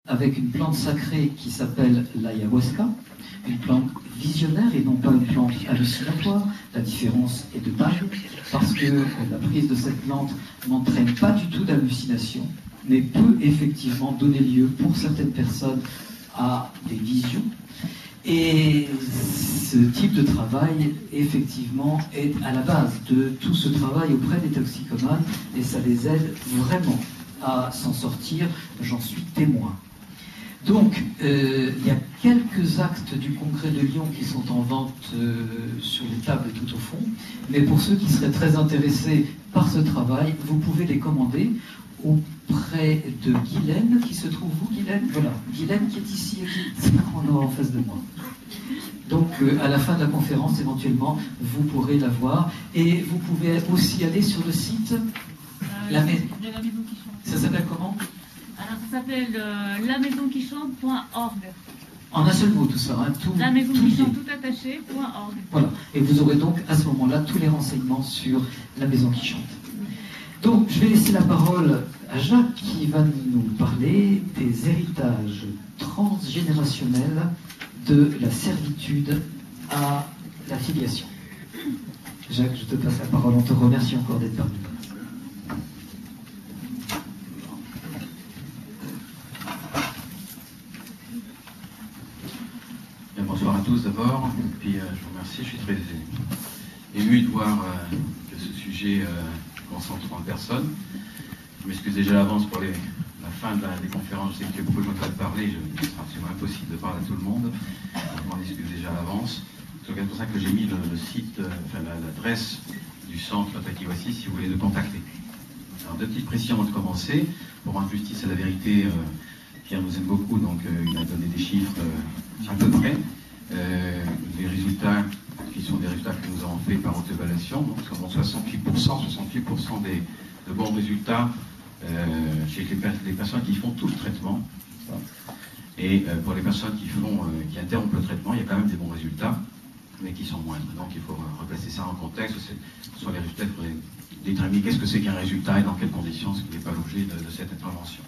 avec une plante sacrée qui s'appelle l'ayahuasca, une plante visionnaire et non pas une plante hallucinatoire. La différence est de taille, parce que la prise de cette plante n'entraîne pas du tout d'hallucination, mais peut effectivement donner lieu pour certaines personnes à des visions. Et ce type de travail, effectivement, est à la base de tout ce travail auprès des toxicomanes, et ça les aide vraiment à s'en sortir, j'en suis témoin. Donc, il y a quelques actes du congrès de Lyon qui sont en vente sur les tables tout au fond, mais pour ceux qui seraient très intéressés par ce travail, vous pouvez les commander auprès de Guylaine, qui se trouve où, Guylaine? Voilà, Guylaine qui est ici, on est en face de moi. Donc, à la fin de la conférence, éventuellement, vous pourrez la voir. Et vous pouvez aussi aller sur le site de la Maison qui chante. Ça s'appelle comment? Alors, ça s'appelle lamaisonquichante.org. En un seul mot, tout ça. Hein, la Maison qui chante tout attaché.org. Voilà. Et vous aurez donc à ce moment-là tous les renseignements sur la Maison qui chante. Donc, je vais laisser la parole à Jacques qui va nous parler des héritages transgénérationnels de la servitude à la filiation. Jacques, je te passe la parole. On te remercie encore d'être parmi nous. Bonsoir à tous d'abord, et puis je vous remercie, je suis très ému de voir que ce sujet concentre tant de personnes. Je m'excuse déjà à l'avance pour la fin des conférences, je sais qu'il y a beaucoup de gens qui veulent parler, ce sera absolument impossible de parler à tout le monde, je m'en excuse déjà à l'avance. C'est pour ça que j'ai mis le site, l'adresse du centre Tati-Voici si vous voulez nous contacter. Alors deux petites précisions avant de commencer, pour rendre justice à la vérité, Pierre nous aime beaucoup, donc il a donné des chiffres à peu près. Les résultats qui sont des résultats que nous avons faits par auto-évaluation, donc 68% de bons résultats chez les personnes qui font tout le traitement. Et pour les personnes qui interrompent le traitement, il y a quand même des bons résultats, mais qui sont moindres. Donc il faut replacer ça en contexte. Ce sont les résultats pour déterminer qu'est-ce que c'est qu'un résultat et dans quelles conditions, ce qui n'est pas l'objet de cette intervention.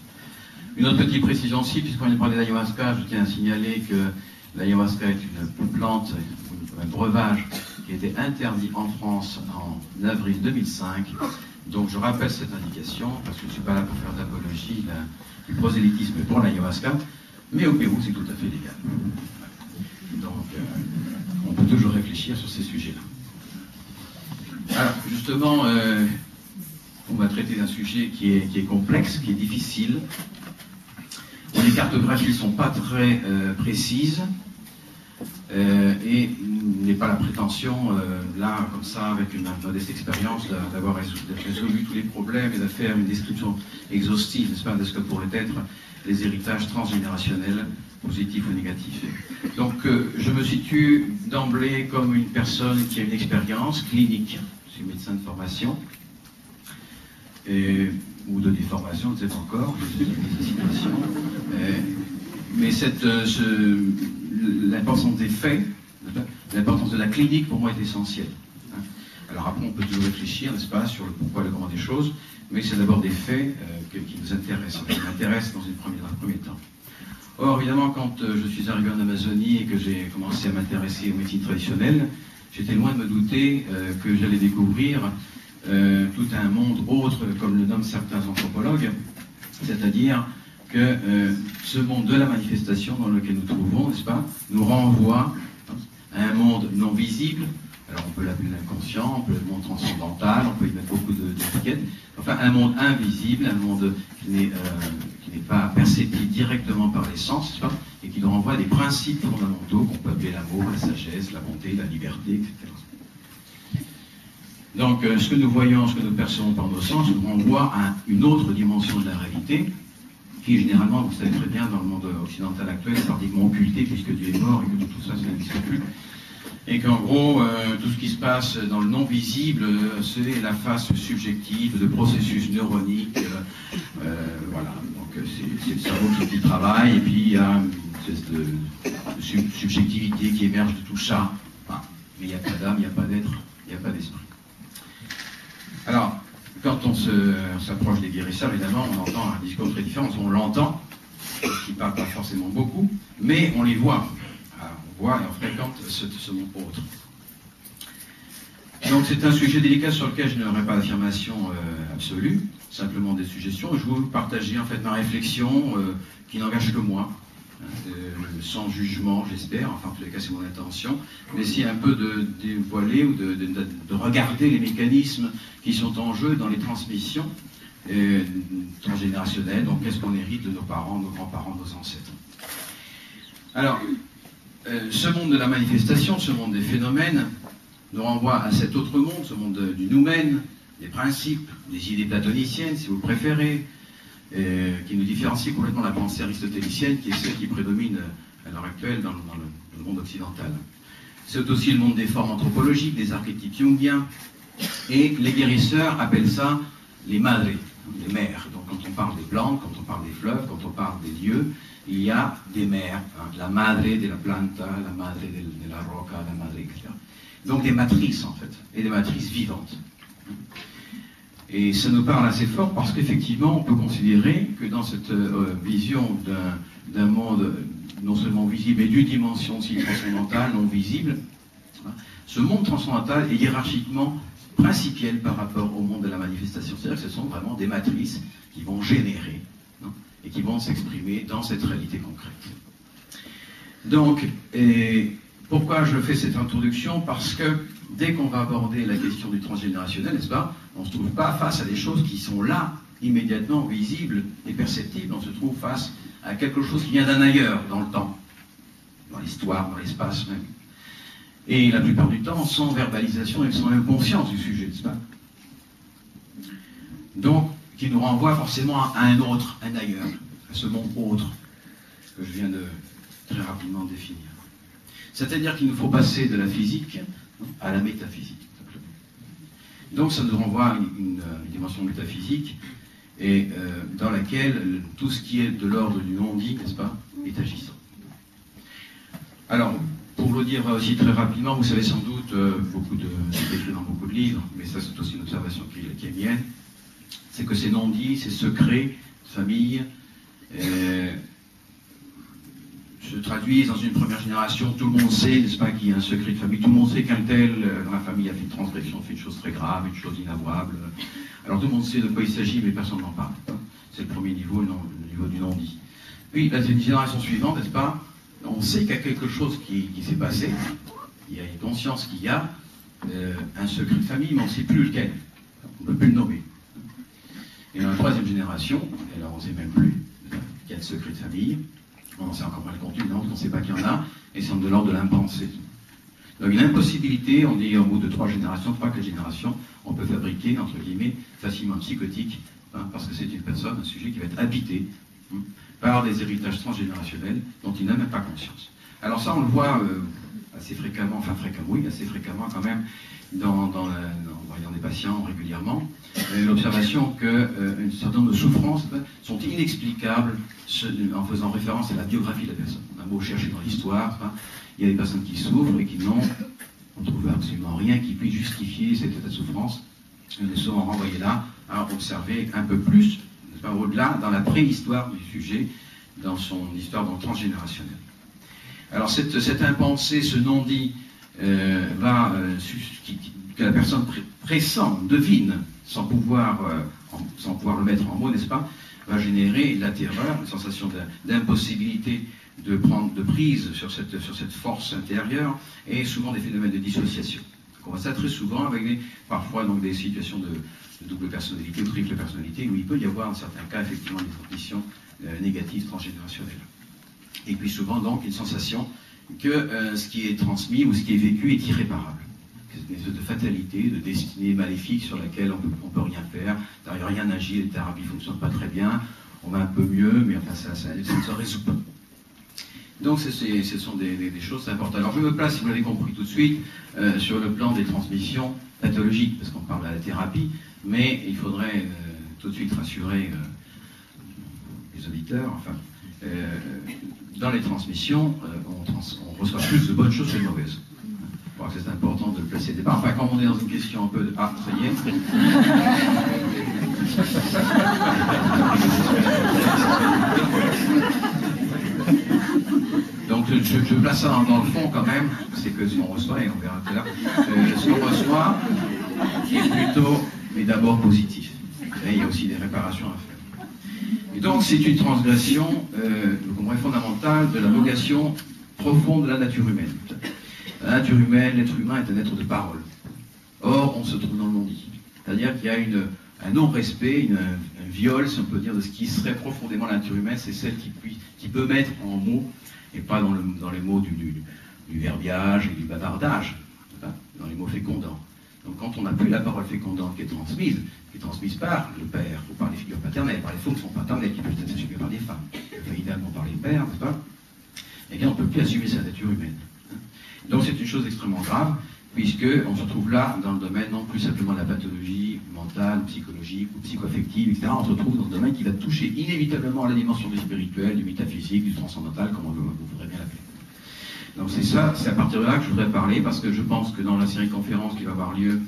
Une autre petite précision aussi, puisqu'on a parlé d'ayahuasca, je tiens à signaler que l'ayahuasca est une plante, un breuvage qui a été interdit en France en avril 2005. Donc je rappelle cette indication, parce que je ne suis pas là pour faire d'apologie du prosélytisme pour l'ayahuasca, mais au Pérou c'est tout à fait légal. Donc on peut toujours réfléchir sur ces sujets-là. Alors justement, on va traiter d'un sujet qui est complexe, qui est difficile. Les cartographies ne sont pas très précises et il n'est pas la prétention, là, comme ça, avec une modeste expérience, d'avoir résolu tous les problèmes et de faire une description exhaustive, n'est-ce pas, de ce que pourraient être les héritages transgénérationnels, positifs ou négatifs. Donc, je me situe d'emblée comme une personne qui a une expérience clinique. Je suis médecin de formation. Ou de déformation, je ne sais pas encore, je sais pas les situations. Mais l'importance des faits, l'importance de la clinique pour moi est essentielle. Alors après on peut toujours réfléchir, n'est-ce pas, sur le pourquoi et le comment des choses, mais c'est d'abord des faits qui nous intéressent, qui m'intéressent dans un premier temps. Or évidemment quand je suis arrivé en Amazonie et que j'ai commencé à m'intéresser aux médecines traditionnelles, j'étais loin de me douter que j'allais découvrir tout un monde autre, comme le nomment certains anthropologues, c'est-à-dire que ce monde de la manifestation dans lequel nous trouvons, n'est-ce pas, nous renvoie à un monde non visible. Alors on peut l'appeler l'inconscient, on peut le monde transcendantal, on peut y mettre beaucoup d'étiquettes, enfin un monde invisible, un monde qui n'est pas perceptible directement par les sens, n'est-ce pas, et qui nous renvoie à des principes fondamentaux qu'on peut appeler l'amour, la sagesse, la bonté, la liberté, etc. Donc, ce que nous voyons, ce que nous percevons par nos sens, nous renvoie à une autre dimension de la réalité, qui généralement, vous savez très bien, dans le monde occidental actuel, est pratiquement occulté, puisque Dieu est mort et que tout ça, ça n'existe plus. Et qu'en gros, tout ce qui se passe dans le non-visible, c'est la face subjective de processus neuroniques. Voilà, donc c'est le cerveau qui travaille, et puis il y a une espèce de subjectivité qui émerge de tout ça. Enfin, mais il n'y a pas d'âme, il n'y a pas d'être, il n'y a pas d'esprit. Alors, quand on s'approche des guérisseurs, évidemment, on entend un discours très différent. On l'entend, qui ne parlent pas forcément beaucoup, mais on les voit. Alors, on voit et on fréquente ce monde autre. Donc c'est un sujet délicat sur lequel je n'aurai pas d'affirmation absolue, simplement des suggestions. Je vais vous partager en fait ma réflexion qui n'engage que moi, sans jugement j'espère, enfin en tous les cas c'est mon intention, mais essayer un peu de dévoiler ou de regarder les mécanismes qui sont en jeu dans les transmissions transgénérationnelles, donc qu'est-ce qu'on hérite de nos parents, nos grands-parents, nos ancêtres. Alors, ce monde de la manifestation, ce monde des phénomènes, nous renvoie à cet autre monde, ce monde du noumen, des principes, des idées platoniciennes, si vous préférez, qui nous différencie complètement de la pensée aristotélicienne, qui est celle qui prédomine à l'heure actuelle dans le monde occidental. C'est aussi le monde des formes anthropologiques, des archétypes jungiens, et les guérisseurs appellent ça les madres, les mères. Donc quand on parle des plantes, quand on parle des fleuves, quand on parle des lieux, il y a des mères, hein, la madre de la planta, la madre de la roca, la madre, etc. Donc des matrices en fait, et des matrices vivantes. Et ça nous parle assez fort parce qu'effectivement on peut considérer que dans cette vision d'un monde non seulement visible mais d'une dimension aussi transcendantale, non visible, hein, ce monde transcendantal est hiérarchiquement principiel par rapport au monde de la manifestation. C'est-à-dire que ce sont vraiment des matrices qui vont générer, hein, et qui vont s'exprimer dans cette réalité concrète. Donc, pourquoi je fais cette introduction? Parce que dès qu'on va aborder la question du transgénérationnel, n'est-ce pas, on ne se trouve pas face à des choses qui sont là, immédiatement visibles et perceptibles. On se trouve face à quelque chose qui vient d'un ailleurs, dans le temps, dans l'histoire, dans l'espace même. Et la plupart du temps, sans verbalisation et sans même conscience du sujet, n'est-ce pas? Donc, qui nous renvoie forcément à un autre, un ailleurs, à ce monde autre, que je viens de très rapidement définir. C'est-à-dire qu'il nous faut passer de la physique à la métaphysique, simplement. Donc ça nous renvoie à une dimension métaphysique, et dans laquelle tout ce qui est de l'ordre du non-dit, n'est-ce pas, est agissant. Alors, pour le dire aussi très rapidement, vous savez sans doute, c'est écrit dans beaucoup de livres, mais ça c'est aussi une observation qui est mienne, c'est que ces non-dits, ces secrets, famille, se traduisent dans une première génération. Tout le monde sait, n'est-ce pas, qu'il y a un secret de famille. Tout le monde sait qu'un tel dans la famille a fait une transgression, fait une chose très grave, une chose inavouable. Alors tout le monde sait de quoi il s'agit, mais personne n'en parle. C'est le premier niveau, le niveau du non-dit. Puis la génération suivante, n'est-ce pas, on sait qu'il y a quelque chose qui s'est passé. Il y a une conscience qu'il y a un secret de famille, mais on ne sait plus lequel. On ne peut plus le nommer. Et dans la troisième génération, et là on ne sait même plus qu'il y a de secret de famille. On sait encore moins le contenu, non, on ne sait pas qu'il y en a, et c'est de l'ordre de l'impensé. Donc une impossibilité, on dit au bout de 3 générations, 3-4 générations, on peut fabriquer, entre guillemets, facilement psychotique, hein, parce que c'est une personne, un sujet qui va être habité par des héritages transgénérationnels dont il n'a même pas conscience. Alors ça, on le voit assez fréquemment, assez fréquemment quand même, en voyant des patients régulièrement, l'observation qu'un certain nombre de souffrances sont inexplicables en faisant référence à la biographie de la personne. On a beau chercher dans l'histoire, hein, il y a des personnes qui souffrent et qui n'ont, on ne trouve absolument rien qui puisse justifier cet état de souffrance. On est souvent renvoyé là à observer un peu plus, au-delà, dans la préhistoire du sujet, dans son histoire transgénérationnelle. Alors cet impensé, ce non-dit, que la personne pressent, devine, sans pouvoir le mettre en mots, n'est-ce pas, va générer la terreur, une sensation d'impossibilité de prise sur cette force intérieure, et souvent des phénomènes de dissociation. On voit ça très souvent avec parfois donc, des situations de double personnalité ou triple personnalité, où il peut y avoir, dans certains cas, effectivement, des transmissions négatives transgénérationnelles. Et puis souvent, donc, une sensation que ce qui est transmis ou ce qui est vécu est irréparable. Une espèce de fatalité, de destinée maléfique sur laquelle on peut rien faire, d'ailleurs rien n'agit, les thérapies ne fonctionnent pas très bien, on va un peu mieux, mais enfin ça ne se résout pas. Donc ce sont des choses importantes. Alors je me place, si vous l'avez compris tout de suite, sur le plan des transmissions pathologiques, parce qu'on parle de la thérapie, mais il faudrait tout de suite rassurer les auditeurs, enfin, dans les transmissions, on reçoit plus de bonnes choses que de mauvaises. Je crois que c'est important de le placer au départ. Enfin, quand on est dans une question un peu de... Ah, ça y est. Donc je place ça dans le fond quand même, c'est que ce qu'on reçoit, et on verra tout à l'heure, ce qu'on reçoit est plutôt, mais d'abord positif. Et il y a aussi des réparations à faire. Et donc c'est une transgression, vous comprenez, fondamentale de la vocation profonde de la nature humaine. La nature humaine, l'être humain est un être de parole. Or, on se trouve dans le non-dit. C'est-à-dire qu'il y a un non-respect, un viol, si on peut dire, de ce qui serait profondément la nature humaine, c'est celle qui peut mettre en mots, et pas dans les mots du verbiage et du bavardage, dans les mots fécondants. Donc quand on n'a plus la parole fécondante qui est transmise par le père, ou par les figures paternelles, par les fonctions paternelles, qui peuvent être assumées par les femmes, enfin, idéalement par les pères, n'est-ce pas? Eh bien, on ne peut plus assumer sa nature humaine. Donc c'est une chose extrêmement grave, puisqu'on se trouve là dans le domaine non plus simplement de la pathologie mentale, psychologique ou psychoaffective, etc. On se trouve dans le domaine qui va toucher inévitablement à la dimension du spirituel, du métaphysique, du transcendantal, comme vous voudrez bien l'appeler. Donc c'est ça, c'est à partir de là que je voudrais parler, parce que je pense que dans la série conférence qui va avoir lieu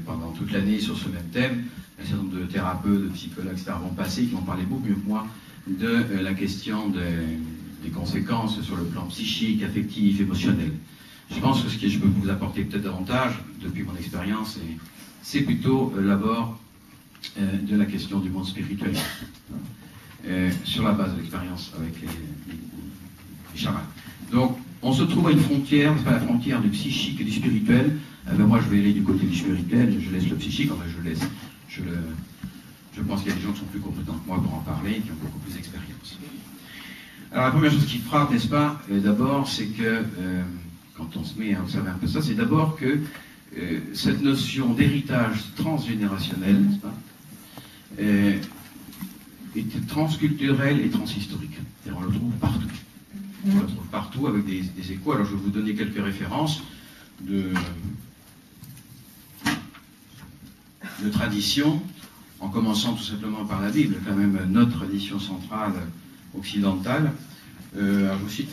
pendant toute l'année sur ce même thème, un certain nombre de thérapeutes, de psychologues, etc. vont passer, qui vont parler beaucoup mieux que moi de la question des conséquences sur le plan psychique, affectif, émotionnel. Je pense que ce que je peux vous apporter peut-être davantage, depuis mon expérience, c'est plutôt l'abord de la question du monde spirituel, sur la base de l'expérience avec les chamans. Donc, on se trouve à une frontière, c'est pas la frontière du psychique et du spirituel. Moi, je vais aller du côté du spirituel, je laisse le psychique, enfin, je pense qu'il y a des gens qui sont plus compétents que moi pour en parler, qui ont beaucoup plus d'expérience. Alors, la première chose qui frappe, n'est-ce pas, d'abord, c'est que, quand on se met à observer un peu ça, c'est d'abord que cette notion d'héritage transgénérationnel, n'est-ce pas, est transculturelle et transhistorique. C'est-à-dire, on le trouve partout. On le trouve partout avec des échos. Alors, je vais vous donner quelques références de tradition, en commençant tout simplement par la Bible, quand même notre tradition centrale occidentale. Alors je vous cite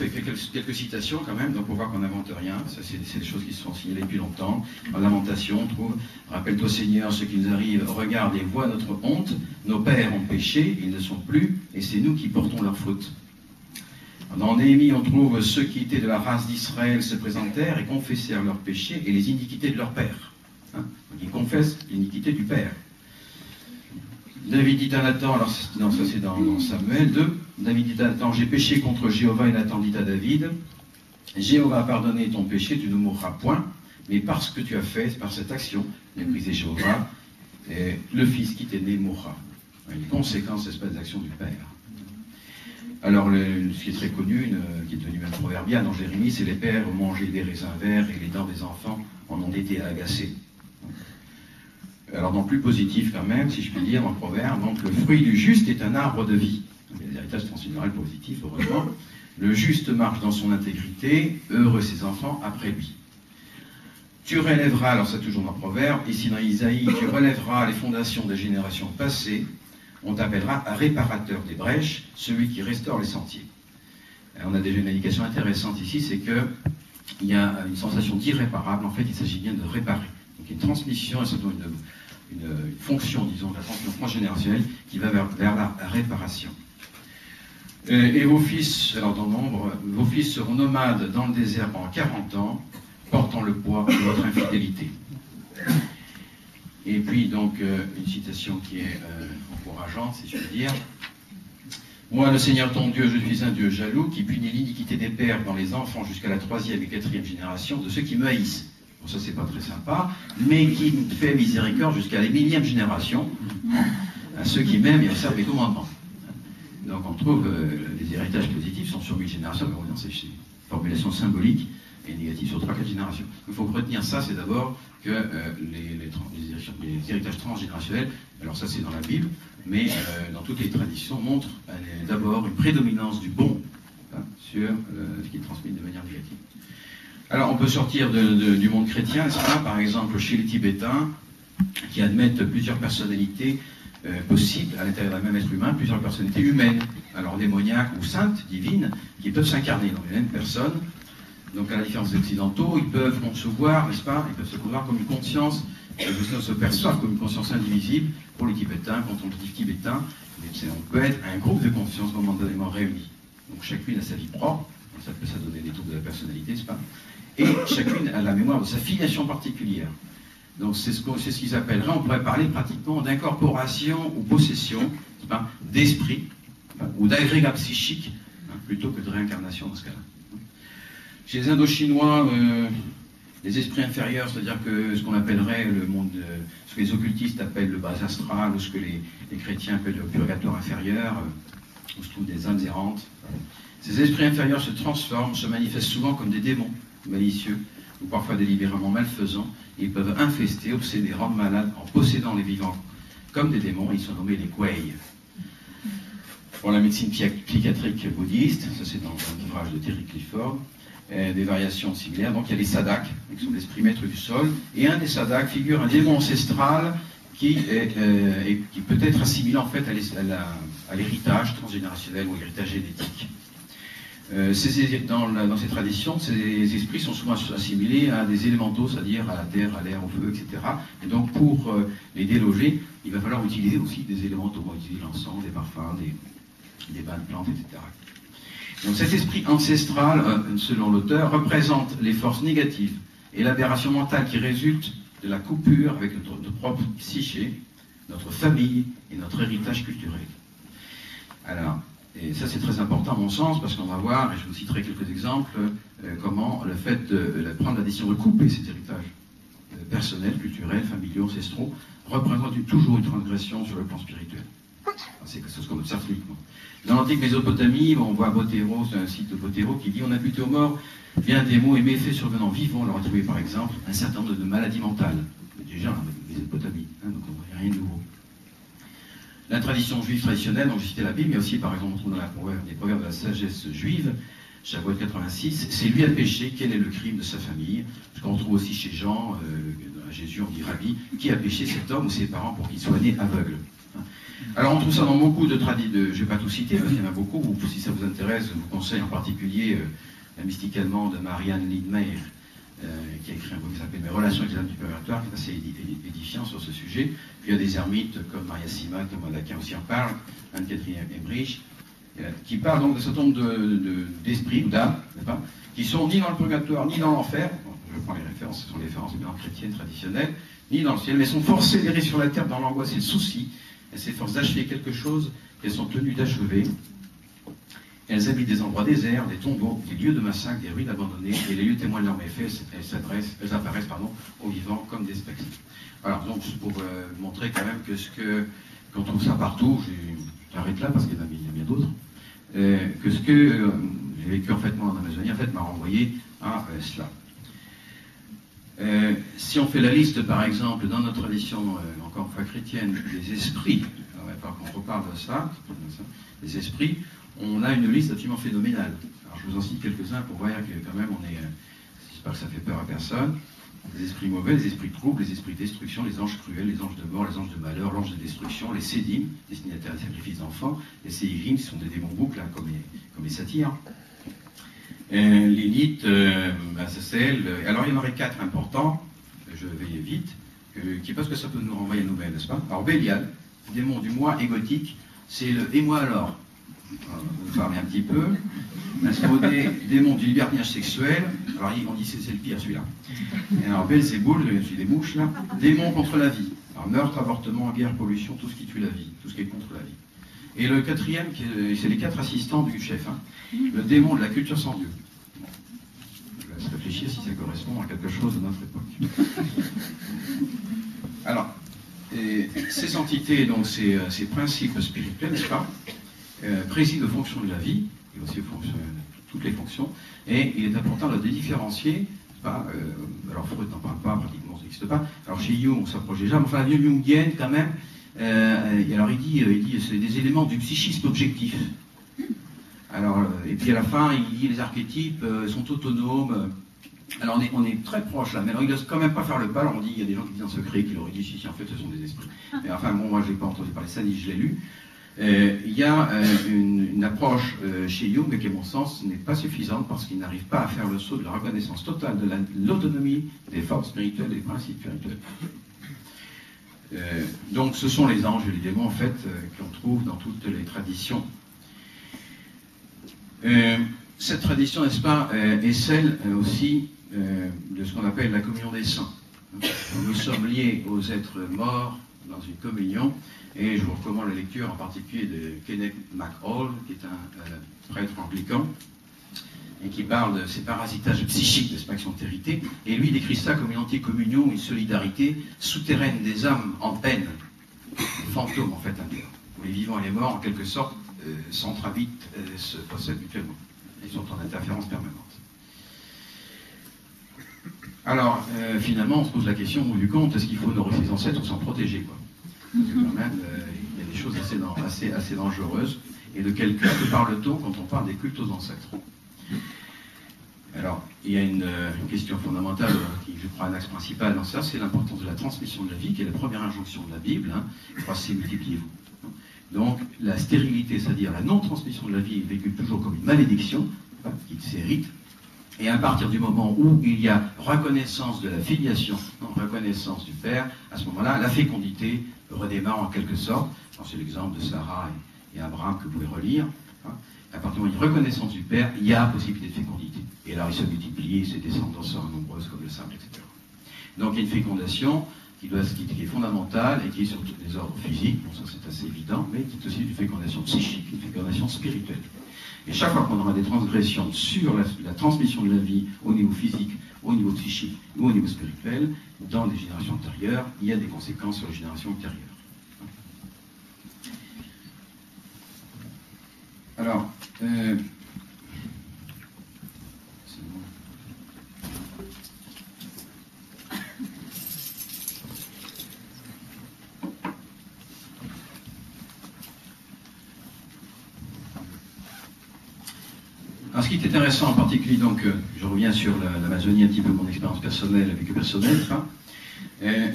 quelques citations quand même, donc pour voir qu'on n'invente rien. Ça, c'est des choses qui se sont signalées depuis longtemps. En Lamentation, on trouve « Rappelle-toi Seigneur ce qui nous arrive, regarde et vois notre honte. Nos pères ont péché, ils ne sont plus, et c'est nous qui portons leur faute. » Dans Néhémie, on trouve « Ceux qui étaient de la race d'Israël se présentèrent et confessèrent leurs péchés et les iniquités de leur père. » Donc ils confessent l'iniquité du père. David dit à Nathan, alors non, ça c'est dans Samuel 2, David dit à Nathan, j'ai péché contre Jéhovah, et Nathan dit à David, Jéhovah a pardonné ton péché, tu ne mourras point, mais parce que tu as fait, par cette action, mépriser Jéhovah, le fils qui t'est né mourra. Une conséquence, n'est-ce pas, des actions du père. Alors, ce qui est très connu, qui est devenu même proverbial dans Jérémie, c'est les pères ont mangé des raisins verts et les dents des enfants en ont été agacées. Alors, dans plus positif quand même, si je puis dire, dans le proverbe, donc le fruit du juste est un arbre de vie. Il y a des héritages transfigurels positifs, heureusement. Le juste marche dans son intégrité, heureux ses enfants après lui. Tu relèveras, alors c'est toujours dans le proverbe, ici dans Isaïe, tu relèveras les fondations des générations passées, on t'appellera réparateur des brèches, celui qui restaure les sentiers. On a déjà une indication intéressante ici, c'est qu'il y a une sensation d'irréparable, en fait il s'agit bien de réparer. Donc une transmission, et surtout une fonction, disons, de la transmission transgénérationnelle qui va vers la réparation. Et vos fils, alors dans nombre, vos fils seront nomades dans le désert pendant 40 ans, portant le poids de votre infidélité. Et puis donc une citation qui est encourageante, si je puis dire. Moi, le Seigneur ton Dieu, je suis un Dieu jaloux, qui punit l'iniquité des pères dans les enfants jusqu'à la 3e et 4e génération de ceux qui me haïssent. Bon, ça, c'est pas très sympa, mais qui fait miséricorde jusqu'à la 1000e génération, à ceux qui m'aiment et observent mes commandements. Donc, on trouve les héritages positifs sont sur 1000 générations, mais c'est une formulation symbolique et négative sur 3-4 générations. Il faut retenir ça, c'est d'abord que les héritages transgénérationnels, alors ça c'est dans la Bible, mais dans toutes les traditions, montrent d'abord une prédominance du bon sur ce qui est transmis de manière négative. Alors on peut sortir du monde chrétien, n'est-ce pas, par exemple chez les Tibétains, qui admettent plusieurs personnalités possibles à l'intérieur d'un même être humain, plusieurs personnalités humaines, alors démoniaques ou saintes, divines, qui peuvent s'incarner dans les mêmes personnes. Donc à la différence des Occidentaux, ils peuvent concevoir, n'est-ce pas, ils peuvent se concevoir comme une conscience, se perçoivent comme une conscience indivisible. Pour les Tibétains, contemplatifs tibétains, on peut être un groupe de consciences momentanément réunis. Donc chacune a sa vie propre, ça peut ça donner des troubles de la personnalité, n'est-ce pas? Et chacune a la mémoire de sa filiation particulière. Donc c'est ce qu'ils appelleraient, on pourrait parler pratiquement d'incorporation ou possession d'esprit, ou d'agrégat psychique, plutôt que de réincarnation dans ce cas-là. Chez les Indochinois, les esprits inférieurs, c'est-à-dire que ce qu'on appellerait le monde, ce que les occultistes appellent le bas astral, ou ce que les chrétiens appellent le purgatoire inférieur, où se trouvent des âmes errantes. Ces esprits inférieurs se transforment, se manifestent souvent comme des démons malicieux, ou parfois délibérément malfaisants, et ils peuvent infester, obséder, rendre malades en possédant les vivants comme des démons. Ils sont nommés les Kuei. Pour la médecine psychiatrique bouddhiste, ça c'est dans un ouvrage de Terry Clifford, des variations similaires. Donc il y a les sadaks, qui sont l'esprit maître du sol, et un des sadaks figure un démon ancestral qui peut être assimilé en fait à l'héritage transgénérationnel ou l'héritage génétique. Dans ces traditions, ces esprits sont souvent assimilés à des élémentaux, c'est-à-dire à la terre, à l'air, au feu, etc. Et donc pour les déloger, il va falloir utiliser aussi des élémentaux, on va utiliser l'encens, des parfums, des bains de plantes, etc. Donc cet esprit ancestral, selon l'auteur, représente les forces négatives et l'aberration mentale qui résulte de la coupure avec notre propre psyché, notre famille et notre héritage culturel. Alors, et ça c'est très important à mon sens, parce qu'on va voir, et je vous citerai quelques exemples, comment le fait de prendre la décision de couper cet héritage personnel, culturel, familiaux, ancestraux, représente toujours une transgression sur le plan spirituel. C'est quelque chose qu'on observe uniquement. Dans l'antique Mésopotamie, on voit Botero, c'est un site de Botero qui dit: on imputait aux morts bien des maux et méfaits survenant vivants. On leur a trouvé par exemple un certain nombre de maladies mentales. Déjà, en Mésopotamie, donc on voit rien de nouveau. La tradition juive traditionnelle, donc j'ai cité la Bible, mais aussi par exemple on trouve dans les proverbes de la sagesse juive, Shavuot 86, c'est lui a péché, quel est le crime de sa famille? Ce qu'on trouve aussi chez Jean, à Jésus, on dit Rabbi, qui a péché cet homme ou ses parents pour qu'il soit né aveugle? Alors on trouve ça dans beaucoup de traditions, je ne vais pas tout citer, parce qu'il y en a beaucoup, ou si ça vous intéresse, je vous conseille en particulier la mystique allemande de Marianne Lindmeier, qui a écrit un livre qui s'appelle Mes relations avec les âmes du purgatoire, qui est assez édifiant sur ce sujet. Puis il y a des ermites comme Maria Sima, comme Daquin aussi en parle, Anne-Catherine Emmerich, qui parlent donc de ce certain nombre d'esprits ou d'âmes, qui sont ni dans le purgatoire, ni dans l'enfer. Bon, je prends les références, ce sont les références bien chrétiennes traditionnelles, ni dans le ciel, mais sont forcés d'errer sur la terre dans l'angoisse et le souci. Elles s'efforcent d'achever quelque chose qu'elles sont tenues d'achever. Elles habitent des endroits déserts, des tombeaux, des lieux de massacre, des ruines abandonnées, et les lieux témoins de leurs méfaits, elles apparaissent aux vivants comme des spectres. Alors, donc, pour montrer quand même qu'on trouve ça partout, j'arrête là parce qu'il y en a bien d'autres, que ce que j'ai vécu en fait moi en Amazonie, en fait, m'a renvoyé à cela. Si on fait la liste, par exemple, dans notre tradition, encore une fois chrétienne, des esprits, on va pas qu'on reparle de ça, des esprits, on a une liste absolument phénoménale. Alors je vous en cite quelques-uns pour voir que quand même on est, j'espère que ça fait peur à personne, les esprits mauvais, les esprits troubles, les esprits de destruction, les anges cruels, les anges de mort, les anges de malheur, l'ange de destruction, les sédim, destinataires des sacrifices d'enfants, les séirim, qui sont des démons boucles, hein, comme les satyres. Lilith, Azazel, alors il y en aurait 4 importants, je vais vite, parce que ça peut nous renvoyer à nous-mêmes, n'est-ce pas? Alors Bélial, démon du moi égotique, c'est le et moi alors. Vous parlez un petit peu. Asmodée, démon du libertinage sexuel. Alors on dit c'est le pire celui-là. Et alors Belzéboul, je suis des mouches là. Démon contre la vie. Alors meurtre, avortement, guerre, pollution, tout ce qui tue la vie, tout ce qui est contre la vie. Et le 4e, c'est les 4 assistants du chef. Hein. Le démon de la culture sans Dieu. Je vous laisse réfléchir si ça correspond à quelque chose de notre époque. Alors, ces entités, donc ces principes spirituels, n'est-ce pas, président aux fonctions de la vie, et aussi aux fonctions, toutes les fonctions, et il est important de les différencier. Alors Freud n'en parle pas, pratiquement ça n'existe pas. Alors chez Jung, on s'approche déjà, mais enfin la vie jungienne quand même. Alors il dit c'est des éléments du psychisme objectif. Alors, et puis à la fin, il dit les archétypes sont autonomes. Alors on est très proche là, mais alors il ne laisse quand même pas faire le pas. Alors on dit, il y a des gens qui disent en secret, qui l'auraient dit si en fait ce sont des esprits. Mais enfin bon, moi je n'ai pas entendu parler de ça, ni je l'ai lu. Il y a une approche chez Jung, mais qui à mon sens n'est pas suffisante parce qu'il n'arrive pas à faire le saut de la reconnaissance totale de l'autonomie des forces spirituelles, des principes spirituels. Donc ce sont les anges et les démons en fait qu'on trouve dans toutes les traditions. cette tradition, n'est-ce pas, est celle aussi de ce qu'on appelle la communion des saints. Nous sommes liés aux êtres morts dans une communion, et je vous recommande la lecture en particulier de Kenneth MacColl, qui est un prêtre anglican, et qui parle de ces parasitages psychiques, n'est-ce pas, qui sont hérités, et lui décrit ça comme une anticommunion, une solidarité souterraine des âmes en peine, des fantômes en fait intérieurs, où les vivants et les morts, en quelque sorte, s'entravitent, se possèdent mutuellement. Ils sont en interférence permanente. Alors, finalement, on se pose la question, au bout du compte, est-ce qu'il faut honorer ses ancêtres ou s'en protéger, quoi? Parce que quand même, il y a des choses assez dangereuses. Et de quel culte parle-t-on quand on parle des cultes aux ancêtres? Alors, il y a une question fondamentale qui, je crois, est un axe principal dans ça, c'est l'importance de la transmission de la vie, qui est la première injonction de la Bible. Croissez, multipliez-vous. Donc, la stérilité, c'est-à-dire la non-transmission de la vie, est vécue toujours comme une malédiction, qui s'hérite. Et à partir du moment où il y a reconnaissance de la filiation, reconnaissance du Père, à ce moment-là, la fécondité redémarre en quelque sorte. C'est l'exemple de Sarah et Abraham que vous pouvez relire. À partir du moment où il y a reconnaissance du Père, il y a possibilité de fécondité. Et alors il se multiplie, ses descendants seront nombreuses comme le sable, etc. Donc il y a une fécondation qui est fondamentale et qui est sur tous les ordres physiques, bon ça c'est assez évident, mais qui est aussi une fécondation psychique, une fécondation spirituelle. Et chaque fois qu'on aura des transgressions sur la transmission de la vie au niveau physique, au niveau psychique ou au niveau spirituel, dans les générations antérieures, il y a des conséquences sur les générations ultérieures. Alors, alors, ce qui est intéressant en particulier, donc, je reviens sur l'Amazonie, un petit peu mon expérience personnelle, vécu personnelle,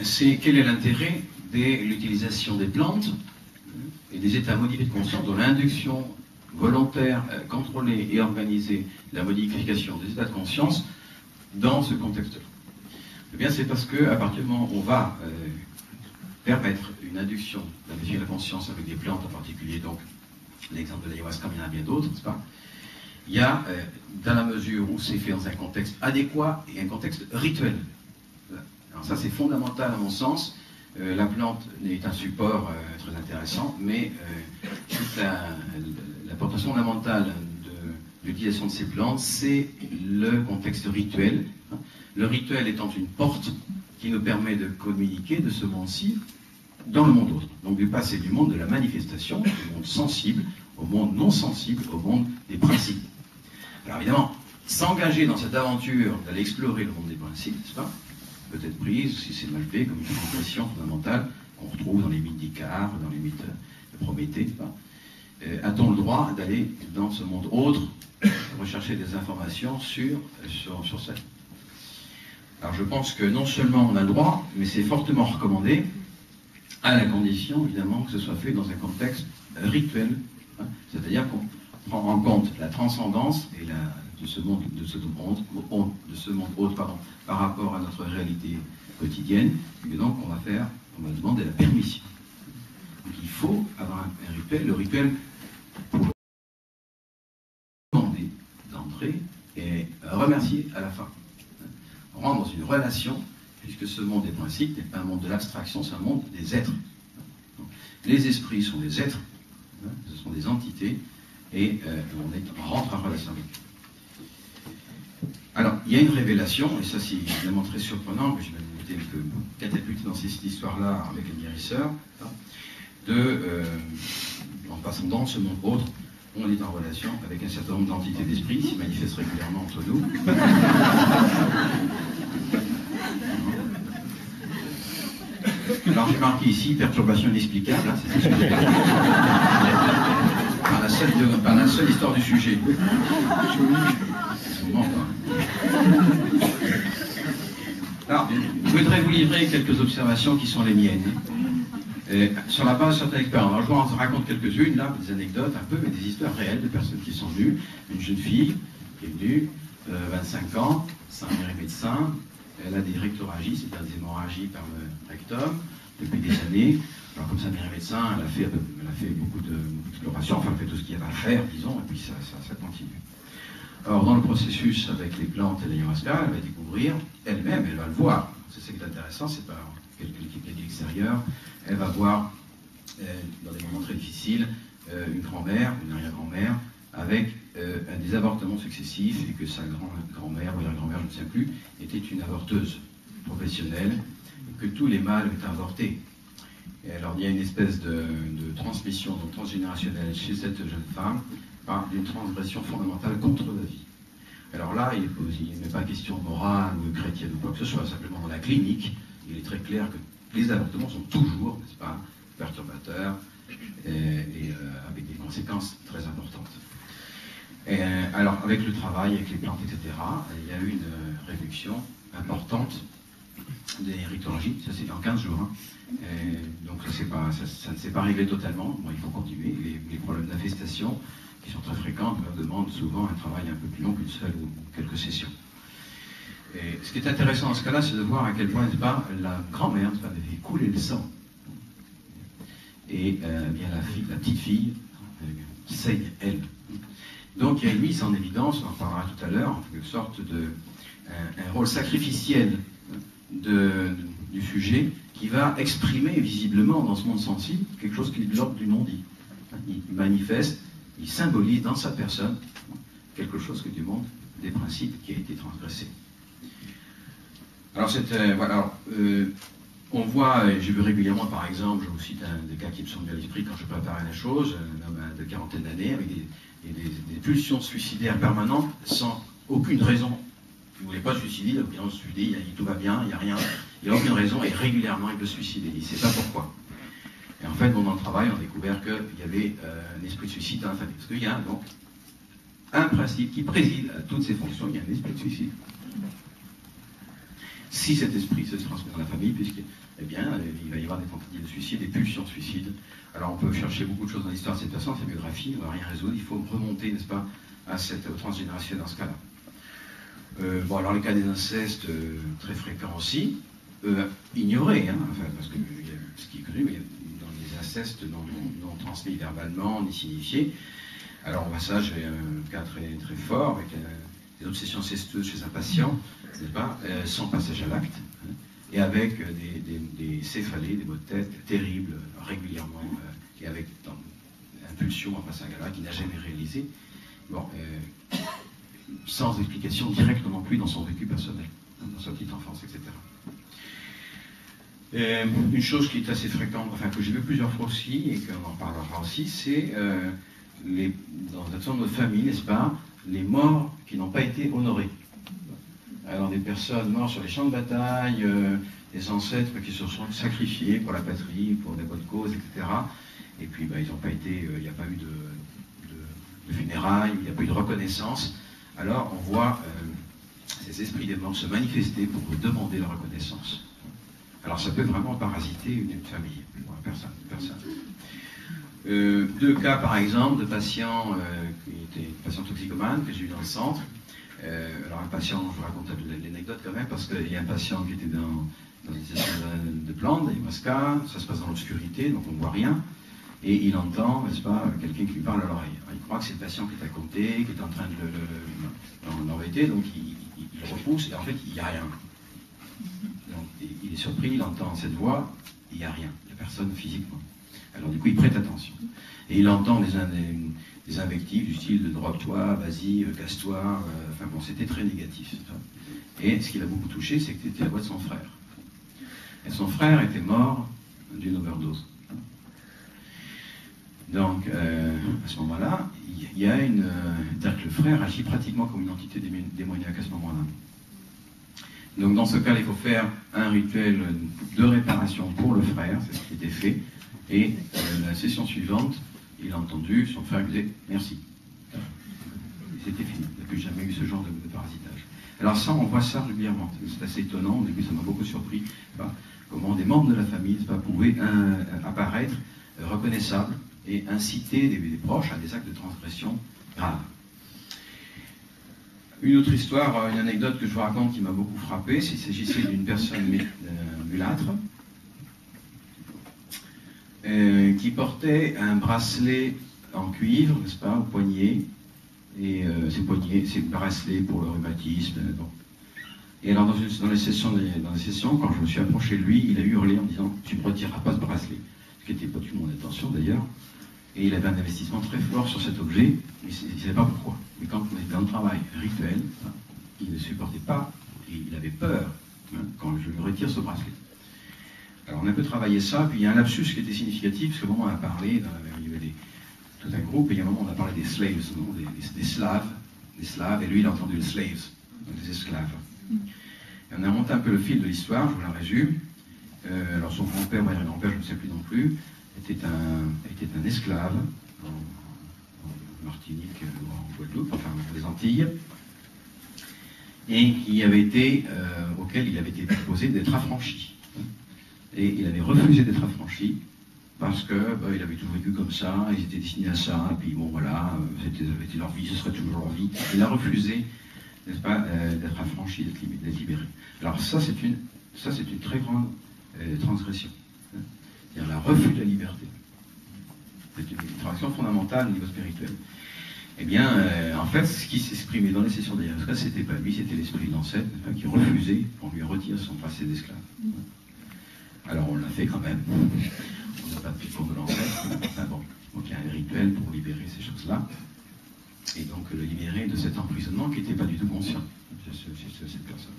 c'est quel est l'intérêt de l'utilisation des plantes et des états modifiés de conscience dans l'induction volontaire, contrôlée et organisée de la modification des états de conscience dans ce contexte-là. Eh bien, c'est parce qu'à partir du moment où on va permettre une induction de la conscience avec des plantes en particulier, donc l'exemple de l'ayahuasca, il y en a bien d'autres, n'est-ce pas? Il y a, dans la mesure où c'est fait dans un contexte adéquat et un contexte rituel. Alors ça, c'est fondamental à mon sens. La plante est un support très intéressant, mais toute l'importance fondamentale de l'utilisation de ces plantes, c'est le contexte rituel. Le rituel étant une porte qui nous permet de communiquer de ce monde-ci dans le monde autre. Donc de passer du monde de la manifestation, du monde sensible, au monde non sensible, au monde des principes. Alors évidemment, s'engager dans cette aventure d'aller explorer le monde des principes, n'est-ce pas, peut être prise, si c'est mal fait, comme une confession fondamentale qu'on retrouve dans les mythes d'Icare, dans les mythes de Prométhée, n'est-ce pas. A-t-on le droit d'aller dans ce monde autre, rechercher des informations sur ça? Alors je pense que non seulement on a le droit, mais c'est fortement recommandé, à la condition évidemment que ce soit fait dans un contexte rituel, c'est-à-dire qu'on prend en compte la transcendance et de ce monde autre par rapport à notre réalité quotidienne, et donc on va demander la permission. Donc il faut avoir un rituel, le rituel pour demander d'entrer et remercier à la fin. Rendre dans une relation, puisque ce monde des principes n'est pas un monde de l'abstraction, c'est un monde des êtres. Donc, les esprits sont des êtres, ce sont des entités, et on rentre en relation avec eux. Alors, il y a une révélation, et ça c'est évidemment très surprenant, mais je vais été catapulté dans cette histoire-là avec un guérisseur, en passant dans ce monde autre, on est en relation avec un certain nombre d'entités d'esprit qui se manifestent régulièrement entre nous. Alors j'ai marqué ici perturbation inexplicable, hein, c'est ce que j'ai par la seule histoire du sujet. Alors, je voudrais vous livrer quelques observations qui sont les miennes. Sur la base de certaines expériences. Alors, je vous en raconte quelques-unes, là, des anecdotes un peu, mais des histoires réelles de personnes qui sont venues. Une jeune fille qui est venue, 25 ans, sa mère est médecin, elle a des rectoragies, c'est-à-dire des hémorragies par le rectum, depuis des années. Alors, comme sa mère est médecin, elle a fait beaucoup d'exploration, enfin, elle fait tout ce qu'il y a à faire, disons, et puis ça continue. Or, dans le processus avec les plantes et l'ayahuasca, elle va découvrir elle-même, elle va le voir. C'est ce qui est intéressant, c'est pas quelqu'un qui vient de l'extérieur. Elle va voir, dans des moments très difficiles, une grand-mère, une arrière-grand-mère, avec des avortements successifs, et que sa grand-mère ou arrière-grand-mère, je ne sais plus, était une avorteuse professionnelle, et que tous les mâles étaient avortés. Et alors, il y a une espèce de transmission donc, transgénérationnelle chez cette jeune femme, d'une transgression fondamentale contre la vie. Alors là, il n'est pas question de morale ou chrétienne ou quoi que ce soit, simplement dans la clinique, il est très clair que les avortements sont toujours, n'est-ce pas, perturbateurs et avec des conséquences très importantes. Alors, avec le travail, avec les plantes, etc., il y a eu une réduction importante des rictorragies, ça c'est en 15 jours. Donc ça ne s'est pas réglé totalement, bon, il faut continuer. Les problèmes d'infestation, qui sont très fréquents, demandent souvent un travail un peu plus long qu'une seule ou quelques sessions. Et ce qui est intéressant dans ce cas-là, c'est de voir à quel point, n'est-ce pas, la grand-mère avait fait couler le sang. Et bien la petite fille saigne, elle. Donc il y a une mise en évidence, on en parlera tout à l'heure, en quelque sorte un rôle sacrificiel du sujet qui va exprimer visiblement dans ce monde sensible quelque chose qui est de l'ordre du non-dit. Il manifeste, il symbolise dans sa personne quelque chose que du monde des principes qui a été transgressé. Alors, on voit, j'ai vu régulièrement par exemple, je vous cite des cas qui me sont venus à l'esprit quand je préparais la chose, un homme de quarantaine d'années avec des pulsions suicidaires permanentes sans aucune raison. Il ne voulait pas se suicider, donc il se suicider, il a dit tout va bien, il n'y a rien, il n'y a aucune raison, et régulièrement il veut se suicider, il ne sait pas pourquoi. Et en fait, dans le travail, on a découvert qu'il y avait un esprit de suicide dans la famille. Parce qu'il y a donc un principe qui préside à toutes ces fonctions, il y a un esprit de suicide. Si cet esprit se transmet dans la famille, eh bien, il va y avoir des tentatives de suicide, des pulsions de suicide. Alors on peut chercher beaucoup de choses dans l'histoire de cette personne, sa biographie, on ne va rien résoudre, il faut remonter, n'est-ce pas, à cette transgénération dans ce cas-là. Bon, alors les cas des incestes, très fréquents aussi, ignorés, hein, enfin, parce que ce qui est connu, mais dans les incestes non transmis verbalement, ni signifiés. Alors, ça, j'ai un cas très, très fort, avec des obsessions incestueuses chez un patient, n'est-ce pas, sans passage à l'acte, hein, et avec des céphalées, des maux de tête terribles, régulièrement, et avec impulsion à passer à l'acte, qui n'a jamais réalisé. Bon, sans explication directe non plus dans son vécu personnel, dans sa petite enfance, etc. Une chose qui est assez fréquente, enfin que j'ai vu plusieurs fois aussi, et qu'on en parlera aussi, c'est dans un certain nombre de familles, n'est-ce pas, les morts qui n'ont pas été honorés. Alors des personnes mortes sur les champs de bataille, des ancêtres qui se sont sacrifiés pour la patrie, pour des bonnes causes, etc. Et puis ils n'ont pas été, il n'y a pas eu de funérailles, il n'y a pas eu de reconnaissance. Alors, on voit ces esprits des morts se manifester pour demander la reconnaissance. Alors, ça peut vraiment parasiter une famille, une personne. Deux cas, par exemple, de patients qui étaient patients toxicomanes que j'ai eu dans le centre. Alors, un patient, je vous raconte l'anecdote quand même, parce qu'il y a un patient qui était dans une session de plantes, d'ayahuasca, ça se passe dans l'obscurité, donc on ne voit rien. Et il entend, n'est-ce pas, quelqu'un qui lui parle à l'oreille. Il croit que c'est le patient qui est à côté, qui est en train de l'embêter, donc il repousse, et en fait, il n'y a rien. Donc, il est surpris, il entend cette voix, il n'y a rien, il n'y a personne physiquement. Alors, du coup, il prête attention. Et il entend des invectives du style de drogue-toi, vas-y, casse-toi, enfin bon, c'était très négatif. Et ce qui l'a beaucoup touché, c'est que c'était la voix de son frère. Et son frère était mort d'une overdose. Donc, à ce moment-là, il y a c'est-à-dire que le frère agit pratiquement comme une entité démoniaque à ce moment-là. Donc, dans ce cas, il faut faire un rituel de réparation pour le frère, c'est ce qui était fait. Et la session suivante, il a entendu son frère disait merci. Et c'était fini. Il n'y a plus jamais eu ce genre de parasitage. Alors ça, on voit ça régulièrement. C'est assez étonnant. Au début, ça m'a beaucoup surpris. Comment des membres de la famille pouvaient apparaître reconnaissables et inciter des proches à des actes de transgression graves. Une autre histoire, une anecdote que je vous raconte qui m'a beaucoup frappé, s'il s'agissait d'une personne mulâtre qui portait un bracelet en cuivre, n'est-ce pas, au poignet, et ses poignets, ses bracelets pour le rhumatisme. Bon. Et alors dans les sessions, quand je me suis approché de lui, il a hurlé en me disant « Tu ne me retireras pas ce bracelet », ce qui n'était pas du tout mon intention d'ailleurs. Et il avait un investissement très fort sur cet objet, mais il ne savait pas pourquoi. Mais quand on était dans le travail rituel, il ne supportait pas, et il avait peur quand je lui retire ce bracelet. Alors on a un peu travaillé ça, puis il y a un lapsus qui était significatif, parce qu'au moment où on a parlé, il y avait tout un groupe, et il y a un moment où on a parlé des slaves, non, des slaves, et lui il a entendu les slaves, donc des esclaves. Et on a monté un peu le fil de l'histoire, je vous la résume. Alors son grand-père, ou grand-père, je ne sais plus non plus, était un esclave en Martinique ou en Guadeloupe, enfin les Antilles, et auquel il avait été proposé d'être affranchi. Et il avait refusé d'être affranchi parce que il avait tout vécu comme ça, ils étaient destinés à ça, et puis bon voilà, c'était leur vie, ce serait toujours leur vie. Il a refusé, n'est-ce pas, d'être affranchi, d'être libéré. Alors ça c'est une très grande transgression. C'est-à-dire le refus de la liberté. C'est une transgression fondamentale au niveau spirituel. Eh bien, en fait, ce qui s'exprimait dans les sessions d'ayahuasca, c'était pas lui, c'était l'esprit de l'ancêtre qui refusait qu'on lui retire son passé d'esclave. Alors on l'a fait quand même. On n'a pas pris compte de l'ancêtre. Enfin bon, donc il y a un rituel pour libérer ces choses-là. Et donc le libérer de cet emprisonnement qui n'était pas du tout conscient de cette personne.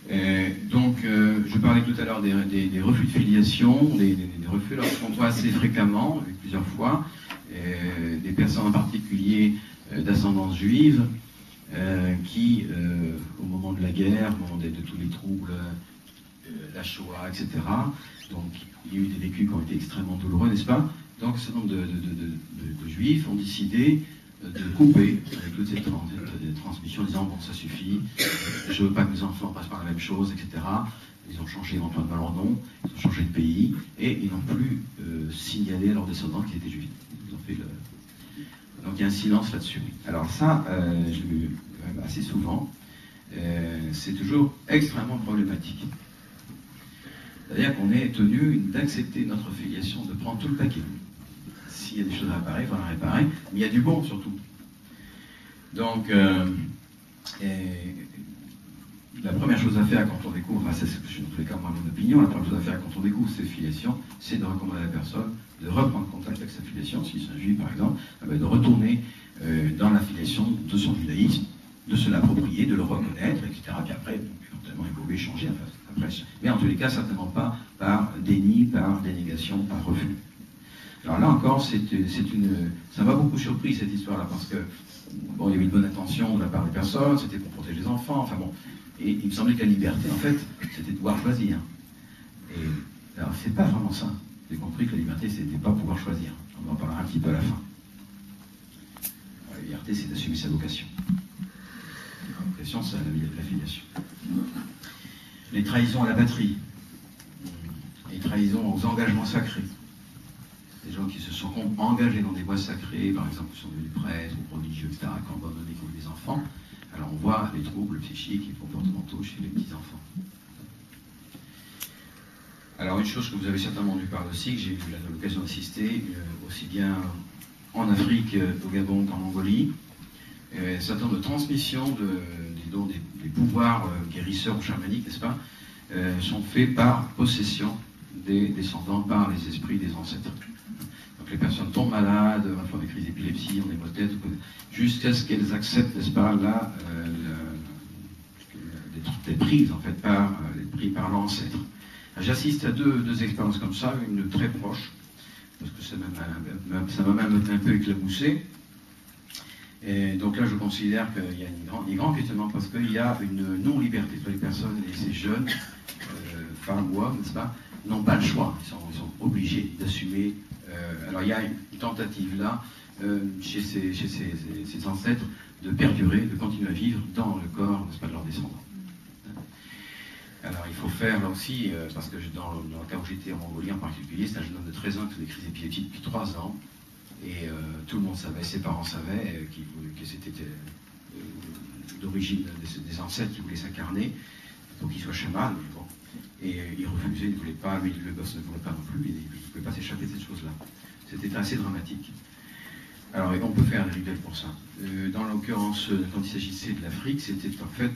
Je parlais tout à l'heure des refus de filiation, des refus qu'on voit assez fréquemment, plusieurs fois, des personnes en particulier d'ascendance juive qui, au moment de la guerre, au moment de tous les troubles, la Shoah, etc., donc il y a eu des vécus qui ont été extrêmement douloureux, n'est-ce pas? Donc un certain nombre de juifs ont décidé de couper avec toute cette transmission en disant bon ça suffit, je ne veux pas que mes enfants passent par la même chose, etc. Ils ont changé éventuellement leur nom, ils ont changé de pays, et ils n'ont plus signalé à leurs descendants qu'ils étaient juifs. Ils ont fait Donc il y a un silence là-dessus. Alors ça, je l'ai vu assez souvent, c'est toujours extrêmement problématique. C'est-à-dire qu'on est tenu d'accepter notre filiation, de prendre tout le paquet. S'il y a des choses à réparer, il faudra réparer, mais il y a du bon surtout. Donc, la première chose à faire quand on découvre, c'est en tous les cas moi mon opinion, la première chose à faire quand on découvre ses filiations, c'est de recommander à la personne de reprendre contact avec sa filiation, si c'est un juif par exemple, de retourner dans la filiation de son judaïsme, de se l'approprier, de le reconnaître, etc. Puis après, éventuellement évoluer, changer, après. Mais en tous les cas, certainement pas par déni, par dénégation, par refus. Alors là encore, ça m'a beaucoup surpris cette histoire-là, parce que bon, il y avait une bonne intention de la part des personnes, c'était pour protéger les enfants, enfin bon. Et il me semblait que la liberté, en fait, c'était de pouvoir choisir. Et alors, c'est pas vraiment ça. J'ai compris que la liberté, c'était pas pouvoir choisir. On en parlera un petit peu à la fin. Alors, la liberté, c'est d'assumer sa vocation. La vocation, c'est la filiation. Les trahisons à la patrie, les trahisons aux engagements sacrés. Des gens qui se sont engagés dans des voies sacrées, par exemple, qui sont devenus prêtres ou religieux, etc., qui ont abandonné comme des enfants. Alors on voit les troubles psychiques et comportementaux chez les petits-enfants. Alors une chose que vous avez certainement dû parler aussi, que j'ai eu l'occasion d'assister, aussi bien en Afrique, au Gabon qu'en Mongolie, un certain nombre de transmissions des pouvoirs guérisseurs ou chamaniques, n'est-ce pas, sont faits par possession des descendants, par les esprits des ancêtres. Donc les personnes tombent malades, font des crises d'épilepsie, ont des maux de tête, jusqu'à ce qu'elles acceptent, n'est-ce pas, d'être prises en fait par l'ancêtre. J'assiste à deux expériences comme ça, une très proche, parce que ça m'a même un peu éclaboussé. Et donc là, je considère qu'il y a un grand questionnement, parce qu'il y a une non-liberté. Les personnes, ces jeunes, femmes ou hommes, n'est-ce pas, n'ont pas le choix. Ils sont obligés d'assumer. Alors il y a une tentative là, chez ces ancêtres, de perdurer, de continuer à vivre dans le corps, n'est-ce pas, de leurs descendants. Alors il faut faire là aussi, parce que dans le cas où j'étais en Mongolie en particulier, c'est un jeune homme de 13 ans qui fait des crises épileptiques depuis 3 ans, et tout le monde savait, ses parents savaient que c'était d'origine des ancêtres qui voulaient s'incarner pour qu'il soit chaman, bon. Et il refusait, il ne voulait pas, le gosse ne voulait pas non plus, il ne pouvait pas s'échapper de cette chose-là. C'était assez dramatique. Alors, on peut faire un rituel pour ça. Dans l'occurrence, quand il s'agissait de l'Afrique, c'était en fait,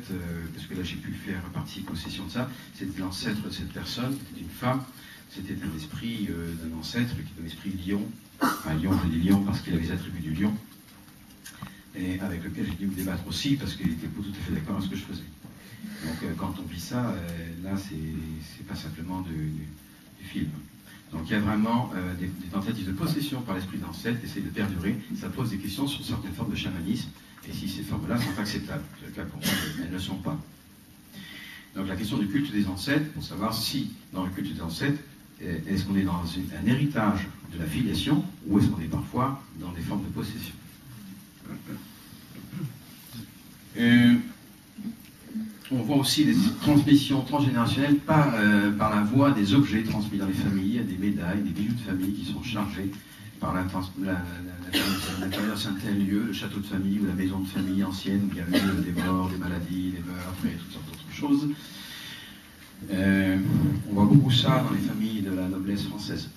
parce que là j'ai pu faire partie possession de ça, c'était l'ancêtre de cette personne, c'était une femme, c'était un esprit d'un ancêtre qui était un esprit lion. Enfin, lion, je dis lion parce qu'il avait les attributs du lion, et avec lequel j'ai dû me débattre aussi parce qu'il n'était pas tout à fait d'accord avec ce que je faisais. Donc quand on vit ça, là c'est pas simplement du film. Donc il y a vraiment des tentatives de possession par l'esprit d'ancêtre qui essaient de perdurer. Ça pose des questions sur certaines formes de chamanisme, et si ces formes-là sont acceptables. C'est le cas pour moi, elles ne le sont pas. Donc la question du culte des ancêtres, pour savoir si, dans le culte des ancêtres, est-ce qu'on est dans un héritage de la filiation, ou est-ce qu'on est parfois dans des formes de possession. On voit aussi des transmissions transgénérationnelles par la voie des objets transmis dans les familles, des médailles, des bijoux de famille qui sont chargés par l'intérieur de certains lieux, le château de famille ou la maison de famille ancienne, où il y a eu des morts, des maladies, des meurtres et toutes sortes d'autres choses. On voit beaucoup ça dans les familles de la noblesse française.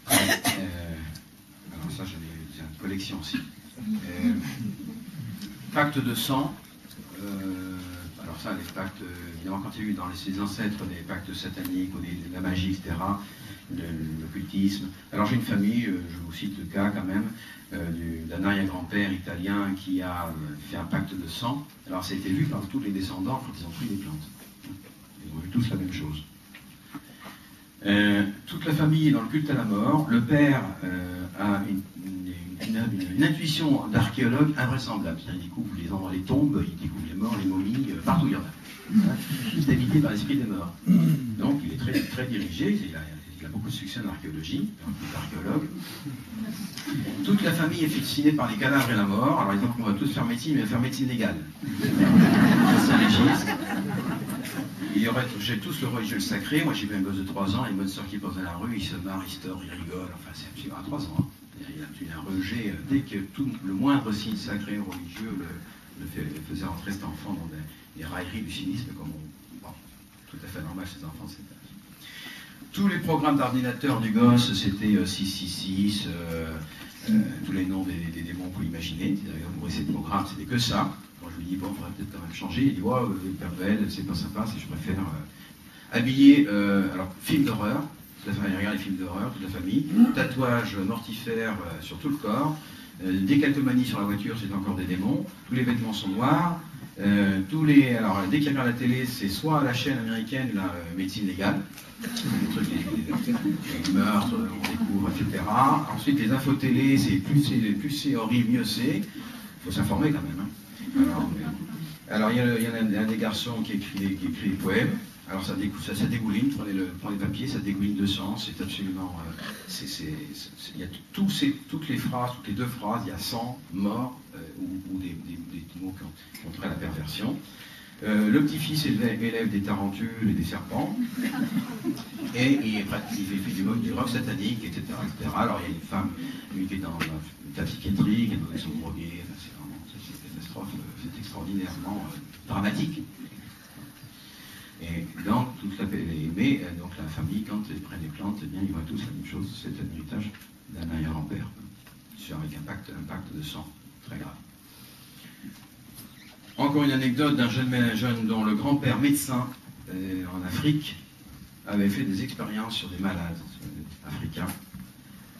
Alors ça, j'ai une collection aussi. Pacte de sang. Alors ça, les pactes, évidemment, quand il y a eu dans les ancêtres des pactes sataniques, ou de la magie, etc., l'occultisme. Alors j'ai une famille, je vous cite le cas quand même, d'un arrière-grand-père italien qui a fait un pacte de sang. Alors ça a été vu par tous les descendants quand ils ont pris des plantes. Ils ont vu tous la même chose. Toute la famille est dans le culte à la mort. Le père a une intuition d'archéologue invraisemblable. Il découvre les tombes, il découvre les morts, les momies, partout il y en a. Il est habité par l'esprit des morts. Donc il est très, très dirigé, il a beaucoup de succès en archéologie, il est archéologue. Toute la famille est fascinée par les cadavres et la mort. Alors exemple, on va tous faire médecine, mais faire médecine légale. C'est légiste. Il y aurait touché tous le religieux sacré. Moi j'ai vu un gosse de 3 ans, une bonne sœur qui passe dans la rue, il se marre, il store, il rigole, enfin c'est absolument à 3 ans. Il a un rejet, dès que le moindre signe sacré ou religieux le faisait entrer cet enfant dans des railleries du cynisme, comme tout à fait normal chez les enfants de cet âge. Tous les programmes d'ordinateur du gosse, c'était 666, tous les noms des démons qu'on peut imaginer. Pour ces programmes, c'était que ça. Moi je lui dis, bon, il faudrait peut-être quand même changer. Il dit, ouais, le Père Noël, c'est pas sympa, je préfère habiller, alors, film d'horreur. Toute la famille regarde les films d'horreur, toute la famille. Tatouage mortifère sur tout le corps. Décalcomanie sur la voiture, c'est encore des démons. Tous les vêtements sont noirs. Alors, dès qu'il y a la télé, c'est soit la chaîne américaine, la médecine légale, les meurtres, on découvre, etc. Ensuite, les infos télé, plus c'est horrible, mieux c'est. Il faut s'informer quand même. Alors, il y a un des garçons qui écrit des poèmes. Alors ça dégouline, prenez les papiers, ça dégouline de sang, c'est absolument... il y a toutes les phrases, toutes les 2 phrases, il y a sang, mort, ou des mots qui ont trait à la perversion. Le petit-fils élève des tarentules et des serpents, et il fait du rock satanique, etc., etc. Alors il y a une femme, lui, qui est dans la psychiatrie, qui est dans son drogué, c'est vraiment une catastrophe, c'est extraordinairement dramatique. Et donc, donc la famille, quand ils prennent les plantes, eh bien, ils voient tous la même chose, c'est un héritage d'un arrière-grand-père, avec un pacte de sang, très grave. Encore une anecdote d'un jeune dont le grand-père médecin en Afrique avait fait des expériences sur des malades africains,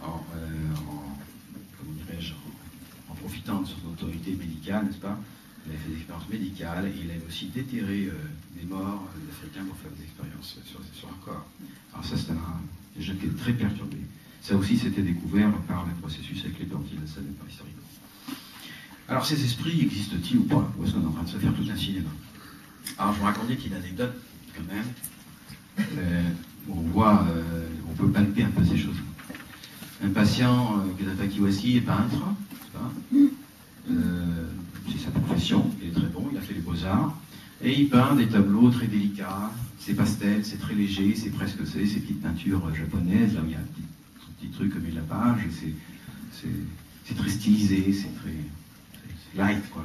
en profitant de son autorité médicale, n'est-ce pas? Il a fait des expériences médicales et il a aussi déterré des morts d'Africains pour faire des expériences sur un corps. Alors ça, c'est un jeune qui est très perturbé. Ça aussi, c'était découvert par le processus avec les plantes, il le savait par historiquement. Alors ces esprits existent-ils ou pas? Ou est-ce qu'on est en train de se faire tout un cinéma? Alors je vous racontais une petite anecdote quand même. On voit, on peut palper un peu ces choses. Un patient qui est Takiwasi est peintre, c'est sa profession, il est très bon, il a fait les beaux-arts, et il peint des tableaux très délicats, c'est pastel, c'est très léger, c'est presque ces petites peintures japonaises, là où il y a un petit truc comme la page, c'est très stylisé, c'est très light, quoi.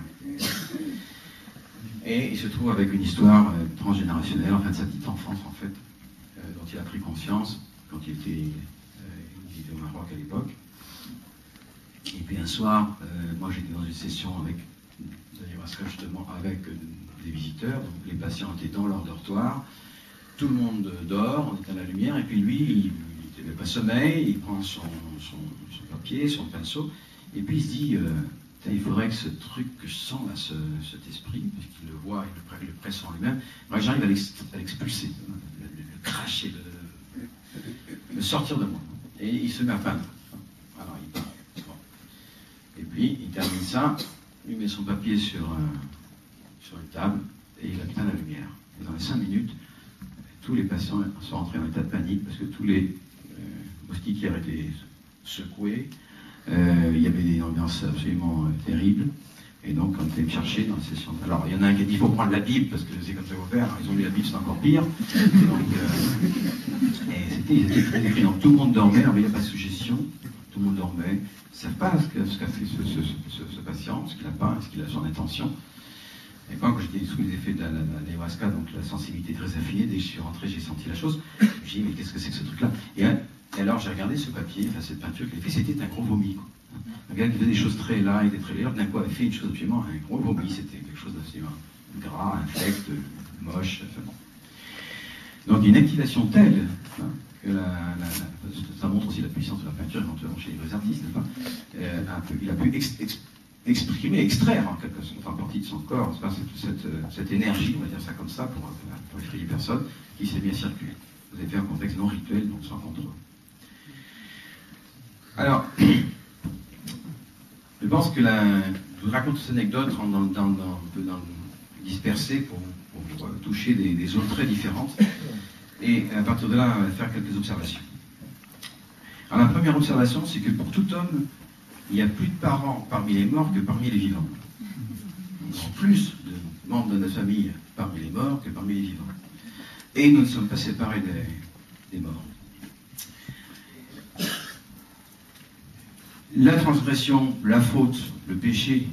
Et il se trouve avec une histoire transgénérationnelle, enfin de sa petite enfance, en fait, dont il a pris conscience quand il était au Maroc à l'époque. Et puis un soir, moi j'étais dans une session avec justement avec des visiteurs, donc les patients étaient dans leur dortoir, tout le monde dort, on éteint la lumière, et puis lui, il n'avait pas sommeil, il prend son papier, son pinceau, et puis il se dit, il faudrait que ce truc que je sens là, cet esprit, parce qu'il le voit, il le presse en lui-même, j'arrive à l'expulser, le cracher, le sortir de moi. Et il se met à peindre. Alors il part. Bon. Et puis il termine ça, il met son papier sur une table et il éteint la lumière. Et dans les 5 minutes, tous les patients sont entrés en état de panique parce que tous les moustiquaires étaient secoués. Il y avait des ambiances absolument terribles. Et donc, on était me chercher dans la session. Alors, il y en a un qui a dit il faut prendre la Bible parce que c'est comme ça qu'on va faire. Ils ont mis la Bible, c'est encore pire. Donc, ils étaient très écrits. Donc, tout le monde dormait. Alors, il n'y a pas de suggestion. Tout le monde dormait. Ils ne savent pas ce qu'a fait ce patient, ce qu'il n'a pas, ce qu'il a son intention. Et quand j'étais sous les effets de l'ayahuasca, donc la sensibilité très affinée, dès que je suis rentré, j'ai senti la chose. Je me suis dit, mais qu'est-ce que c'est que ce truc-là? Et alors, j'ai regardé ce papier, enfin, cette peinture qu'il a fait, c'était un gros vomi, quoi. Un gars qui faisait des choses très là, il était très légère, d'un coup, avait fait une chose absolument, un gros vomi, c'était quelque chose d'absolument gras, infect, moche, enfin bon. Donc, une activation telle, hein, que ça montre aussi la puissance de la peinture, éventuellement chez les vrais artistes, n'est-ce pas? Il a pu exprimer, extraire en quelque sorte en partie de son corps cette énergie, on va dire ça comme ça, pour effrayer personne, qui s'est mis à circuler. Vous avez fait un contexte non rituel, donc sans contrôle. Alors, je pense que je vous raconte cette anecdote dispersée pour toucher des zones très différentes, et à partir de là, faire quelques observations. Alors, la première observation, c'est que pour tout homme, il y a plus de parents parmi les morts que parmi les vivants. Il y a plus de membres de notre famille parmi les morts que parmi les vivants. Et nous ne sommes pas séparés des morts. La transgression, la faute, le péché,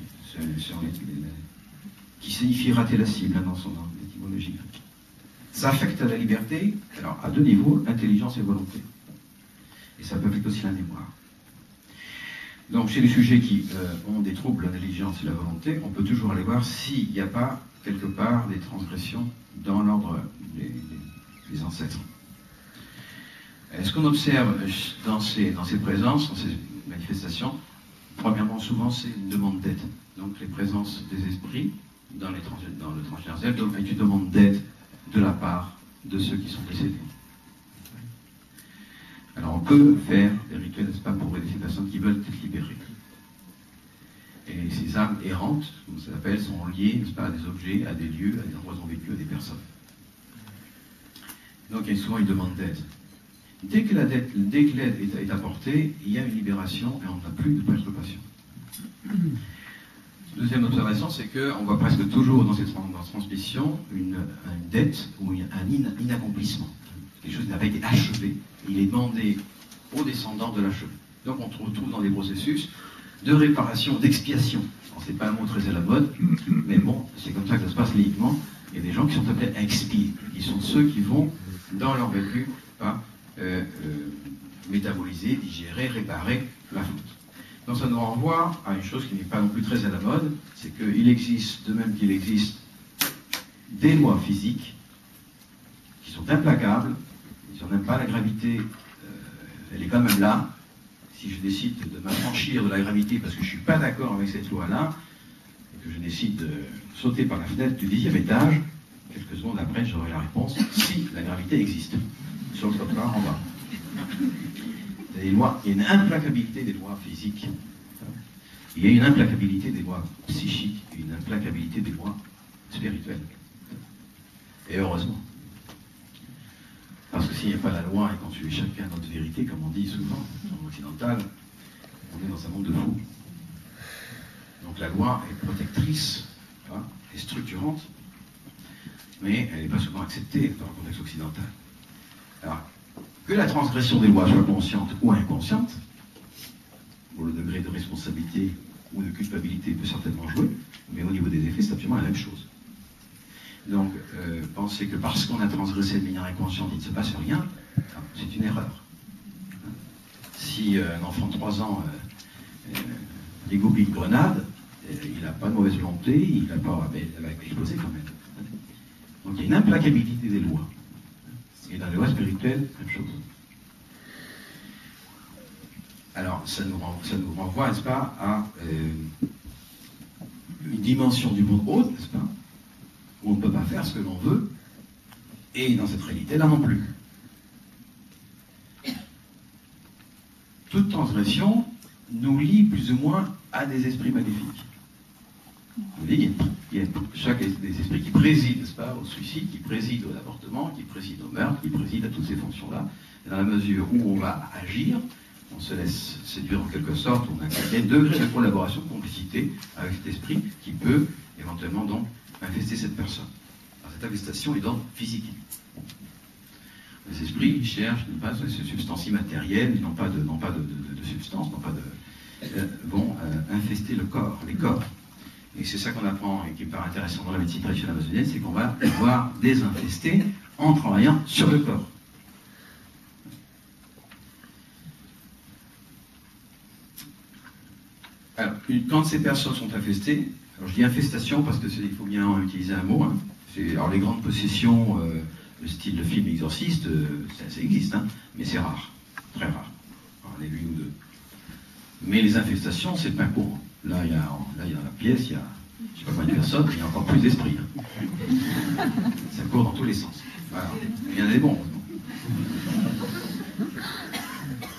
qui signifie rater la cible dans son étymologie, ça affecte la liberté, alors à 2 niveaux, intelligence et volonté. Et ça peut affecter aussi la mémoire. Donc, chez les sujets qui ont des troubles de l'intelligence et de la volonté, on peut toujours aller voir s'il n'y a pas, quelque part, des transgressions dans l'ordre des ancêtres. Ce qu'on observe dans ces présences, dans ces manifestations, premièrement, souvent, c'est une demande d'aide. Donc, les présences des esprits dans le transgénérationnel, donc une demande d'aide de la part de ceux qui sont décédés. Alors on peut faire des rituels, n'est-ce pas, pour aider ces personnes qui veulent être libérées. Et ces âmes errantes, comme ça s'appelle, sont liées, n'est-ce pas, à des objets, à des lieux, à des endroits où ont vécu, à des personnes. Donc il y a souvent une demande d'aide. Dès que l'aide est apportée, il y a une libération et on n'a plus de perturbation. Deuxième observation, c'est qu'on voit presque toujours dans cette transmission une dette ou un inaccomplissement. Quelque chose qui n'a pas été achevé. Il est demandé aux descendants de l'achever. Donc on se retrouve dans des processus de réparation, d'expiation. C'est pas un mot très à la mode, mais bon, c'est comme ça que ça se passe légitimement. Il y a des gens qui sont appelés à expier, qui sont ceux qui vont, dans leur vécu, métaboliser, digérer, réparer la faute. Donc ça nous renvoie à une chose qui n'est pas non plus très à la mode, c'est qu'il existe, de même qu'il existe, des lois physiques qui sont implacables. Si on n'aime pas la gravité, elle est quand même là. Si je décide de m'affranchir de la gravité parce que je ne suis pas d'accord avec cette loi-là, et que je décide de sauter par la fenêtre du 10e étage, quelques secondes après, j'aurai la réponse si la gravité existe. Sur le trottoir en bas. Il y a une implacabilité des lois physiques. Il y a une implacabilité des lois psychiques et une implacabilité des lois spirituelles. Et heureusement. Parce que s'il n'y a pas la loi et qu'on suit chacun notre vérité, comme on dit souvent en occidental, on est dans un monde de fous. Donc la loi est protectrice, est structurante, mais elle n'est pas souvent acceptée dans le contexte occidental. Alors, que la transgression des lois soit consciente ou inconsciente, pour le degré de responsabilité ou de culpabilité peut certainement jouer, mais au niveau des effets, c'est absolument la même chose. Donc, penser que parce qu'on a transgressé de manière inconsciente, il ne se passe rien, c'est une erreur. Si un enfant de 3 ans les goupilles de grenade, il n'a pas de mauvaise volonté, il n'a pas. Mais elle va exploser quand même. Donc il y a une implacabilité des lois. Et dans les lois spirituelles, même chose. Alors, ça nous renvoie, n'est-ce pas, à une dimension du monde haute, n'est-ce pas, où on ne peut pas faire ce que l'on veut, et dans cette réalité-là non plus. Toute transgression nous lie plus ou moins à des esprits maléfiques. Vous voyez, il y a chaque des esprits qui président, n'est-ce pas, au suicide, qui président au avortement, qui président au meurtre, qui président à toutes ces fonctions-là. Et dans la mesure où on va agir, on se laisse séduire en quelque sorte, on a un degré de collaboration, de complicité avec cet esprit qui peut éventuellement donc infester cette personne. Alors cette infestation est d'ordre physique. Les esprits cherchent, n'est pas, ces substances immatérielles, n'ont pas de substance, vont infester le corps, les corps. Et c'est ça qu'on apprend et qui me paraît intéressant dans la médecine traditionnelle amazonienne, c'est qu'on va pouvoir désinfester en travaillant sur le corps. Alors, quand ces personnes sont infestées, alors je dis infestation parce qu'il faut bien utiliser un mot, hein. Alors les grandes possessions, le style de film exorciste, ça existe, hein, mais c'est rare, très rare. Alors, on est une ou deux. Mais les infestations, c'est pas courant. Là, il y a dans la pièce, il y a, je sais pas combien de personnes, mais il y a encore plus d'esprits. Hein. Ça court dans tous les sens. Voilà. Il y en a des bons.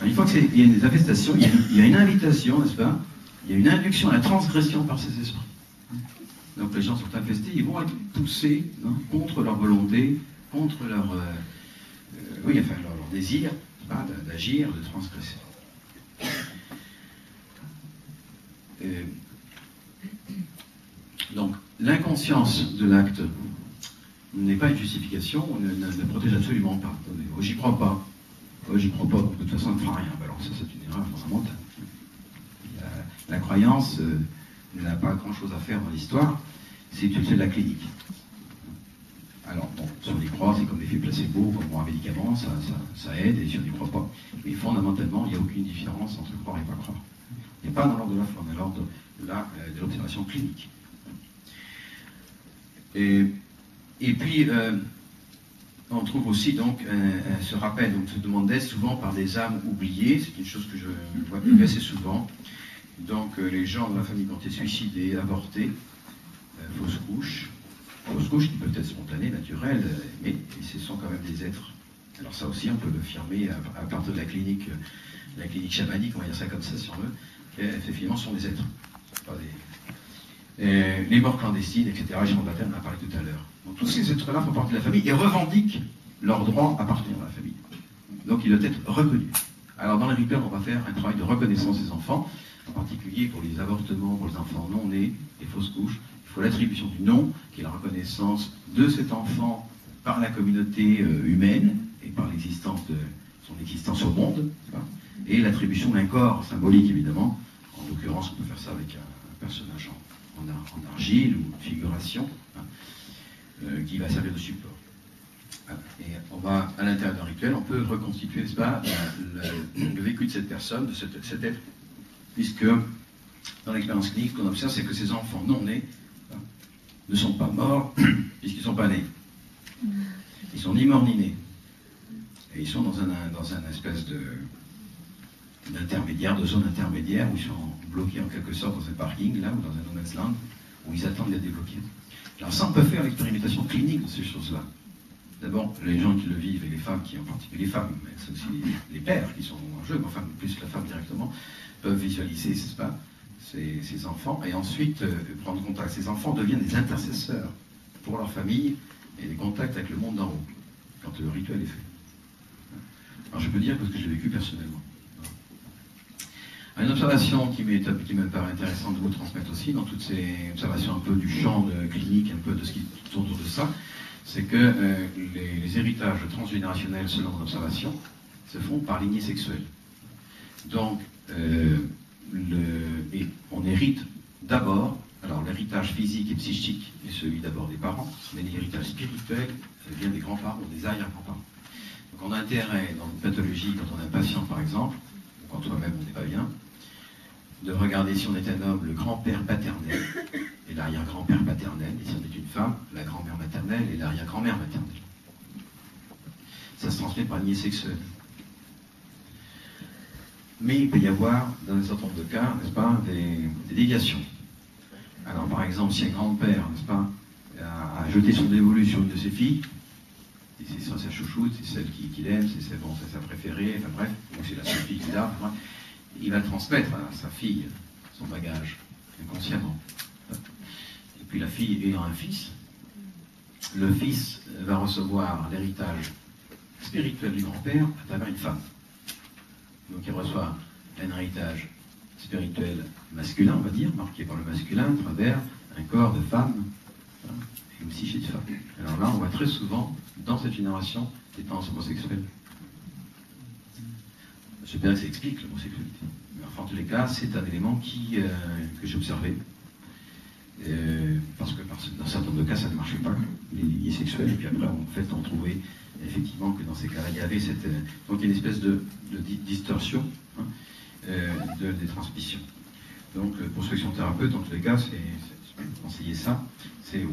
Une fois qu'il y a des infestations, il y a une invitation, n'est-ce pas? Il y a une induction à la transgression par ces esprits. Donc les gens sont infestés, ils vont être poussés, hein, contre leur volonté, contre leur, leur désir d'agir, de transgresser. Donc l'inconscience de l'acte n'est pas une justification, ne protège absolument pas. Oh, j'y crois pas. Oh, j'y crois pas, donc de toute façon, on ne fera rien. Alors ça, c'est une erreur fondamentale. La croyance n'a pas grand-chose à faire dans l'histoire, c'est de la clinique. Alors, bon, si on y croit, c'est comme l'effet placebo, comme un médicament, ça aide, et si on n'y croit pas. Mais fondamentalement, il n'y a aucune différence entre croire et pas croire. Il n'y a pas dans l'ordre de la foi, mais dans l'ordre de l'observation clinique. Et puis, on trouve aussi donc ce rappel, donc se demandait souvent par des âmes oubliées, c'est une chose que je vois assez souvent. Donc les gens dans la famille quand ils suicidés, avortés, fausses couches qui peuvent être spontanées, naturelles, mais ce sont quand même des êtres. Alors ça aussi on peut l'affirmer à partir de la clinique chamanique, on va dire ça comme ça si on veut, qu'effectivement ce sont des êtres. Pas les morts clandestines, etc. Jean Baptiste en a parlé tout à l'heure. Donc tous ces êtres-là font partie de la famille et revendiquent leur droit à appartenir à la famille. Donc ils doivent être reconnus. Alors dans les rituels, on va faire un travail de reconnaissance des enfants, en particulier pour les avortements, pour les enfants non nés, les fausses couches. Il faut l'attribution du nom, qui est la reconnaissance de cet enfant par la communauté humaine et par son existence au monde, et l'attribution d'un corps symbolique évidemment. En l'occurrence, on peut faire ça avec un personnage en argile ou une figuration qui va servir de support. Et on va, à l'intérieur d'un rituel, on peut reconstituer, n'est-ce pas, le vécu de cette personne, de cet être, puisque dans l'expérience clinique, ce qu'on observe, c'est que ces enfants non nés ne sont pas morts, puisqu'ils ne sont pas nés. Ils sont ni morts ni nés. Et ils sont dans un espèce d'intermédiaire, de zone intermédiaire, où ils sont bloqués en quelque sorte dans un parking, là, ou dans un no man's land, où ils attendent d'être débloqués. Alors ça, on peut faire l'expérimentation clinique de ces choses-là. D'abord, les gens qui le vivent, et les femmes qui en particulier, les femmes, mais c'est aussi les pères qui sont en jeu, mais enfin, plus la femme directement, peuvent visualiser, n'est-ce pas, ces enfants, et ensuite prendre contact. Ces enfants deviennent des intercesseurs pour leur famille et des contacts avec le monde d'en haut, quand le rituel est fait. Alors je peux dire parce que je l'ai vécu personnellement. Une observation qui me paraît intéressante de vous transmettre aussi, dans toutes ces observations un peu du champ clinique, un peu de ce qui tourne autour de ça, c'est que les héritages transgénérationnels, selon mon observation, se font par lignée sexuelle. Donc, et on hérite d'abord, alors l'héritage physique et psychique est celui d'abord des parents, mais l'héritage spirituel vient des grands-parents ou des arrière-grands-parents. Donc on a intérêt, dans une pathologie, quand on a un patient par exemple, ou quand soi-même on n'est pas bien, de regarder si on est un homme, le grand-père paternel et l'arrière-grand-père paternel, et si on est une femme, la grand-mère maternelle et l'arrière-grand-mère maternelle. Ça se transmet par lignée sexuelle. Mais il peut y avoir, dans un certain nombre de cas, n'est-ce pas, des déviations. Alors, par exemple, si un grand-père, n'est-ce pas, a jeté son dévolu sur une de ses filles, et c'est sa chouchoute, c'est celle qu'il aime, c'est sa préférée, enfin bref, ou c'est la seule fille qu'il a, enfin, il va transmettre à sa fille son bagage, inconsciemment. Et puis la fille ayant un fils, le fils va recevoir l'héritage spirituel du grand-père à travers une femme. Donc il reçoit un héritage spirituel masculin, on va dire, marqué par le masculin, à travers un corps de femme et une psyché de femme. Alors là, on voit très souvent, dans cette génération, des tendances homosexuelles. J'espère que ça explique l'homosexualité. Mais enfin, en tous les cas, c'est un élément que j'ai observé. Parce que dans certains de cas, ça ne marchait pas, les liens sexuels, et puis après, en fait, on trouvait effectivement que dans ces cas-là, il y avait donc une espèce de distorsion des transmissions. Donc, pour ceux qui sont thérapeutes, dans tous les cas, c'est conseiller ça,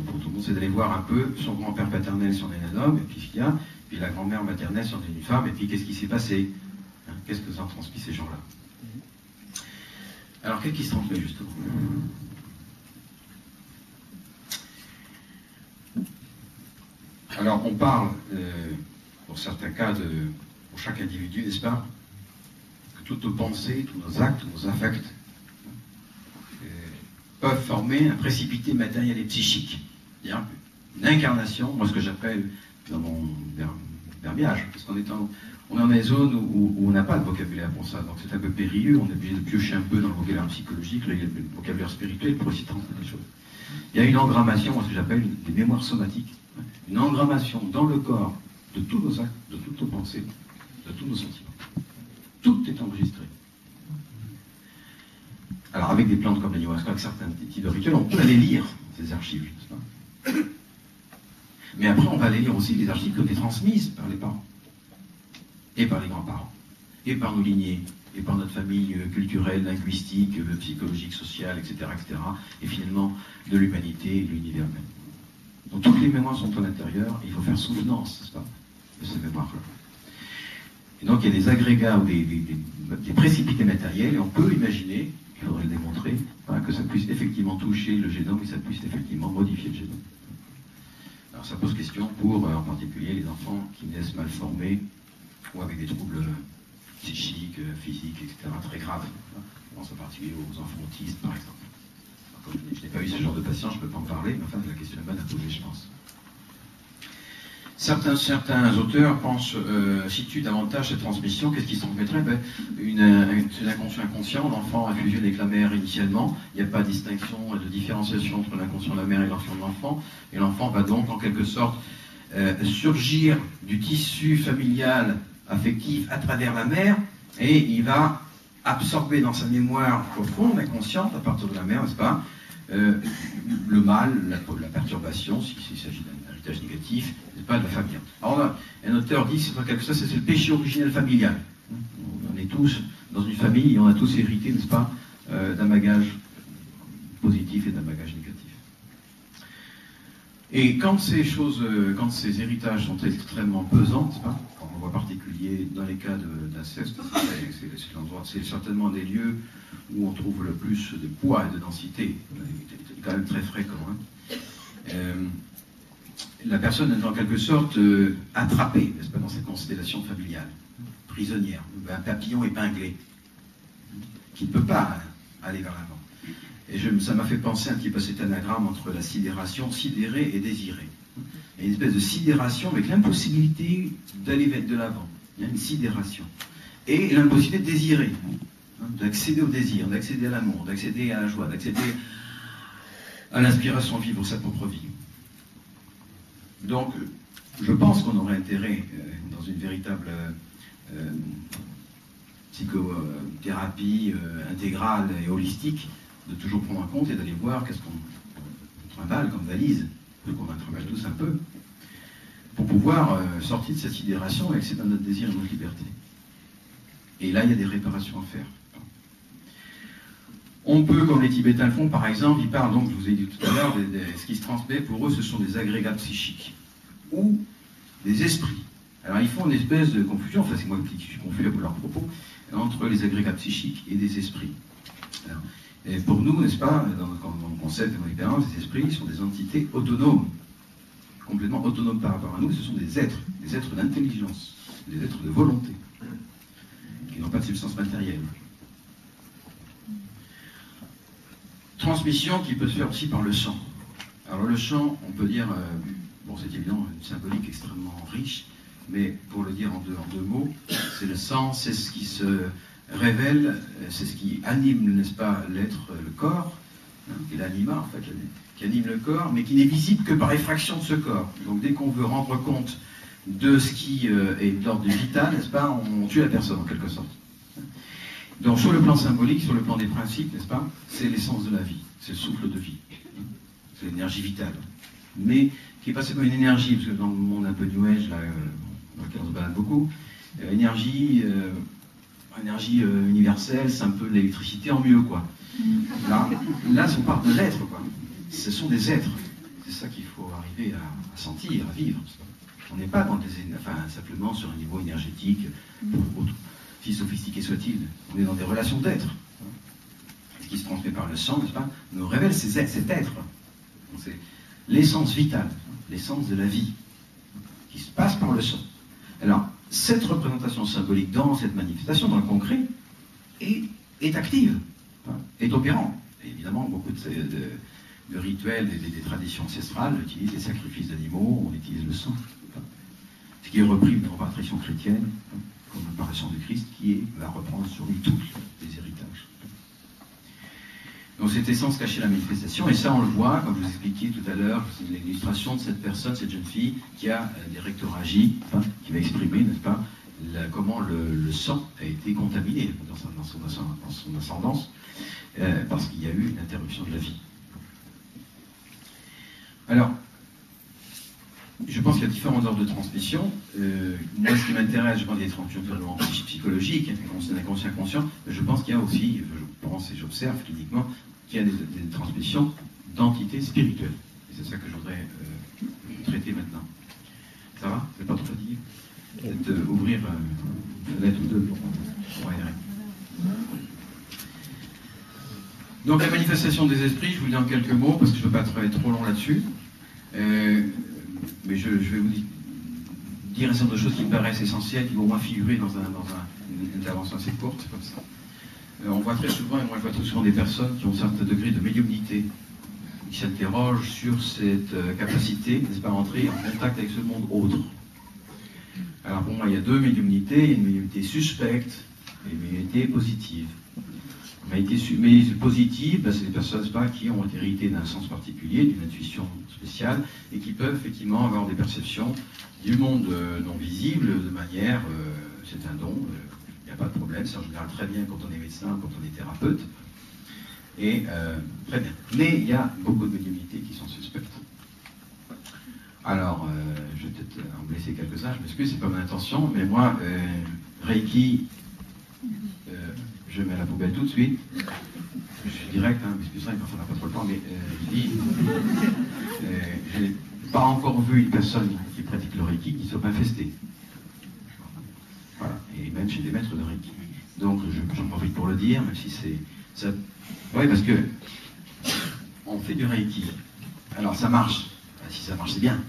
pour tout le monde, c'est d'aller voir un peu son grand-père paternel si on est un homme, et puis ce qu'il y a, puis la grand-mère maternelle si on est une femme, et puis qu'est-ce qui s'est passé, qu'est-ce que ça a transmis ces gens-là. Alors, qu'est-ce qui se transmet justement? Alors, on parle, pour certains cas, pour chaque individu, n'est-ce pas, que toutes nos pensées, tous nos actes, tous nos affects peuvent former un précipité matériel et psychique. C'est-à-dire une incarnation, moi ce que j'appelle dans mon verbiage, parce qu'on est dans des zones où on n'a pas de vocabulaire pour ça, donc c'est un peu périlleux, on est obligé de piocher un peu dans le vocabulaire psychologique, le vocabulaire spirituel pour aussi transmettre des choses. Il y a une engrammation, moi ce que j'appelle des mémoires somatiques, une engrammation dans le corps de tous nos actes, de toutes nos pensées, de tous nos sentiments. Tout est enregistré. Alors avec des plantes comme l'ayahuasca, avec certains types de rituels, on peut aller lire ces archives, n'est-ce pas? Mais après, on va aller lire aussi les archives qui ont été transmises par les parents, et par les grands-parents, et par nos lignées, et par notre famille culturelle, linguistique, psychologique, sociale, etc., etc., et finalement de l'humanité et de l'univers même. Donc toutes les mémoires sont à l'intérieur, et il faut faire souvenance, n'est-ce pas, de ces mémoires-là. Et donc il y a des agrégats ou des précipités matériels, et on peut imaginer, il faudrait le démontrer, que ça puisse effectivement toucher le génome et ça puisse effectivement modifier le génome. Alors ça pose question pour, en particulier, les enfants qui naissent mal formés ou avec des troubles psychiques, physiques, etc., très graves. Je pense en particulier aux enfants autistes, par exemple. Alors, je n'ai pas eu ce genre de patient, je ne peux pas en parler, mais enfin, la question est bonne à poser, je pense. Certains auteurs situent davantage cette transmission. Qu'est-ce qui s'en mettrait? C'est l'inconscient inconscient. L'enfant a fusionné avec la mère initialement. Il n'y a pas de distinction, de différenciation entre l'inconscient de la mère et l'inconscient de l'enfant. Et l'enfant va donc, en quelque sorte, surgir du tissu familial affectif à travers la mère, et il va absorber dans sa mémoire profonde, inconsciente, à partir de la mère, n'est-ce pas, le mal, la perturbation, s'il s'agit d'un héritage négatif, n'est pas de la famille. Alors là, un auteur dit c'est quelque chose, c'est le péché originel familial. On est tous dans une famille et on a tous hérité, n'est-ce pas, d'un bagage positif et d'un bagage négatif. Et quand ces héritages sont extrêmement pesants, n'est-ce pas, on voit particulier dans les cas d'inceste, c'est certainement des lieux où on trouve le plus de poids et de densité, c'est quand même très fréquent. La personne est en quelque sorte attrapée, n'est-ce pas, dans cette constellation familiale, prisonnière, un papillon épinglé, qui ne peut pas aller vers l'avant. Et ça m'a fait penser un petit peu à cet anagramme entre la sidération, sidérer et désirer. Il y a une espèce de sidération avec l'impossibilité d'aller de l'avant. Il y a une sidération. Et l'impossibilité de désirer, d'accéder au désir, d'accéder à l'amour, d'accéder à la joie, d'accéder à l'inspiration à vivre sa propre vie. Donc, je pense qu'on aurait intérêt, dans une véritable psychothérapie intégrale et holistique, de toujours prendre en compte et d'aller voir qu'est-ce qu'on trimballe comme valise, qu'on en trimballe tous un peu, pour pouvoir sortir de cette sidération et accéder à notre désir et à notre liberté. Et là, il y a des réparations à faire. On peut, comme les Tibétains le font, par exemple, ils parlent, donc, je vous ai dit tout à l'heure, ce qui se transmet, pour eux, ce sont des agrégats psychiques, ou des esprits. Alors, ils font une espèce de confusion, enfin, c'est moi qui suis confus pour leurs propos, entre les agrégats psychiques et des esprits. Alors, et pour nous, n'est-ce pas, dans le concept et dans l'expérience, les esprits sont des entités autonomes, complètement autonomes par rapport à nous, ce sont des êtres d'intelligence, des êtres de volonté, qui n'ont pas de substance matérielle. Transmission qui peut se faire aussi par le sang. Alors le sang, on peut dire, bon c'est évidemment une symbolique extrêmement riche, mais pour le dire en deux mots, c'est le sang, c'est ce qui se révèle, c'est ce qui anime, n'est-ce pas, l'être, le corps, hein, et l'anima en fait, qui anime le corps, mais qui n'est visible que par effraction de ce corps. Donc dès qu'on veut rendre compte de ce qui est d'ordre vital, n'est-ce pas, on tue la personne en quelque sorte. Donc sur le plan symbolique, sur le plan des principes, n'est-ce pas, c'est l'essence de la vie, c'est le souffle de vie, c'est l'énergie vitale, mais qui est pas seulement une énergie, parce que dans le monde un peu New Age, là, dans lequel on se balade beaucoup, énergie universelle, c'est un peu l'électricité en mieux, quoi. Là, on parle de l'être, quoi. Ce sont des êtres, c'est ça qu'il faut arriver à sentir, à vivre. On n'est pas dans simplement sur un niveau énergétique, si sophistiqué soit-il, on est dans des relations d'être. Ce qui se transmet par le sang, n'est-ce pas, nous révèle cet être. C'est l'essence vitale, l'essence de la vie, qui se passe par le sang. Alors, cette représentation symbolique dans cette manifestation, dans le concret, est active, est opérante. Et évidemment, beaucoup de rituels et des traditions ancestrales utilisent les sacrifices d'animaux, on utilise le sang. Ce qui est repris dans la tradition chrétienne, comme l'apparition de Christ, qui va reprendre sur lui tous les héritages. Donc cette essence cachée la manifestation, et ça on le voit, comme je vous expliquais tout à l'heure, c'est l'illustration de cette personne, cette jeune fille, qui a des rectoragies, qui va exprimer, n'est-ce pas, comment le sang a été contaminé dans son ascendance, parce qu'il y a eu une interruption de la vie. Alors, je pense qu'il y a différents ordres de transmission. Moi, ce qui m'intéresse, je pense, des transmissions purement psychologiques, inconscient, conscient, mais je pense qu'il y a aussi, je pense et j'observe cliniquement, qu'il y a des transmissions d'entités spirituelles. Et c'est ça que je voudrais traiter maintenant. Ça va? C'est pas trop fatigué? Peut-être ouvrir une fenêtre ou deux pour aérer. Donc la manifestation des esprits, je vous le dis en quelques mots, parce que je ne veux pas être trop long là-dessus. Mais je vais vous dire un certain nombre de choses qui me paraissent essentielles, qui vont au moins figurer dans une intervention assez courte, comme ça. On voit très souvent, et moi je vois très souvent des personnes qui ont un certain degré de médiumnité, qui s'interrogent sur cette capacité, n'est-ce pas, à entrer en contact avec ce monde autre. Alors pour moi, il y a deux médiumnités, il y a une médiumnité suspecte et une médiumnité positive. Mais positive, c'est des personnes qui ont hérité d'un sens particulier, d'une intuition spéciale, et qui peuvent effectivement avoir des perceptions du monde non visible de manière, c'est un don, il n'y a pas de problème, c'est en général très bien quand on est médecin, quand on est thérapeute, et très bien. Mais il y a beaucoup de médiumnités qui sont suspectes. Alors, je vais peut-être en blesser quelques-uns, je m'excuse, c'est pas mon intention, mais moi, Reiki, je mets à la poubelle tout de suite. Je suis direct, mais c'est plus ça, on n'a pas trop le temps, mais je dis, je n'ai pas encore vu une personne qui pratique le Reiki qui soit infestée. Voilà, et même chez des maîtres de Reiki. Donc j'en profite pour le dire, même si c'est... Oui, parce que on fait du Reiki. Alors ça marche. Si ça marche, c'est bien.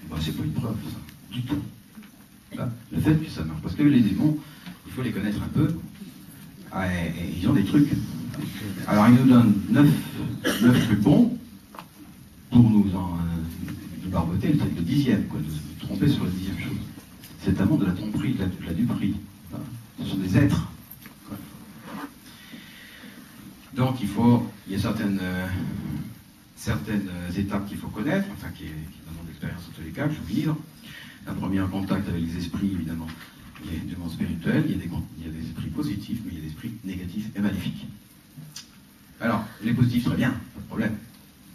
Bon, c'est pas une preuve, ça. Du tout. Là, le fait que ça marche. Parce que les démons, il faut les connaître un peu. Et ils ont des trucs. Alors ils nous donnent 9 trucs bons pour nous barboter le 10e, quoi, nous tromper sur la 10e chose. C'est un monde de la tromperie, de la duperie. Ce sont des êtres. Donc il y a certaines étapes qu'il faut connaître, enfin qui dans mon expérience en tous les cas, que je vous livre. Un premier contact avec les esprits, évidemment. Il y a du monde spirituel, il y a des esprits positifs, mais il y a des esprits négatifs et maléfiques. Alors, les positifs, très bien, pas de problème.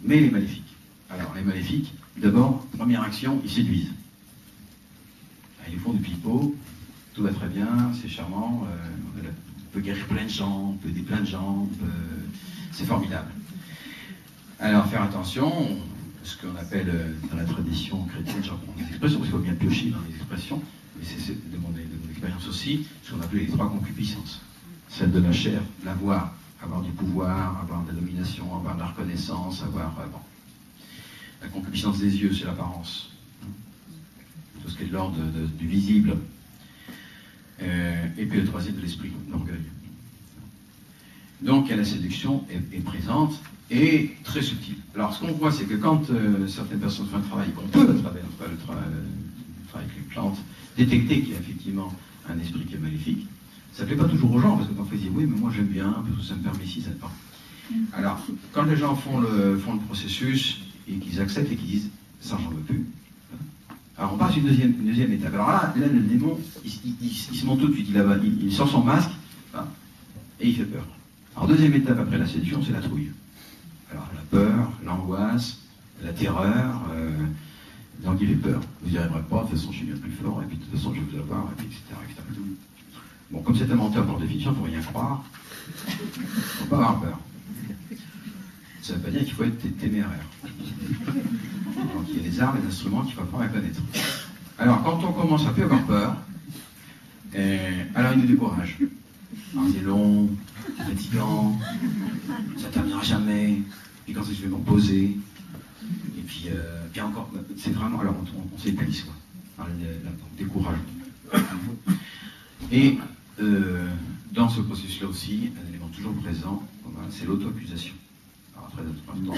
Mais les maléfiques. Alors, les maléfiques, d'abord, première action, ils séduisent. Ils font du pipeau, tout va très bien, c'est charmant, peut guérir plein de gens, on peut aider plein de gens, c'est formidable. Alors faire attention, ce qu'on appelle dans la tradition chrétienne, j'en prends des expressions, parce qu'il faut bien piocher dans les expressions, mais c'est de mon expérience aussi, ce qu'on appelle les 3 concupiscences. Celle de la chair, l'avoir, avoir du pouvoir, avoir de la domination, avoir de la reconnaissance, avoir... bon. La concupiscence des yeux, c'est l'apparence. Tout ce qui est de l'ordre du visible. Et puis le troisième de l'esprit, l'orgueil. Donc la séduction est présente et très subtile. Alors ce qu'on voit, c'est que quand certaines personnes font un travail, qu'on peut, à travers le travail avec les plantes, détecter qu'il y a effectivement un esprit qui est maléfique, ça ne plaît pas toujours aux gens, parce que parfois ils disent oui, mais moi j'aime bien, parce que ça me permet ci, ça ne pas. Alors, quand les gens font le processus et qu'ils acceptent et qu'ils disent ça, j'en veux plus. Alors on passe une deuxième étape. Alors là le démon, il se monte tout de suite, il sort son masque, hein, et il fait peur. Alors deuxième étape après la séduction, c'est la trouille. Alors la peur, l'angoisse, la terreur, donc il fait peur. Vous n'y arriverez pas, de toute façon je suis bien plus fort, et puis de toute façon je vais vous avoir, et puis etc. Bon, comme c'est un menteur par définition, il ne faut rien croire. Il ne faut pas avoir peur. Ça ne veut pas dire qu'il faut être téméraire. Donc il y a des armes, des instruments qu'il faut apprendre à connaître. Alors quand on commence à plus avoir peur, alors il nous décourage. Alors c'est long, c'est fatigant, ça ne terminera jamais, puis quand je vais me reposer, et puis encore, c'est vraiment, alors on s'épuise, quoi. Alors, on décourage. Et dans ce processus-là aussi, un élément toujours présent, c'est l'auto-accusation. Alors très important,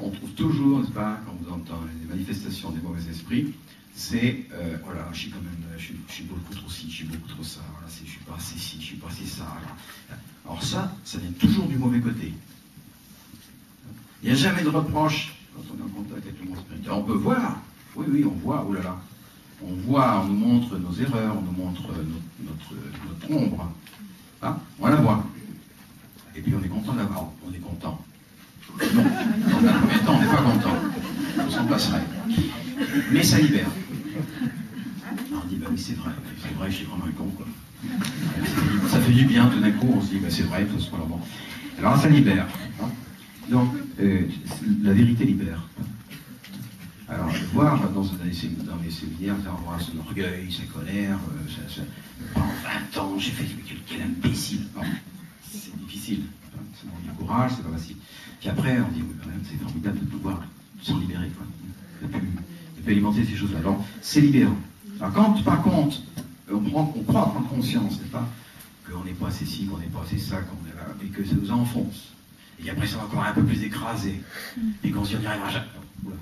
on trouve toujours, n'est-ce pas, quand vous entendez les manifestations des mauvais esprits, c'est oh là, je suis quand même, je suis beaucoup trop ci, je suis beaucoup trop ça, là, je suis pas assez ci, je suis pas assez ça. Alors ça vient toujours du mauvais côté. Il n'y a jamais de reproche quand on est en contact avec le monde spirituel. On peut voir, oui, on voit, oh là là. On voit, on nous montre nos erreurs, on nous montre notre ombre. Hein, on la voit. Et puis on est content d'avoir, on est content. Non, dans un premier temps, on n'est pas content. On s'en passerait. Mais ça libère. Alors on dit, bah oui, c'est vrai, je suis vraiment un con, quoi. Ça fait du bien, tout d'un coup, on se dit, bah c'est vrai, il faut se prendre bon. Alors ça libère. Hein. Donc, la vérité libère. Alors, voir dans les séminaires, voir son orgueil, sa colère, pendant 20 ans, j'ai fait quel imbécile. Bon, c'est difficile. Ça manque du courage, c'est pas facile. Puis après, on dit, oui, quand même, c'est formidable de pouvoir s'en libérer, quoi. De plus alimenter ces choses-là. Alors, c'est libérant. Alors, quand, par contre, on croit prendre conscience, n'est-ce pas, qu'on n'est pas assez ci, qu'on n'est pas assez ça, qu'on est là, et que ça nous enfonce. Et après, ça va encore un peu plus écrasé. Et qu'on s'y arrivera jamais. Oula.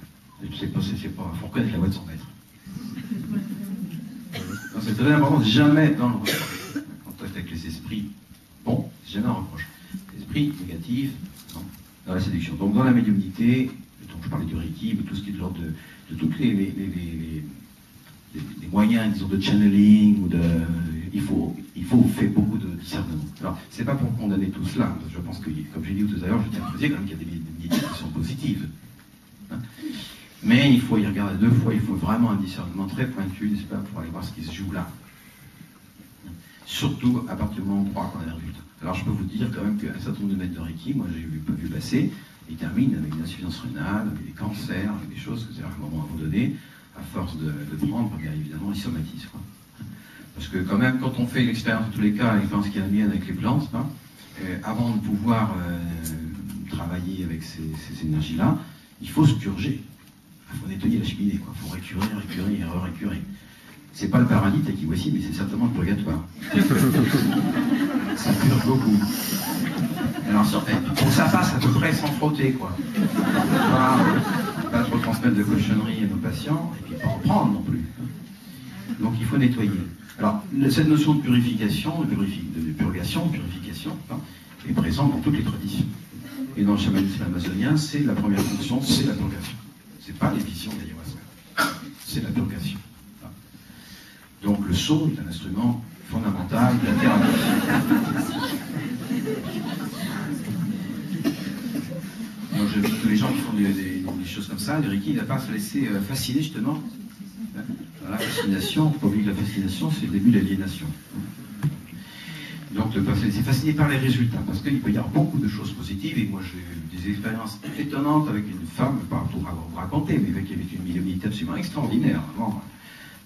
C'est pas, faut reconnaître la voix de son maître. C'est très important, jamais dans le reproche. Contact avec les esprits, bon, c'est jamais un reproche. Les esprits négatifs, non, dans la séduction. Donc dans la médiumnité, donc je parlais du Reiki, mais tout ce qui est de l'ordre de tous les moyens, disons, de channeling, ou il faut faire beaucoup de discernement. Alors, c'est pas pour condamner tout cela. Je pense que, comme j'ai dit tout à l'heure, je tiens à préciser quand même qu'il y a des médiumnités qui sont positives. Hein. Mais il faut y regarder 2 fois, il faut vraiment un discernement très pointu, n'est-ce pas, pour aller voir ce qui se joue là. Surtout à partir du moment où on croit qu'on a un résultat. Alors je peux vous dire quand même qu'un certain nombre de maîtres de Reiki, moi j'ai vu passer, ils terminent avec une insuffisance rénale, avec des cancers, avec des choses que c'est à un moment à vous donner, à force de prendre, bien évidemment, ils somatisent, quoi. Parce que quand même, quand on fait l'expérience, en tous les cas, l'expérience qui est la mienne avec les plantes, hein, avant de pouvoir travailler avec ces énergies-là, il faut se purger. Il faut nettoyer la cheminée, quoi. Il faut récurer et récurer. C'est pas le paradis qui voici, mais c'est certainement le purgatoire. Ça purge beaucoup. Alors, pour que ça passe à peu près sans frotter, quoi. Pas trop transmettre de cochonneries à nos patients, et puis pas en prendre non plus. Donc il faut nettoyer. Alors, cette notion de purification, de purgation, de purification, hein, est présente dans toutes les traditions. Et dans le chamanisme amazonien, c'est la première fonction, c'est la purgation. C'est pas l'édition d'ayahuasca, c'est la purgation. Donc le son est un instrument fondamental de la thérapie. Donc je dis que les gens qui font des choses comme ça, le Reiki, il ne va pas se laisser fasciner justement. Dans la fascination, il faut oublier que la fascination, c'est le début de l'aliénation. Donc c'est fasciné par les résultats, parce qu'il peut y avoir beaucoup de choses positives, et moi j'ai eu des expériences étonnantes avec une femme, pas tout vous raconter, mais qui avait une médiumnité absolument extraordinaire. Vraiment,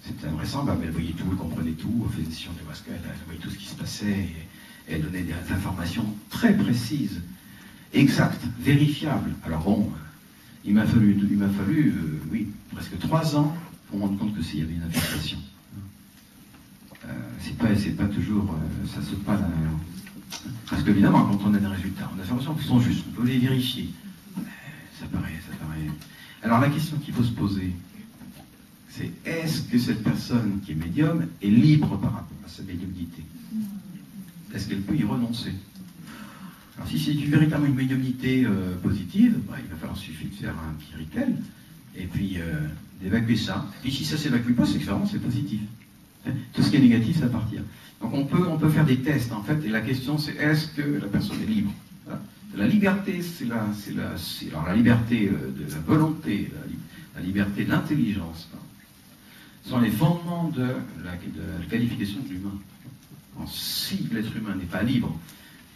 c'était invraisemblable, elle voyait tout, elle comprenait tout, elle faisait des sessions de ayahuasca, elle voyait tout ce qui se passait, et elle donnait des informations très précises, exactes, vérifiables. Alors bon, il m'a fallu oui, presque 3 ans pour me rendre compte que s'il y avait une infiltration. C'est pas toujours, ça saute pas là. Parce qu'évidemment, quand on a des résultats, on a des informations qui sont justes, on peut les vérifier. Ça paraît. Alors la question qu'il faut se poser, c'est est-ce que cette personne qui est médium est libre par rapport à sa médiumnité? Est-ce qu'elle peut y renoncer? Alors si c'est véritablement une médiumnité positive, il va falloir suffire de faire un petit rituel, et puis d'évacuer ça. Et si ça ne s'évacue pas, c'est que vraiment c'est positif. Tout ce qui est négatif, ça partir. Donc on peut faire des tests en fait, et la question c'est est-ce que la personne est libre? Voilà. La liberté, alors la liberté de la volonté, la liberté de l'intelligence, sont les fondements de la qualification de l'humain. Si l'être humain n'est pas libre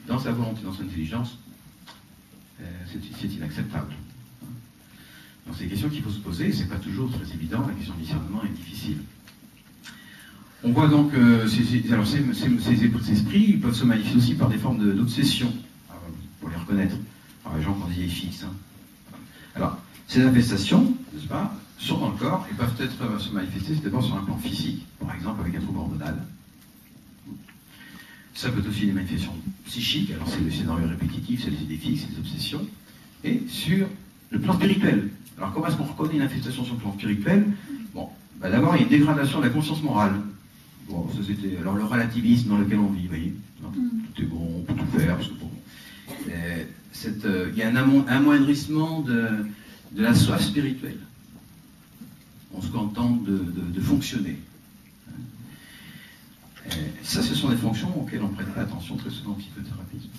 dans sa volonté, dans son intelligence, c'est inacceptable. Donc c'est des questions qu'il faut se poser, c'est pas toujours très évident, la question du discernement est difficile. On voit donc ces esprits ils peuvent se manifester aussi par des formes d'obsession, pour les reconnaître, par les gens qu'on dit fixes. Alors, ces manifestations, n'est-ce pas, sont dans le corps et peuvent être se manifester d'abord sur un plan physique, par exemple avec un trouble hormonal. Ça peut être aussi des manifestations psychiques, alors c'est le scénario répétitif, c'est les idées fixes, c'est les obsessions, et sur le plan spirituel. Alors comment est-ce qu'on reconnaît une manifestation sur le plan spirituel? Bon, d'abord il y a une dégradation de la conscience morale. Bon, ça c'était alors le relativisme dans lequel on vit, vous voyez, tout est bon, on peut tout faire, parce que bon. Il y a un amoindrissement de la soif spirituelle. On se contente de fonctionner. Ça, ce sont des fonctions auxquelles on ne prête pas attention très souvent en psychothérapie.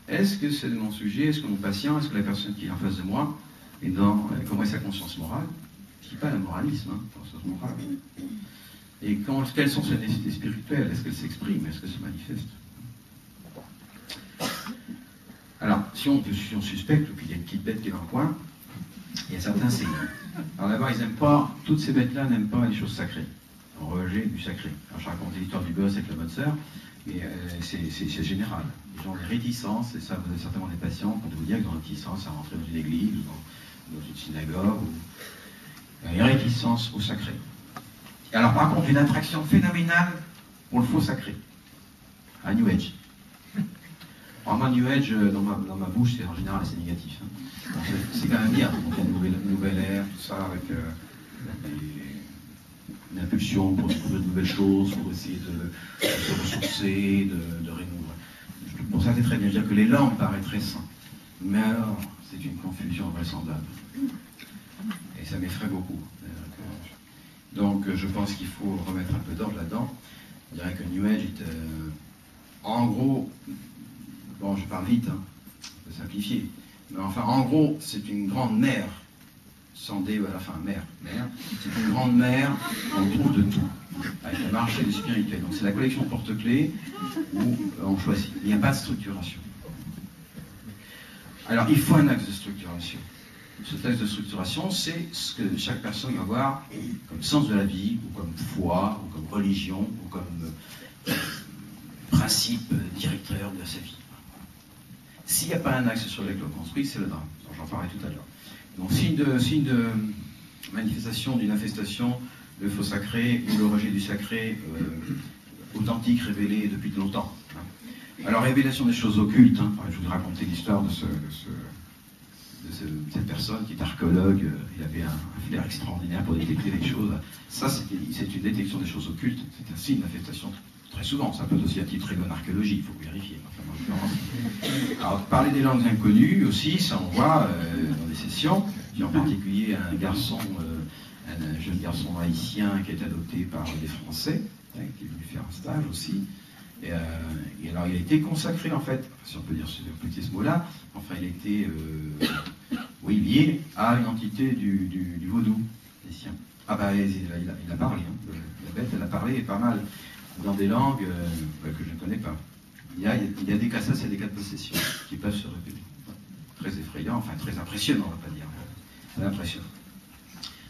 Est-ce que c'est mon sujet, est-ce que mon patient, est-ce que la personne qui est en face de moi est dans comment est sa conscience morale? Je ne dis pas le moralisme, conscience morale. Et quelles sont ses nécessités spirituelles? Est-ce qu'elles s'expriment? Est-ce qu'elles se manifestent? Alors, si on suspecte qu'il y a une petite bête qui est dans le coin, il y a certains signes. Alors d'abord, toutes ces bêtes-là n'aiment pas les choses sacrées. On rejet du sacré. Alors je racontais l'histoire du boss avec la bonne sœur, mais c'est général. Les gens ont des réticences, et ça, vous avez certainement des patients qui vont vous dire qu'ils ont des réticences à rentrer dans une église, ou dans une synagogue, ou une réticence au sacré. Et alors par contre, une attraction phénoménale pour le faux sacré, à New Age. Alors moi, New Age, dans ma bouche, c'est en général assez négatif. C'est quand même bien. Donc, il y a une nouvelle ère, tout ça, avec une impulsion pour découvrir de nouvelles choses, pour essayer de se ressourcer, de rénover. Pour ça, c'est très bien. Je veux dire que les langues paraîtraient sains. Mais alors, c'est une confusion invraisemblable. Et ça m'effraie beaucoup. Donc, je pense qu'il faut remettre un peu d'ordre là-dedans. Je dirais que New Age est, en gros, bon, je parle vite, je peux simplifier. Mais enfin, en gros, c'est une grande mer, sans D à la fin, mer. C'est une grande mer, on trouve de tout, avec le marché du spirituel. Donc c'est la collection porte-clés où on choisit. Il n'y a pas de structuration. Alors, il faut un axe de structuration. Ce axe de structuration, c'est ce que chaque personne va avoir comme sens de la vie, ou comme foi, ou comme religion, ou comme principe directeur de sa vie. S'il n'y a pas un axe sur lequel on construit, c'est le drame. J'en parlais tout à l'heure. Donc, signe de manifestation d'une infestation, le faux sacré ou le rejet du sacré authentique, révélé depuis longtemps. Alors, révélation des choses occultes. Je vous ai raconté l'histoire de cette personne qui est archéologue. Il avait un flair extraordinaire pour détecter les choses. Ça, c'est une détection des choses occultes. C'est un signe d'infestation. Très souvent, ça peut être aussi un type très bonne archéologie, il faut vérifier. Alors, parler des langues inconnues aussi, ça on voit dans des sessions, puis en particulier un jeune garçon haïtien qui est adopté par des Français, qui est venu faire un stage aussi. Et alors il a été consacré en fait, si on peut dire ce mot-là, enfin il a été lié à une entité du vaudou haïtien. Ah bah il a parlé, la bête elle a parlé pas mal. Dans des langues que je ne connais pas. il y a des cas, ça c'est des cas de possession qui peuvent se répéter. Très effrayant, enfin très impressionnant, on va pas dire. C'est impressionnant.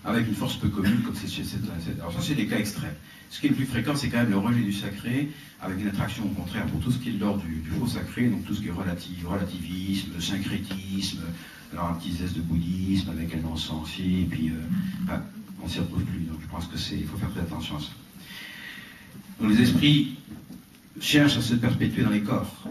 Avec une force peu commune, comme c'est chez cette. Alors ça c'est des cas extrêmes. Ce qui est le plus fréquent, c'est quand même le rejet du sacré, avec une attraction au contraire pour tout ce qui est de l'ordre du faux sacré, donc tout ce qui est relativisme, syncrétisme, alors un petit zeste de bouddhisme avec un encens aussi, et puis on s'y retrouve plus. Donc je pense que il faut faire très attention à ça. Donc les esprits cherchent à se perpétuer dans les corps.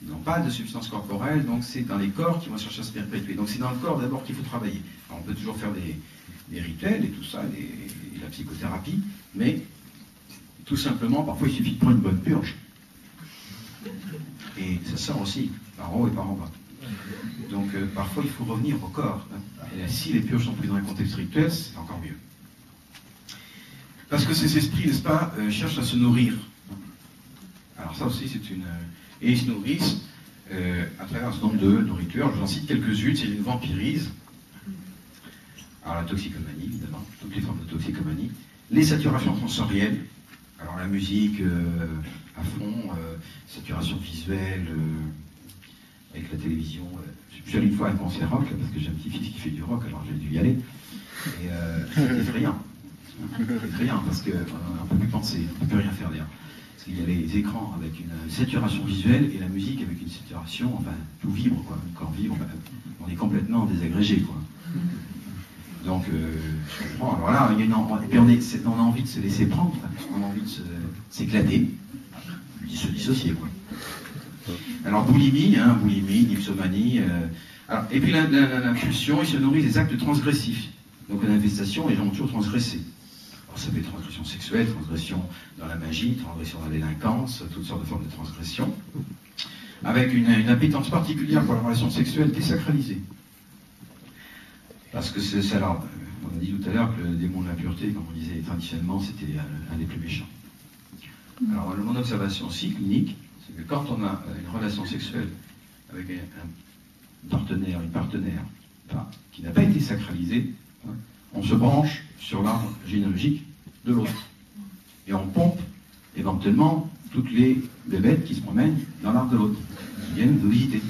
Ils n'ont pas de substance corporelle, donc c'est dans les corps qu'ils vont chercher à se perpétuer. Donc c'est dans le corps d'abord qu'il faut travailler. Alors, on peut toujours faire des rituels et tout ça, et la psychothérapie, mais tout simplement, parfois il suffit de prendre une bonne purge. Et ça sort aussi, par en haut et par en bas. Donc parfois il faut revenir au corps. Et si les purges sont prises dans un contexte rituel, c'est encore mieux. Parce que ces esprits, n'est-ce pas, cherchent à se nourrir. Alors ça aussi c'est une... Et ils se nourrissent à travers un certain nombre de nourritures. J'en cite quelques-unes, c'est une vampirise. Alors la toxicomanie, évidemment, toutes les formes de toxicomanie. Les saturations sensorielles. Alors la musique à fond, saturation visuelle, avec la télévision. Je suis allé une fois à un concert rock, parce que j'ai un petit-fils qui fait du rock, alors j'ai dû y aller. Et c'est effrayant. C'est effrayant, parce qu'on ne peut plus penser, on ne peut plus rien faire d'ailleurs. Parce qu'il y a les écrans avec une saturation visuelle et la musique avec une saturation, enfin, tout vibre, quoi. Le corps vibre, on est complètement désagrégé, quoi. Donc, je comprends. Alors là, et puis on a envie de se laisser prendre, on a envie de s'éclater, de se dissocier, quoi. Alors, boulimie, dipsomanie. Alors, et puis l'impulsion, ils se nourrissent des actes transgressifs. Donc, la manifestation, les gens ont toujours transgressé. Alors, ça peut être transgression sexuelle, transgression dans la magie, transgression dans la délinquance, toutes sortes de formes de transgression, avec une appétence particulière pour la relation sexuelle désacralisée. Parce que c'est ça, alors, on a dit tout à l'heure que le démon de l'impureté, comme on disait traditionnellement, c'était un des plus méchants. Alors, mon observation aussi clinique, c'est que quand on a une relation sexuelle avec un partenaire, une partenaire, qui n'a pas été sacralisée, on se branche sur l'arbre généalogique de l'autre. Et on pompe éventuellement toutes les bébêtes qui se promènent dans l'arbre de l'autre, qui viennent nous visiter.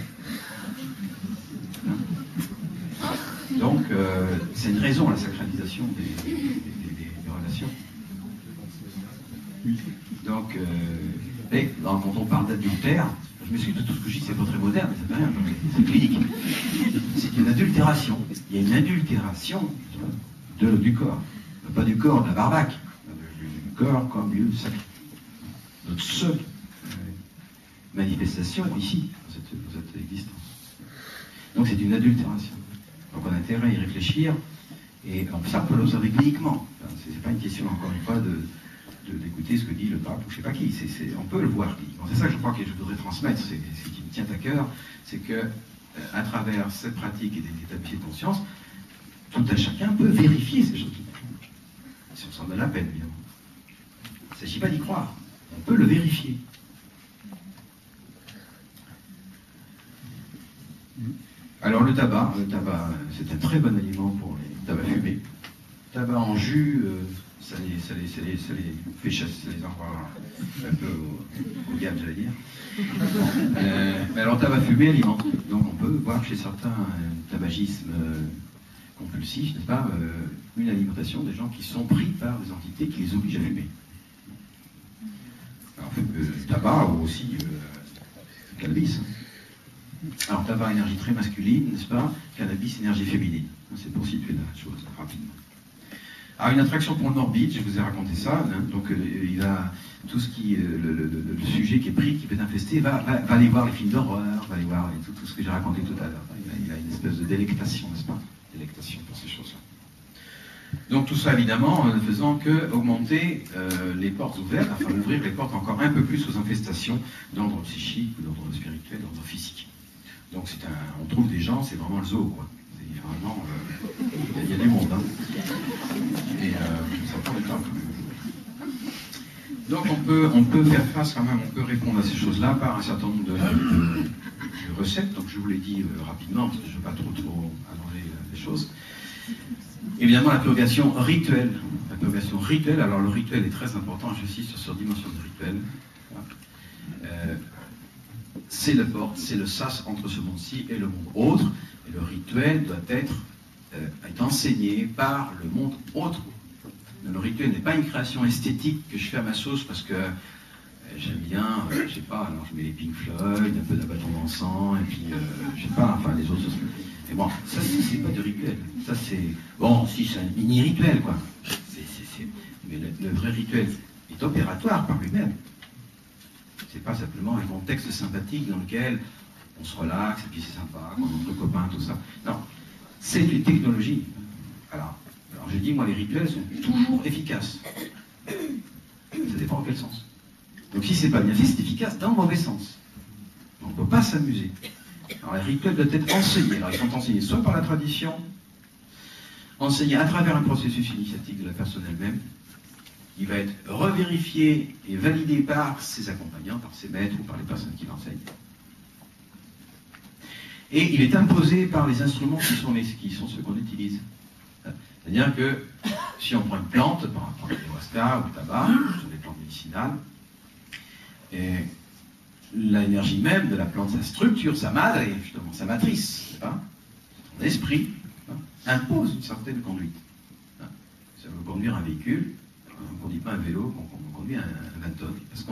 Donc, c'est une raison à la sacralisation des relations. Donc, quand on parle d'adultère, je m'excuse de tout ce que je dis, c'est pas très moderne, mais ça fait rien, c'est clinique. C'est une adultération. Il y a une adultération du corps. Pas du corps de la barbaque, du corps comme lieu sacré. Notre seule manifestation est ici, dans cette existence. Donc c'est une adultération. Donc on a intérêt à y réfléchir, et ça on peut l'observer cliniquement. Enfin, c'est pas une question, encore une fois, d'écouter ce que dit le pape ou je sais pas qui. On peut le voir cliniquement. C'est ça que je crois que je voudrais transmettre, c'est ce qui me tient à cœur, c'est que à travers cette pratique et des états de conscience, tout un chacun peut vérifier ces choses. Si on s'en donne la peine, évidemment. Il ne s'agit pas d'y croire. On peut le vérifier. Alors le tabac, c'est un très bon aliment pour les tabacs fumés. Le tabac en jus, ça les fait chasser, ça les envoie un peu au diable, j'allais dire. Mais alors tabac fumé alimente. Donc on peut voir chez certains tabagismes compulsifs, n'est-ce pas, une alimentation des gens qui sont pris par des entités qui les obligent à fumer. Alors, tabac ou aussi cannabis. Alors tabac, énergie très masculine, n'est-ce pas, cannabis, énergie féminine. C'est pour situer la chose rapidement. Alors une attraction pour le morbide, je vous ai raconté ça, hein, donc il a tout ce qui, le sujet qui est pris, qui peut infester, va aller voir les films d'horreur, va aller voir tout ce que j'ai raconté tout à l'heure. Il a une espèce de délectation, n'est-ce pas? Délectation pour ces choses-là. Donc tout ça évidemment ne faisant que augmenter les portes ouvertes, enfin ouvrir les portes encore un peu plus aux infestations d'ordre psychique, d'ordre spirituel, d'ordre physique. Donc on trouve des gens, c'est vraiment le zoo, quoi. Vraiment, il y a du monde, hein. Et ça prend du temps quand même. Donc on peut faire face quand même, on peut répondre à ces choses-là par un certain nombre de recettes. Donc je vous l'ai dit rapidement, parce que je ne veux pas trop allonger les choses. Évidemment, la purgation rituelle. La purgation rituelle, alors le rituel est très important, j'insiste sur cette dimension de rituel. c'est la porte, c'est le sas entre ce monde-ci et le monde autre. Et le rituel doit être enseigné par le monde autre. Le rituel n'est pas une création esthétique que je fais à ma sauce parce que j'aime bien, je sais pas, alors je mets les Pink Floyd, un peu d'un bâton d'encens, et puis, je sais pas, enfin les autres choses. Mais bon, ça c'est pas du rituel. Ça c'est, bon, si c'est un mini-rituel, quoi. Mais le vrai rituel est opératoire par lui-même. C'est pas simplement un contexte sympathique dans lequel on se relaxe, et puis c'est sympa, quand on est entre copains, tout ça. Non, c'est une technologie. Alors je dis, moi, les rituels sont toujours efficaces. Ça dépend en quel sens. Donc si c'est pas bien fait, c'est efficace dans le mauvais sens. On ne peut pas s'amuser. Alors les rituels doivent être enseignés. Alors ils sont enseignés soit par la tradition, enseignés à travers un processus initiatique de la personne elle-même. Il va être revérifié et validé par ses accompagnants, par ses maîtres ou par les personnes qui l'enseignent. Et il est imposé par les instruments qui sont ceux qu'on utilise. C'est-à-dire que si on prend une plante, par exemple l'ayahuasca ou le tabac, ce sont des plantes médicinales, et l'énergie même de la plante, sa structure, sa madre, justement, sa matrice, son esprit, impose une certaine conduite. Si on veut conduire un véhicule, on ne conduit pas un vélo, on conduit un 20 tonnes, parce que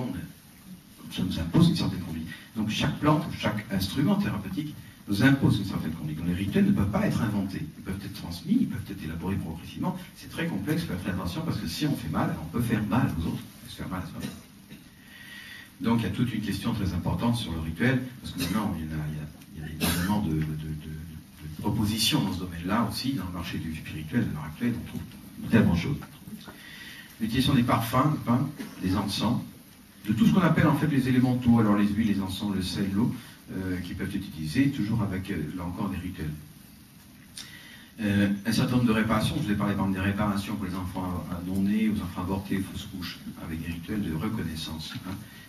ça nous impose une certaine conduite. Donc chaque plante, chaque instrument thérapeutique nous impose une certaine conduite. Donc les rituels ne peuvent pas être inventés. Ils peuvent être transmis, ils peuvent être élaborés progressivement. C'est très complexe, il faut faire attention, parce que si on fait mal, on peut faire mal aux autres, on peut se faire mal à soi-même. Donc il y a toute une question très importante sur le rituel, parce que maintenant il y a énormément de propositions dans ce domaine-là aussi, dans le marché du spirituel de l'heure actuelle, on trouve tellement de choses. L'utilisation des parfums, des encens, de tout ce qu'on appelle en fait les élémentaux, alors les huiles, les encens, le sel, l'eau, qui peuvent être utilisés, toujours avec, là encore, des rituels. Un certain nombre de réparations, je vous ai parlé par exemple des réparations pour les enfants non-nés, aux enfants avortés, fausses couches, avec des rituels de reconnaissance.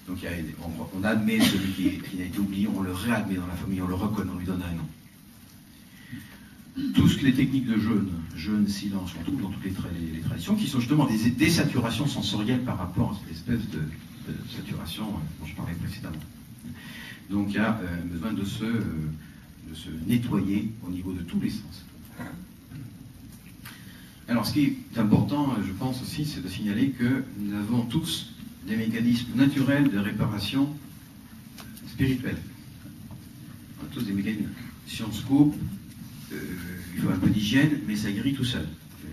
Donc on admet celui qui a été oublié, on le réadmet dans la famille, on le reconnaît, on lui donne un nom. Toutes les techniques de jeûne, silence, on trouve dans toutes les traditions, qui sont justement des désaturations sensorielles par rapport à cette espèce de saturation dont je parlais précédemment. Donc il y a besoin de se nettoyer au niveau de tous les sens. Alors ce qui est important, je pense aussi, c'est de signaler que nous avons tous des mécanismes naturels de réparation spirituelle. On a tous des mécanismes. Si on se coupe, il faut un peu d'hygiène, mais ça guérit tout seul.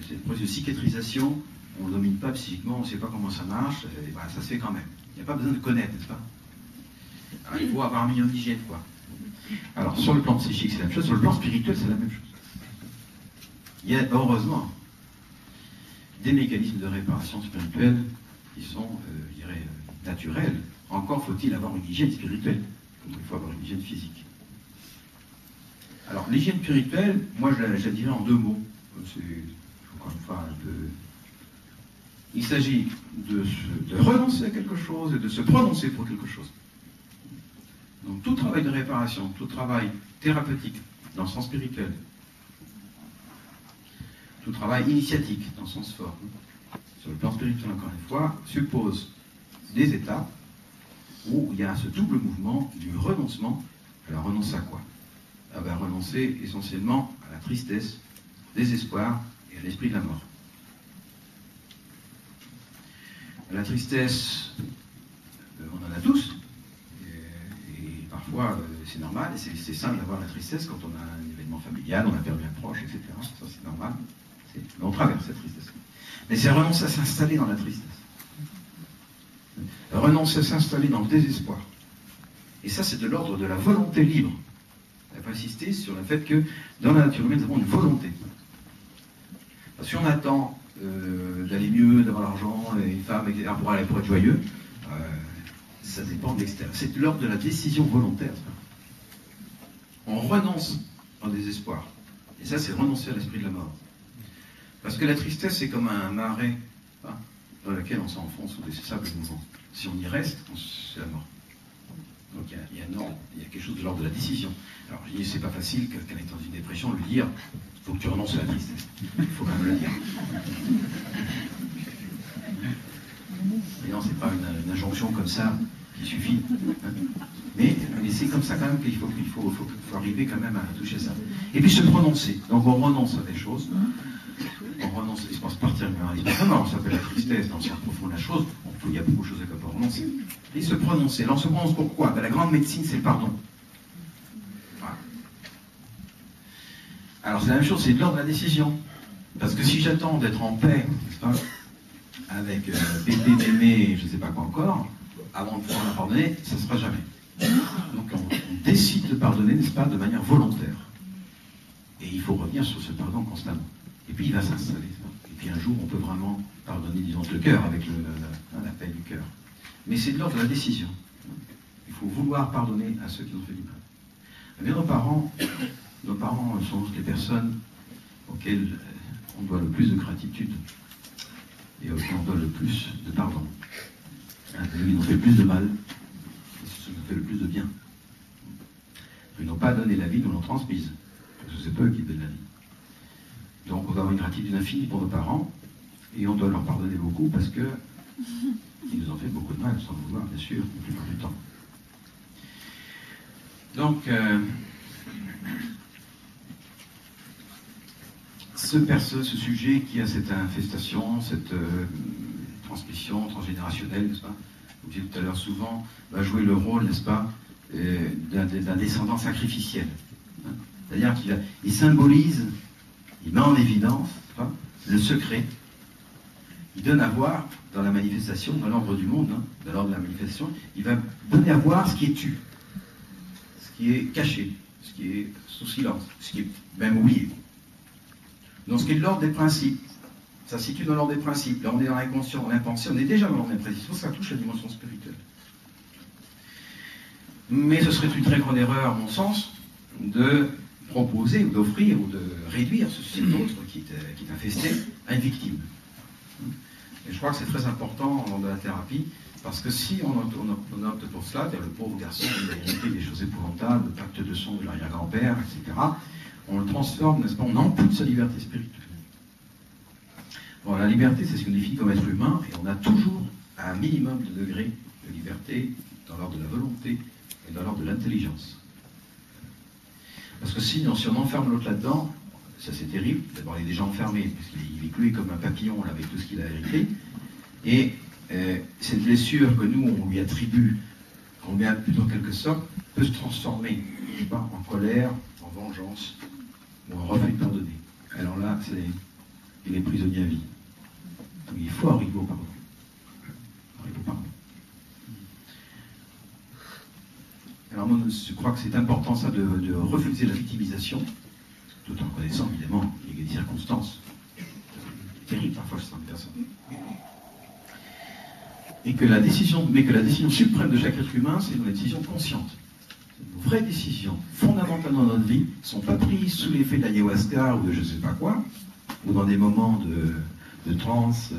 C'est le processus de cicatrisation, on ne domine pas psychiquement, on ne sait pas comment ça marche, et ben, ça se fait quand même. Il n'y a pas besoin de connaître, n'est-ce pas? Alors, il faut avoir un minimum d'hygiène, quoi. Alors, sur le plan psychique, c'est la même chose, sur le plan spirituel, c'est la même chose. Il y a, heureusement, des mécanismes de réparation spirituelle qui sont, je dirais, naturels. Encore faut-il avoir une hygiène spirituelle, comme il faut avoir une hygiène physique. Alors, l'hygiène spirituelle, moi, je la dirais en deux mots. C'est, encore une fois, un peu... Il s'agit de renoncer à quelque chose et de se prononcer pour quelque chose. Donc, tout travail de réparation, tout travail thérapeutique, dans le sens spirituel, tout travail initiatique, dans le sens fort, sur le plan spirituel, encore une fois, suppose des étapes où il y a ce double mouvement du renoncement. Alors, renoncer à quoi? Renoncer essentiellement à la tristesse, au désespoir et à l'esprit de la mort. La tristesse, on en a tous, et parfois c'est normal, et c'est simple d'avoir la tristesse quand on a un événement familial, on a perdu un proche, etc. Ça c'est normal, on traverse cette tristesse. Mais c'est renoncer à s'installer dans la tristesse. Renoncer à s'installer dans le désespoir. Et ça c'est de l'ordre de la volonté libre. Il faut insister sur le fait que dans la nature humaine, nous avons une volonté. Parce que si on attend d'aller mieux, d'avoir l'argent, une femme, etc., pour être joyeux, ça dépend de l'extérieur. C'est l'ordre de la décision volontaire. On renonce au désespoir. Et ça, c'est renoncer à l'esprit de la mort. Parce que la tristesse, c'est comme un marais dans lequel on s'enfonce sous des sables mouvants. Si on y reste, c'est la mort. Donc il y a quelque chose de l'ordre de la décision. Alors je dis, c'est pas facile quelqu'un est dans une dépression, lui dire, il faut que tu renonces à la tristesse. Il faut quand même le dire. Et non, c'est pas une injonction comme ça Il suffit. Mais c'est comme ça quand même qu'il faut arriver quand même à toucher ça. Et puis se prononcer. Donc on renonce à des choses. On renonce, il se pense partir, mais non, ça s'appelle la tristesse, dans le sens profond de la chose. Il y a beaucoup de choses à pas renoncer. Et se prononcer. Alors on se prononce pourquoi? La grande médecine, c'est le pardon. Voilà. Alors c'est la même chose, c'est de l'ordre de la décision. Parce que si j'attends d'être en paix, n'est-ce pas, avec Pépé, Mémé, je ne sais pas quoi encore, avant de pouvoir la pardonner, ça ne se fera jamais. Donc on décide de pardonner, n'est-ce pas, de manière volontaire. Et il faut revenir sur ce pardon constamment. Et puis il va s'installer. Et puis un jour, on peut vraiment pardonner, disons, le cœur, avec l'appel du cœur. Mais c'est de l'ordre de la décision. Il faut vouloir pardonner à ceux qui ont fait du mal. Eh bien, nos parents sont les personnes auxquelles on doit le plus de gratitude et auxquelles on doit le plus de pardon. Ils nous fait le plus de mal, et ce qui nous fait le plus de bien. Ils n'ont pas donné la vie, nous l'ont transmise. Parce que c'est pas eux qui donnent la vie. Donc on doit avoir une gratitude infinie pour nos parents, et on doit leur pardonner beaucoup parce que ils nous ont fait beaucoup de mal, sans le vouloir, bien sûr, la plupart du temps. Donc, ce sujet qui a cette infestation, cette transmission transgénérationnelle, n'est-ce pas? Vous disiez tout à l'heure souvent, va jouer le rôle, n'est-ce pas, d'un descendant sacrificiel. Hein? C'est-à-dire qu'il symbolise, il met en évidence, n'est-ce pas, le secret. Il donne à voir dans la manifestation, dans l'ordre du monde, hein, dans l'ordre de la manifestation, il va donner à voir ce qui est tu, ce qui est caché, ce qui est sous silence, ce qui est même oublié. Donc ce qui est de l'ordre des principes, ça se situe dans l'ordre des principes. Là on est dans l'inconscient, l'impensé, on est déjà dans l'ordre des principes, ça touche la dimension spirituelle. Mais ce serait une très grande erreur, à mon sens, de proposer ou d'offrir ou de réduire cet autre qui est infesté à une victime. Et je crois que c'est très important dans la thérapie, parce que si on opte pour cela, c'est-à-dire le pauvre garçon qui a hérité des choses épouvantables, le pacte de sang de l'arrière-grand-père, etc., on le transforme, n'est-ce pas, on ampute sa liberté spirituelle. Bon, la liberté, c'est ce qu'on définit comme être humain, et on a toujours un minimum de degré de liberté dans l'ordre de la volonté et dans l'ordre de l'intelligence. Parce que sinon, si on enferme l'autre là-dedans, ça c'est terrible. D'abord, il est déjà enfermé, parce qu'il est cloué comme un papillon là, avec tout ce qu'il a hérité. Et cette blessure que nous, on lui attribue, qu'on met en quelque sorte, peut se transformer, je sais pas, en colère, en vengeance, ou en refus de pardonner. Alors là, il est prisonnier à vie. Donc il faut arriver au pardon. Alors moi, je crois que c'est important ça de refuser la victimisation, tout en connaissant évidemment qu'il y a des circonstances terribles parfois chez certaines personnes. Et que la décision suprême de chaque être humain, c'est une décision consciente. Nos vraies décisions fondamentales dans notre vie ne sont pas prises sous l'effet de l'ayahuasca ou de je ne sais pas quoi, ou dans des moments de transe,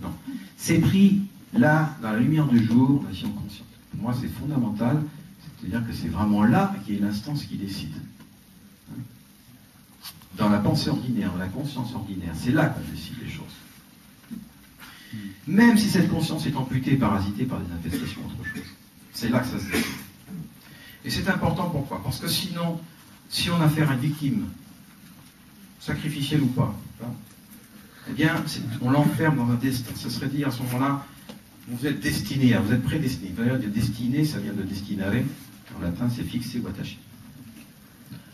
non. C'est pris là, dans la lumière du jour, la décision consciente. Pour moi, c'est fondamental. C'est-à-dire que c'est vraiment là qu'il y a l'instance qui décide. Dans la pensée ordinaire, dans la conscience ordinaire, c'est là qu'on décide les choses. Même si cette conscience est amputée, parasitée par des infestations, autre chose. C'est là que ça se décide. Et c'est important, pourquoi? Parce que sinon, si on a affaire à une victime, sacrificielle ou pas, eh bien, on l'enferme dans un destin. Ça serait dire à ce moment-là, vous êtes destiné, vous êtes prédestiné. D'ailleurs, destiné, ça vient de destinare. En latin, c'est fixé ou attaché.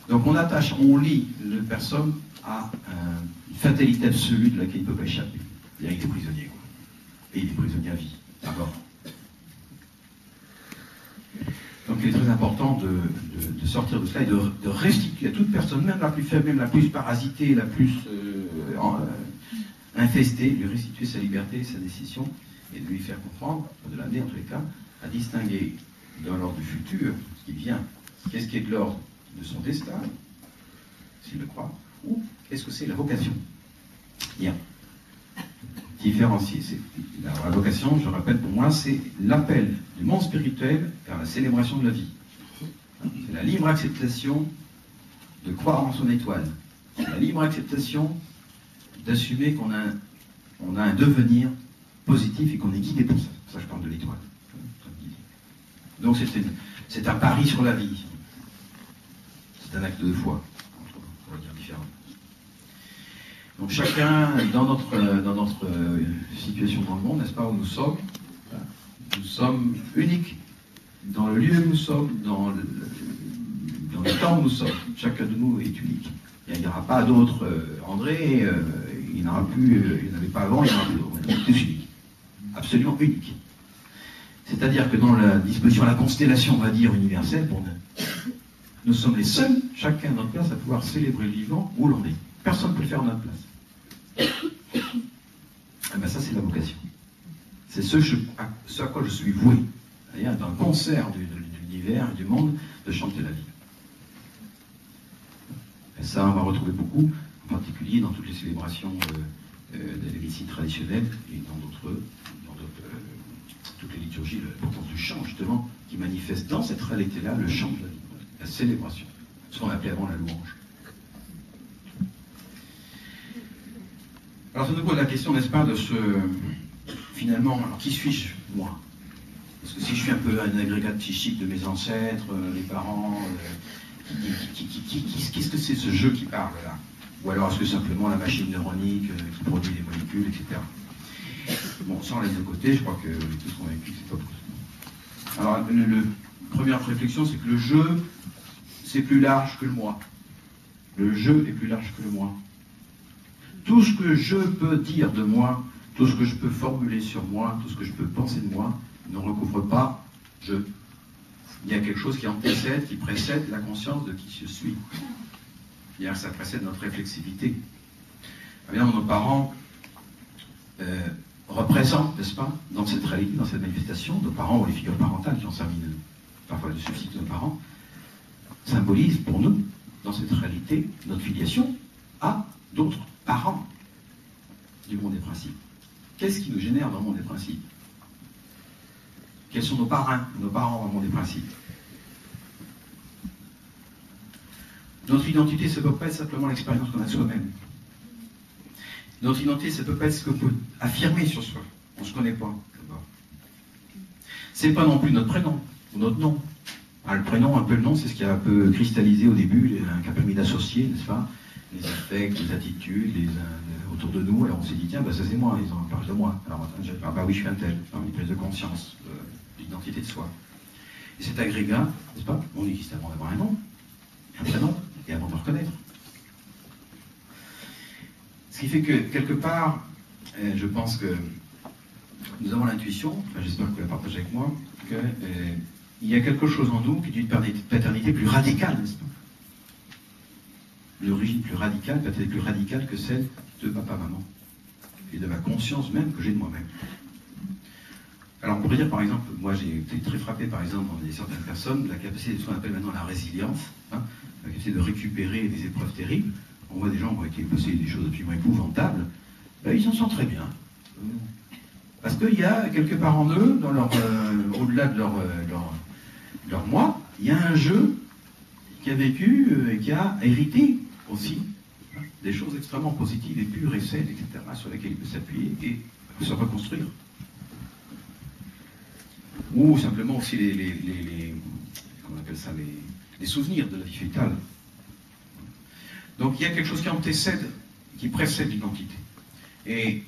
Donc on lie la personne à une fatalité absolue de laquelle il ne peut pas échapper. C'est-à-dire qu'il est prisonnier, quoi. Et il est prisonnier à vie, d'abord. Donc il est très important de sortir de cela et de restituer à toute personne, même la plus faible, même la plus parasitée, la plus infestée, lui restituer sa liberté, sa décision, et de lui faire comprendre, de l'amener en tous les cas, à distinguer dans l'ordre du futur, ce qui vient, qu'est-ce qui est de l'ordre de son destin, s'il le croit, ou qu'est-ce que c'est la vocation. Bien. Différencier. La vocation, je rappelle pour moi, c'est l'appel du monde spirituel vers la célébration de la vie. C'est la libre acceptation de croire en son étoile. C'est la libre acceptation d'assumer qu'on a un devenir positif et qu'on est guidé pour ça. C'est pour ça que je parle de l'étoile. Donc c'est un pari sur la vie. C'est un acte de foi, on va dire différent. Donc chacun, dans notre situation dans le monde, n'est-ce pas, où nous sommes uniques. Dans le lieu où nous sommes, dans le temps où nous sommes. Chacun de nous est unique. Il n'y aura pas d'autres André, il n'y en aura plus, il n'y en avait pas avant, il n'y en aura plus d'autres. On est tous uniques. Absolument uniques. C'est-à-dire que dans la disposition à la constellation, on va dire, universelle, nous sommes les seuls, chacun à notre place, à pouvoir célébrer le vivant où l'on est. Personne ne peut le faire à notre place. Eh bien ça, c'est la vocation. C'est ce à quoi je suis voué. C'est-à-dire, dans le concert de l'univers et du monde, de chanter la vie. Et ça, on va retrouver beaucoup, en particulier dans toutes les célébrations de la médecine traditionnelle et dans toutes les liturgies, l'importance du chant, justement, qui manifeste dans cette réalité-là le chant de la vie, la célébration, ce qu'on appelait avant la louange. Alors, ça nous pose la question, n'est-ce pas, de finalement, alors qui suis-je, moi? Parce que si je suis un peu un agrégat psychique de mes ancêtres, mes parents, qu'est-ce que c'est ce jeu qui parle là? Ou alors est-ce que simplement la machine neuronique qui produit des molécules, etc. Bon, ça on laisse de côté, je crois que on est tous convaincus que c'est pas possible. Alors, première réflexion, c'est que le jeu, c'est plus large que le moi. Le jeu est plus large que le moi. Tout ce que je peux dire de moi, tout ce que je peux formuler sur moi, tout ce que je peux penser de moi, ne recouvre pas je. Il y a quelque chose qui antérieur, qui précède la conscience de qui je suis. C'est-à-dire que ça précède notre réflexivité. Évidemment, nos parents représentent, n'est-ce pas, dans cette réalité, dans cette manifestation, nos parents ou les figures parentales qui ont servi parfois de substitut de nos parents, symbolisent pour nous, dans cette réalité, notre filiation à d'autres parents du monde des principes. Qu'est-ce qui nous génère dans le monde des principes? Quels sont nos parrains, nos parents dans le monde des principes? Notre identité, ça ne peut pas être simplement l'expérience qu'on a de soi-même. Notre identité, ça ne peut pas être ce qu'on peut affirmer sur soi. On ne se connaît pas, d'abord. C'est pas non plus notre prénom, ou notre nom. Le prénom, un peu le nom, c'est ce qui a un peu cristallisé au début, qui a permis d'associer, n'est-ce pas, les affects, les attitudes, autour de nous. Alors on s'est dit, tiens, ça c'est moi, ils en parlent de moi. Alors, oui, je suis un tel. Une prise de conscience, l'identité de soi. Et cet agrégat, n'est-ce pas, on existe avant d'avoir un nom, un prénom, et avant de le reconnaître. Ce qui fait que, quelque part, je pense que nous avons l'intuition, j'espère que vous la partagez avec moi, qu'il y a quelque chose en nous qui est d'une paternité plus radicale, n'est-ce pas? L'origine plus radicale, peut-être plus radicale que celle de papa-maman, et de ma conscience même que j'ai de moi-même. Alors on pourrait dire par exemple, moi j'ai été très frappé par exemple dans certaines personnes, la capacité de ce qu'on appelle maintenant la résilience, la capacité de récupérer des épreuves terribles. On voit des gens qui ont passé des choses absolument épouvantables, ils s'en sortent très bien. Parce qu'il y a quelque part en eux, dans au-delà de leur moi, il y a un jeu qui a vécu et qui a hérité aussi des choses extrêmement positives et pures et saines, etc., sur lesquelles il peut s'appuyer et se reconstruire. Ou simplement aussi comment on appelle ça, les souvenirs de la vie fétale. Donc il y a quelque chose qui précède l'identité. Et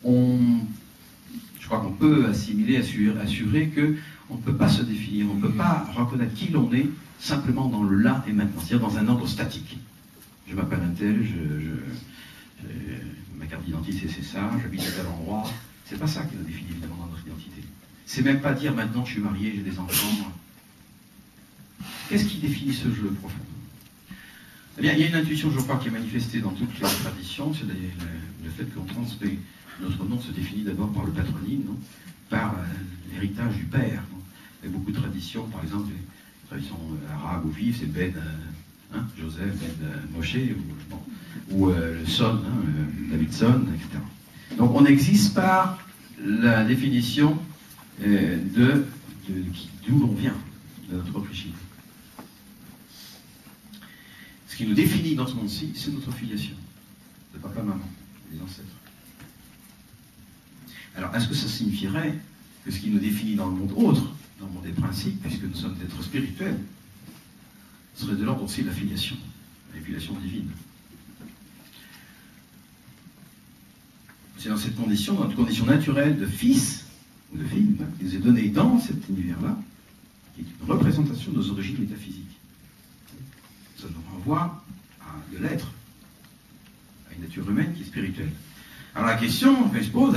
je crois qu'on peut assimiler, assurer qu'on ne peut pas se définir, on ne peut pas reconnaître qui l'on est simplement dans le là et maintenant, c'est-à-dire dans un ordre statique. Je m'appelle un tel, ma carte d'identité c'est ça, j'habite à tel endroit. C'est pas ça qui nous définit évidemment dans notre identité. C'est même pas dire maintenant je suis marié, j'ai des enfants. Qu'est-ce qui définit ce jeu profond? Eh bien, il y a une intuition, je crois, qui est manifestée dans toutes les traditions, c'est le fait qu'on transmet. Notre nom se définit d'abord par le patronyme, non, par l'héritage du père. Non. Il y a beaucoup de traditions, par exemple, les traditions arabes ou vives, c'est Ben, Joseph, Ben Moshe, ou le son, Davidson, etc. Donc on existe par la définition d'où l'on vient, de notre origine. Ce qui nous définit dans ce monde-ci, c'est notre filiation, de papa-maman, des ancêtres. Alors, est-ce que ça signifierait que ce qui nous définit dans le monde autre, dans des principes, puisque nous sommes des êtres spirituels, serait de l'ordre aussi de la filiation divine. C'est dans cette condition, dans notre condition naturelle de fils ou de fille, qui nous est donnée dans cet univers-là, qui est une représentation de nos origines métaphysiques. Ça nous renvoie à de l'être, à une nature humaine qui est spirituelle. Alors la question que je pose,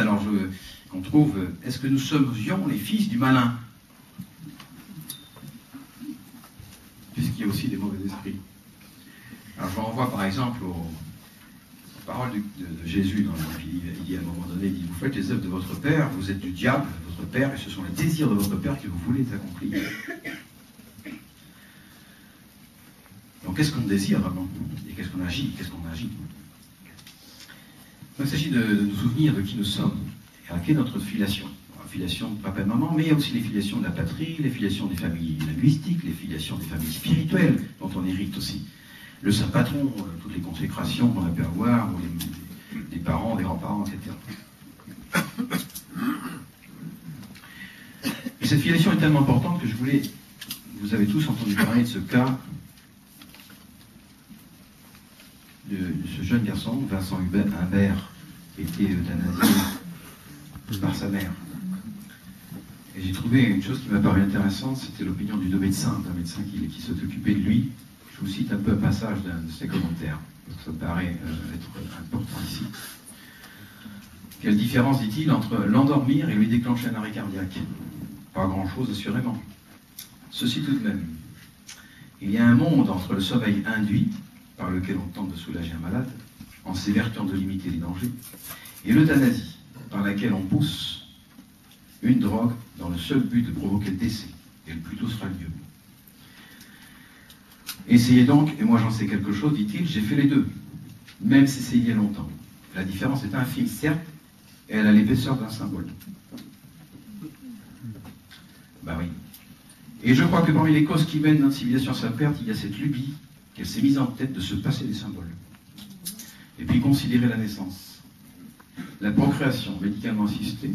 on trouve, est-ce que nous sommes les fils du malin? Puisqu'il y a aussi des mauvais esprits. Alors je renvoie par exemple aux paroles de Jésus dans l'Évangile. Il dit à un moment donné, il dit, vous faites les œuvres de votre Père, vous êtes du diable, votre Père, et ce sont les désirs de votre Père que vous voulez accomplir. Donc qu'est-ce qu'on désire vraiment? Et qu'est-ce qu'on agit? Donc, il s'agit de nous souvenir de qui nous sommes, et à quelle est notre filiation. La filiation de papa et maman, mais il y a aussi les filiations de la patrie, les filiations des familles linguistiques, les filiations des familles spirituelles, dont on hérite aussi. Le saint patron, toutes les consécrations qu'on a pu avoir, ou des parents, des grands-parents, etc. Et cette filiation est tellement importante que vous avez tous entendu parler de ce cas de ce jeune garçon, Vincent Humbert, qui était euthanasié par sa mère. Et j'ai trouvé une chose qui m'a paru intéressante, c'était l'opinion d'un médecin qui s'est occupé de lui. Je vous cite un peu un passage d'un de ses commentaires, parce que ça me paraît être important ici. Quelle différence, dit-il, entre l'endormir et lui déclencher un arrêt cardiaque? Pas grand-chose, assurément. Ceci tout de même. Il y a un monde entre le sommeil induit, par lequel on tente de soulager un malade, en s'évertuant de limiter les dangers, et l'euthanasie, par laquelle on pousse une drogue dans le seul but de provoquer le décès, et le plus tôt sera le mieux. Essayez donc, et moi j'en sais quelque chose, dit-il, j'ai fait les deux, même si c'est il y a longtemps. La différence est infime, certes, et elle a l'épaisseur d'un symbole. Ben oui. Et je crois que parmi les causes qui mènent notre civilisation à sa perte, il y a cette lubie qu'elle s'est mise en tête de se passer des symboles. Et puis considérer la naissance, la procréation médicalement assistée,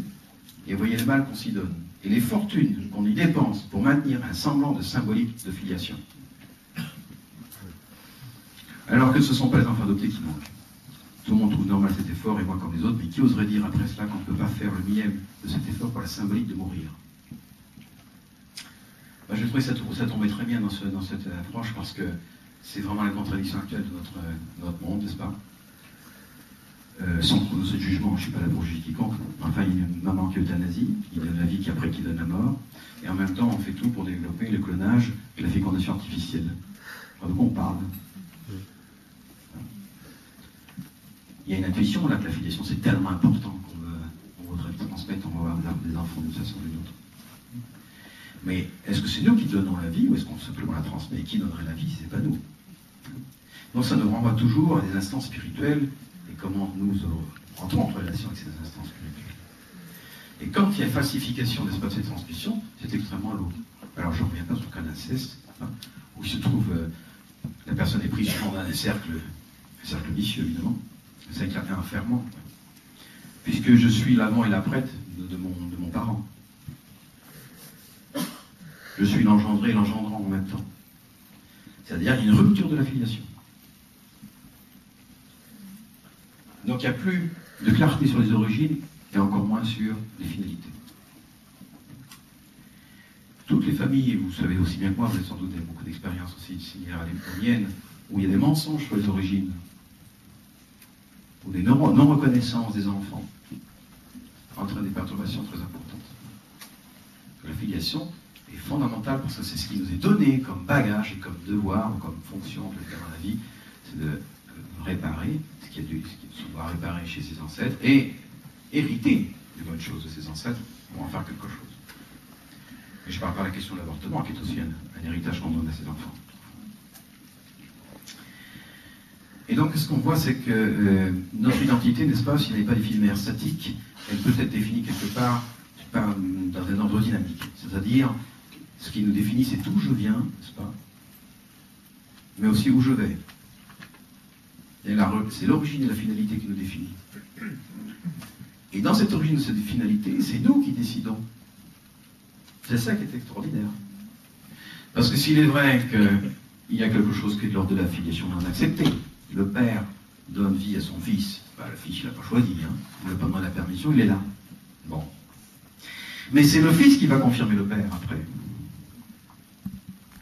et voyez le mal qu'on s'y donne, et les fortunes qu'on y dépense pour maintenir un semblant de symbolique de filiation. Alors que ce ne sont pas les enfants adoptés qui manquent. Tout le monde trouve normal cet effort, et moi comme les autres, mais qui oserait dire après cela qu'on ne peut pas faire le millième de cet effort pour la symbolique de mourir? Ben, je trouvais que ça tombait très bien dans cette approche, parce que c'est vraiment la contradiction actuelle de notre monde, n'est-ce pas? Sans prononcer de jugement, je ne suis pas là pour juger quiconque. Enfin, il y a une maman qui euthanasie, qui donne la vie, qui après qui donne la mort, et en même temps on fait tout pour développer le clonage et la fécondation artificielle. Alors, de quoi on parle? Il y a une intuition là que la filiation c'est tellement important qu'on voudrait transmettre, on va avoir des enfants d'une façon ou d'une autre. Mais est-ce que c'est nous qui donnons la vie ou est-ce qu'on simplement la transmet? Et qui donnerait la vie si ce n'est pas nous? Donc ça nous renvoie toujours à des instances spirituelles et comment nous entrons en relation avec ces instances spirituelles. Et quand il y a falsification d'espace de transmission, c'est extrêmement lourd. Alors je ne reviens pas sur le cas d'inceste, où il se trouve, la personne est prise dans un cercle vicieux évidemment, c'est un enfermement, puisque je suis l'avant et l'après de mon parent. Je suis l'engendré et l'engendrant en même temps. C'est-à-dire qu'il y a une rupture de la filiation. Donc il n'y a plus de clarté sur les origines et encore moins sur les finalités. Toutes les familles, et vous savez aussi bien que moi, vous avez sans doute beaucoup d'expériences aussi similaires à la mienne, où il y a des mensonges sur les origines, ou des non-reconnaissances des enfants, entraînent des perturbations très importantes. La filiation est fondamentale parce que c'est ce qui nous est donné comme bagage et comme devoir ou comme fonction de faire dans la vie, c'est de réparer ce qui se doit réparer chez ses ancêtres et hériter des bonnes choses de ses ancêtres pour en faire quelque chose. Et je ne parle pas de la question de l'avortement qui est aussi un héritage qu'on donne à ses enfants. Et donc, ce qu'on voit, c'est que notre identité, n'est-ce pas, si elle n'est pas définie statique, elle peut être définie quelque part dans un ordre dynamique. C'est-à-dire, ce qui nous définit, c'est d'où je viens, n'est-ce pas, mais aussi où je vais. C'est l'origine et la finalité qui nous définit. Et dans cette origine et cette finalité, c'est nous qui décidons C'est ça qui est extraordinaire. Parce que s'il est vrai qu'il y a quelque chose qui est de l'ordre de la filiation non acceptée, le père donne vie à son fils, le fils il n'a pas choisi, il n'a pas demandé la permission, il est là. Bon. Mais c'est le fils qui va confirmer le père après.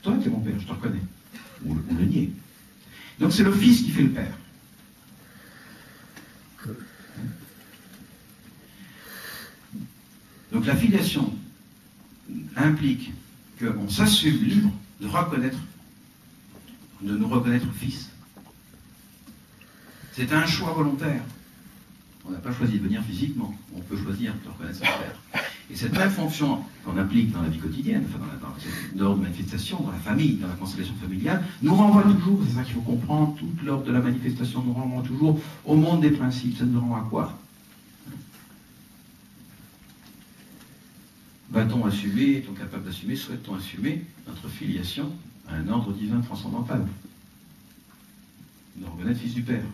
Toi, tu es mon père, je te reconnais. Ou le nier. Donc c'est le fils qui fait le père. Donc la filiation implique qu'on s'assume libre de nous reconnaître fils. C'est un choix volontaire. On n'a pas choisi de venir physiquement, on peut choisir de reconnaître son père. Et cette même fonction qu'on applique dans la vie quotidienne, enfin dans l'ordre de manifestation, dans la famille, dans la constellation familiale, nous renvoie toujours, c'est ça qu'il faut comprendre, toute l'ordre de la manifestation nous renvoie toujours au monde des principes. Ça nous renvoie à quoi? Va-t-on assumer, est-on capable d'assumer, souhaite-t-on assumer notre filiation à un ordre divin transcendantal? Nous reconnaître fils du Père.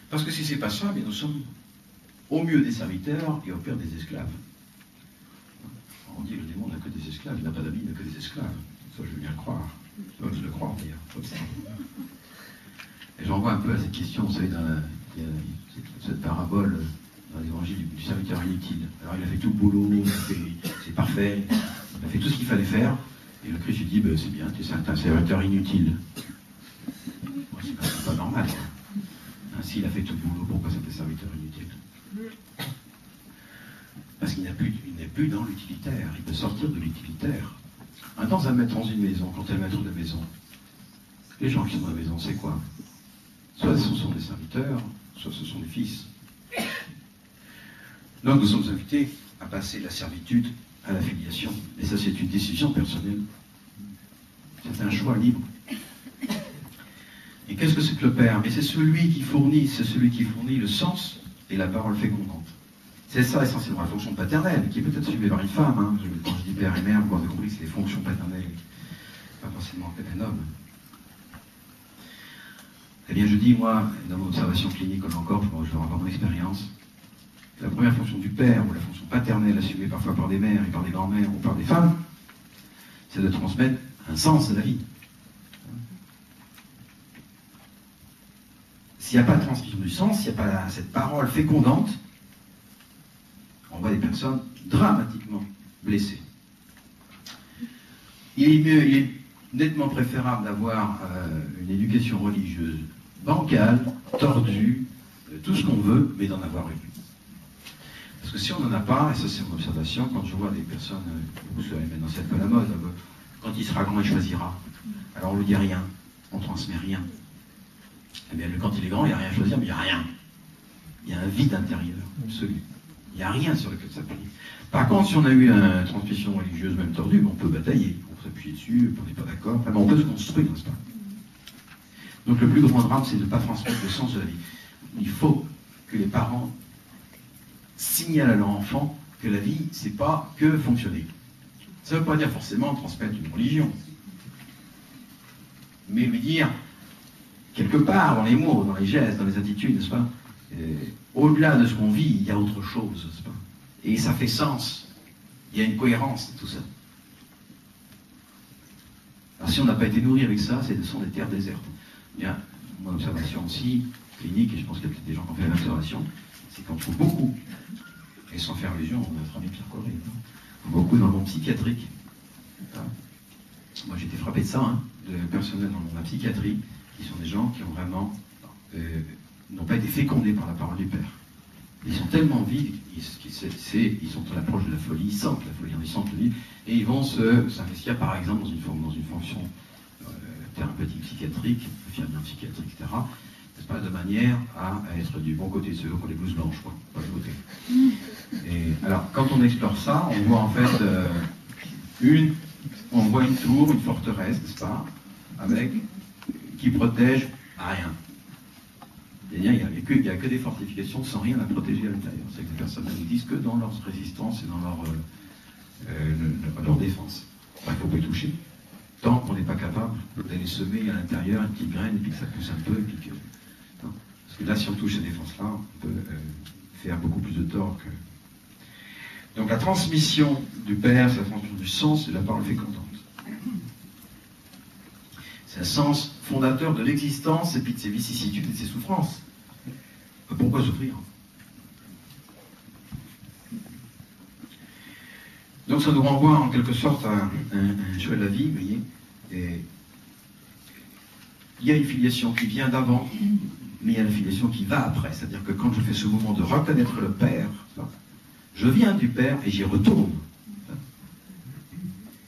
Parce que si c'est pas ça, mais nous sommes au mieux des serviteurs et au pire des esclaves. On dit le démon n'a que des esclaves, il n'a pas d'amis, il n'a que des esclaves. Ça, je veux bien le croire. Je le crois d'ailleurs, comme ça. Et j'en vois un peu à cette question, vous savez, il y a cette parabole dans l'évangile du serviteur inutile. Alors il a fait tout le boulot, c'est parfait, il a fait tout ce qu'il fallait faire, et le Christ lui dit, c'est bien, tu es un serviteur inutile. Bon, c'est pas normal. S'il a fait tout le boulot, pourquoi c'est un serviteur inutile? Parce qu'il n'est plus dans l'utilitaire, il peut sortir de l'utilitaire. Dans une maison, quand tu es le maître de maison, les gens qui sont dans la maison, c'est quoi? Soit ce sont des serviteurs, soit ce sont des fils. Donc nous sommes invités à passer de la servitude à la filiation. Et ça, c'est une décision personnelle. C'est un choix libre. Et qu'est-ce que c'est que le Père? Mais c'est celui qui fournit le sens et la parole fécondante. C'est ça essentiellement la fonction paternelle, qui est peut-être suivie par une femme. Quand je dis père et mère, vous avez compris que c'est les fonctions paternelles, pas forcément un homme. Eh bien, je dis, moi, dans mon observation clinique, comme encore, je vais avoir mon expérience, la première fonction du père, ou la fonction paternelle assumée parfois par des mères et par des grands-mères ou par des femmes, c'est de transmettre un sens à la vie. S'il n'y a pas de transmission du sens, s'il n'y a pas cette parole fécondante, on voit des personnes dramatiquement blessées. Il est nettement préférable d'avoir une éducation religieuse bancale, tordue, tout ce qu'on veut, mais d'en avoir une. Parce que si on n'en a pas, et ça c'est mon observation, quand je vois des personnes, vous savez maintenant c'est un peu la mode, quand il sera grand il choisira. Alors on ne lui dit rien, on ne transmet rien. Eh bien, quand il est grand, il n'y a rien à choisir, mais il n'y a rien. Il y a un vide intérieur, absolu. Il n'y a rien sur lequel s'appuyer. Par contre, si on a eu une transmission religieuse même tordue, on peut batailler, on peut s'appuyer dessus, on n'est pas d'accord, enfin, on peut se construire, n'est-ce pas? Donc le plus grand drame, c'est de ne pas transmettre le sens de la vie. Il faut que les parents signalent à leur enfant que la vie, c'est pas que fonctionner. Ça ne veut pas dire forcément transmettre une religion. Mais lui dire, quelque part, dans les mots, dans les gestes, dans les attitudes, n'est-ce pas, au-delà de ce qu'on vit, il y a autre chose, n'est-ce pas? Et ça fait sens. Il y a une cohérence de tout ça. Alors si on n'a pas été nourri avec ça, ce sont des terres désertes. Bien, mon observation aussi, clinique, et je pense qu'il y a peut-être des gens qui ont fait la même observation, c'est qu'on trouve beaucoup, et sans faire allusion, on a notre ami Pierre Corré, beaucoup dans le monde psychiatrique. Moi j'ai été frappé de ça, de personnel dans le monde de la psychiatrie, qui sont des gens qui ont vraiment n'ont pas été fécondés par la parole du Père. Ils sont tellement vides, ils sont à l'approche de la folie, ils sentent la folie, ils sentent le vide, et ils vont s'investir par exemple dans une fonction thérapeutique psychiatrique, infirmière psychiatrique, etc., pas de manière à être du bon côté de ceux qui ont les blouses blanches, quoi, pas le côté. Et alors, quand on explore ça, on voit en fait on voit une tour, une forteresse, n'est-ce pas, qui protège à rien. Il n'y a que des fortifications sans rien à protéger à l'intérieur. C'est que les personnes ne disent que dans leur résistance et dans leur défense. Enfin, il ne faut pas y toucher. Tant qu'on n'est pas capable d'aller semer à l'intérieur une petite graine et puis que ça pousse un peu. Et puis que... Non. Parce que là, si on touche ces défenses-là, on peut faire beaucoup plus de tort que... Donc la transmission du Père, c'est la transmission du sens de la parole fécondante. C'est un sens fondateur de l'existence et puis de ses vicissitudes et de ses souffrances. Pourquoi souffrir? Donc ça nous renvoie en quelque sorte à un choix de la vie, vous voyez. Et il y a une filiation qui vient d'avant, mais il y a la filiation qui va après. C'est-à-dire que quand je fais ce mouvement de reconnaître le Père, je viens du Père et j'y retourne.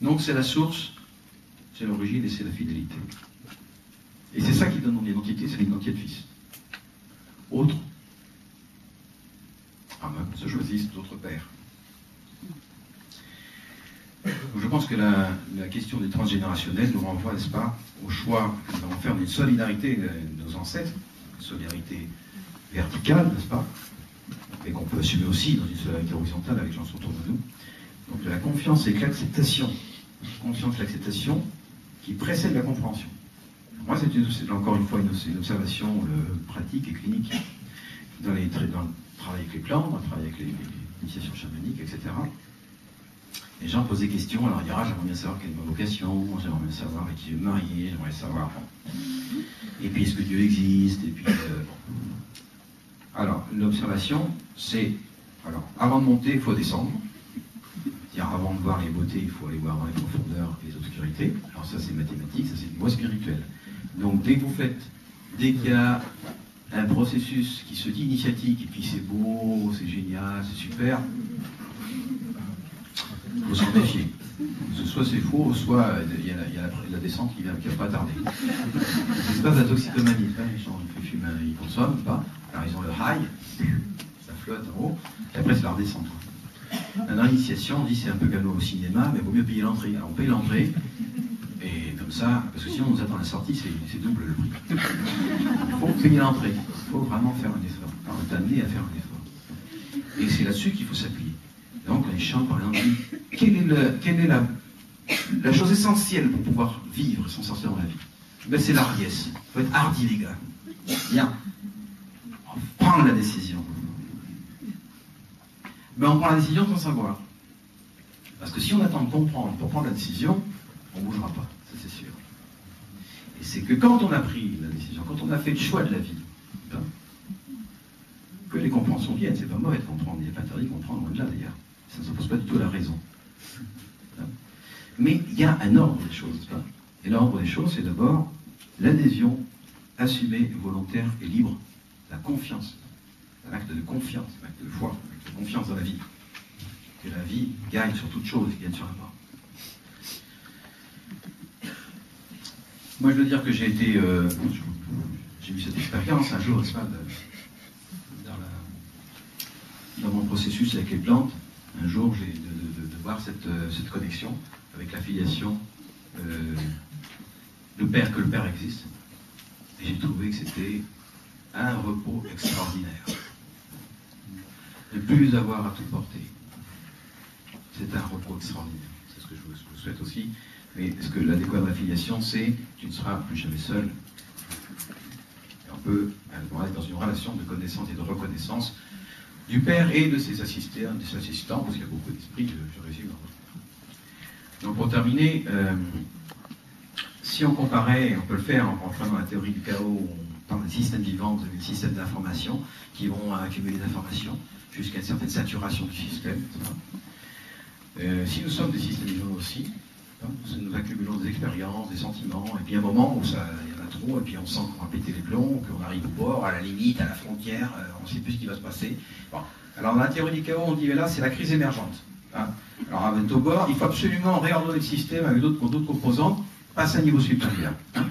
Donc c'est la source, c'est l'origine et c'est la fidélité. Et c'est ça qui donne mon identité, c'est l'identité de fils. Autre, à moins qu'on se choisisse d'autres pères. Je pense que la question des transgénérationnels nous renvoie, n'est-ce pas, au choix que nous allons faire d'une solidarité de nos ancêtres, une solidarité verticale, n'est-ce pas, mais qu'on peut assumer aussi dans une solidarité horizontale avec les gens autour de nous. Donc de la confiance et de l'acceptation. Confiance et l'acceptation qui précède la compréhension. Moi, c'est encore une fois une observation pratique et clinique dans le travail avec les plantes, dans le travail avec les initiations chamaniques, etc. Les gens posent des questions, alors il dira, j'aimerais bien savoir quelle est ma vocation, j'aimerais bien savoir avec qui je vais me marier, j'aimerais savoir... Et puis, est-ce que Dieu existe? Et puis... Alors, l'observation, c'est... Alors, avant de monter, il faut descendre. C'est-à-dire, avant de voir les beautés, il faut aller voir dans les profondeurs et les obscurités. Alors ça, c'est mathématique, ça, c'est une voie spirituelle. Donc, dès qu'il y a un processus qui se dit initiatique, et puis c'est beau, c'est génial, c'est super, il faut s'en méfier. Soit c'est faux, soit il y a la descente qui va pas tarder. C'est pas de la toxicomanie, les gens ils fument, ils consomment, pas. Alors ils ont le high, ça flotte en haut, et après c'est la redescente. Dans l'initiation, on dit c'est un peu comme au cinéma, mais il vaut mieux payer l'entrée. Alors on paye l'entrée, et comme ça, parce que sinon on nous attend la sortie, c'est double le prix. Il faut payer l'entrée, il faut vraiment faire un effort. Alors on est amené à faire un effort. Et c'est là-dessus qu'il faut s'appuyer. Donc les chants, par exemple, quelle est la chose essentielle pour pouvoir vivre sans sortir dans la vie? Ben, c'est l'hardiesse. Il faut être hardi, les gars. Bien. Prendre la décision. Ben, on prend la décision sans savoir. Parce que si on attend de comprendre pour prendre la décision, on ne bougera pas, ça c'est sûr. Et c'est que quand on a pris la décision, quand on a fait le choix de la vie, ben, que les compréhensions viennent, c'est pas mauvais de comprendre, il n'y a pas interdit de comprendre, loin de là d'ailleurs. Ça ne s'oppose pas du tout à la raison. Mais il y a un ordre des choses, pas? Et l'ordre des choses, c'est d'abord l'adhésion assumée, volontaire et libre, la confiance. Un acte de confiance, un acte de foi, un acte de confiance dans la vie. Que la vie gagne sur toute chose, gagne sur la mort. Moi, je veux dire que j'ai été... j'ai eu cette expérience un jour, n'est-ce pas, dans mon processus avec les plantes. Un jour, j'ai de voir cette connexion avec l'affiliation, le Père, que le Père existe. Et j'ai trouvé que c'était un repos extraordinaire. Ne plus avoir à tout porter. C'est un repos extraordinaire. C'est ce que je vous souhaite aussi. Mais est-ce que l'adéquat de l'affiliation, c'est tu ne seras plus jamais seul. Et on peut être dans une relation de connaissance et de reconnaissance du Père et de ses assistants, parce qu'il y a beaucoup d'esprits, je résume. Donc pour terminer, si on comparait, on peut le faire en prenant la théorie du chaos, on parle des systèmes vivants, vous avez des systèmes d'information qui vont accumuler des informations jusqu'à une certaine saturation du système. Si nous sommes des systèmes vivants aussi, nous accumulons des expériences, des sentiments, et puis un moment où il y en a trop, et puis on sent qu'on va péter les plombs, qu'on arrive au bord, à la limite, à la frontière, on ne sait plus ce qui va se passer. Bon. Alors dans la théorie du chaos, on dit, mais là, c'est la crise émergente. Hein. Alors à au bord, il faut absolument réordonner le système avec d'autres composantes, passer à un niveau supérieur. Hein.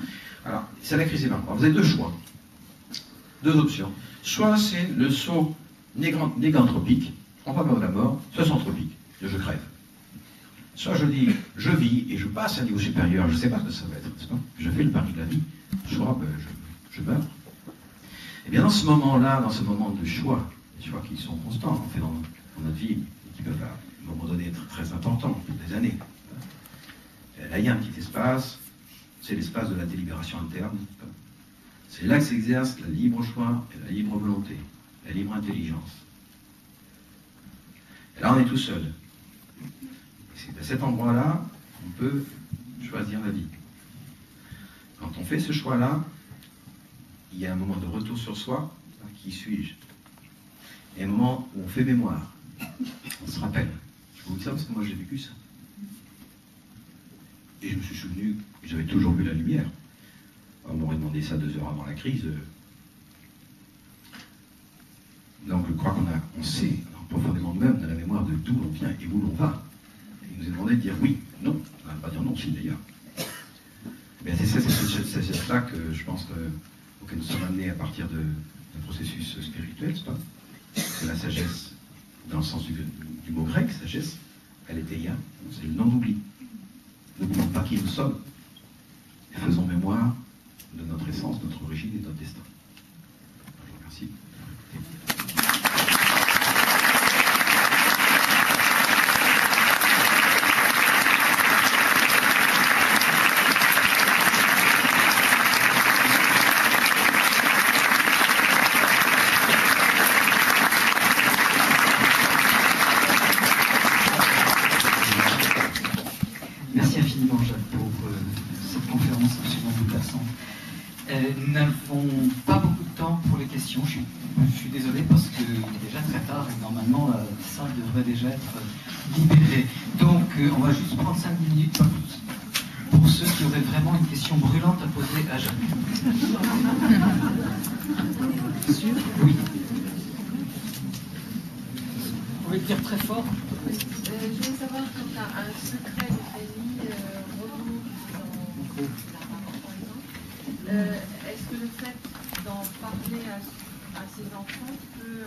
Alors, c'est la crise émergente. Alors, vous avez deux choix, deux options. Soit c'est le saut néganthropique, on va vers la mort, soit c'est anthropique, je crève. Soit je dis, je vis et je passe à un niveau supérieur, je ne sais pas ce que ça va être, n'est-ce pas? Je fais le pari de la vie, soit je meurs. Et bien dans ce moment-là, dans ce moment de choix, des choix qui sont constants, on fait dans notre vie, et qui peuvent à un moment donné être très importants, des années. Là, il y a un petit espace, c'est l'espace de la délibération interne. C'est là que s'exerce le libre choix et la libre volonté, la libre intelligence. Là, on est tout seul. C'est à cet endroit-là qu'on peut choisir la vie. Quand on fait ce choix-là, il y a un moment de retour sur soi. Qui suis-je? Et un moment où on fait mémoire. On se rappelle. Je vous dis ça parce que moi j'ai vécu ça. Et je me suis souvenu que j'avais toujours vu la lumière. On m'aurait demandé ça 2 heures avant la crise. Donc je crois qu'on sait profondément nous-mêmes, dans la mémoire de d'où l'on vient et où l'on va. Et il nous est demandé de dire oui, non. On ne va pas dire non, si d'ailleurs. Mais c'est ça que je pense que nous sommes amenés à partir d'un processus spirituel, c'est pas? C'est la sagesse, dans le sens du mot grec, sagesse, aletheia, c'est le non-oubli. N'oublions pas qui nous sommes. Et faisons mémoire de notre essence, de notre origine et de notre destin. Je vous remercie. Merci infiniment, Jacques, pour cette conférence absolument bouleversante. Nous n'avons pas beaucoup de temps pour les questions. Je suis désolé parce qu'il est déjà très tard et normalement la salle devrait déjà être libérée. Donc on va juste prendre 5 minutes, pas plus, pour ceux qui auraient vraiment une question brûlante à poser à Jacques. Oui. Vous pouvez le dire très fort. Je voulais savoir quand tu as un secret de famille remonte dans la maman, par exemple. Est-ce que le fait d'en parler à ses enfants peut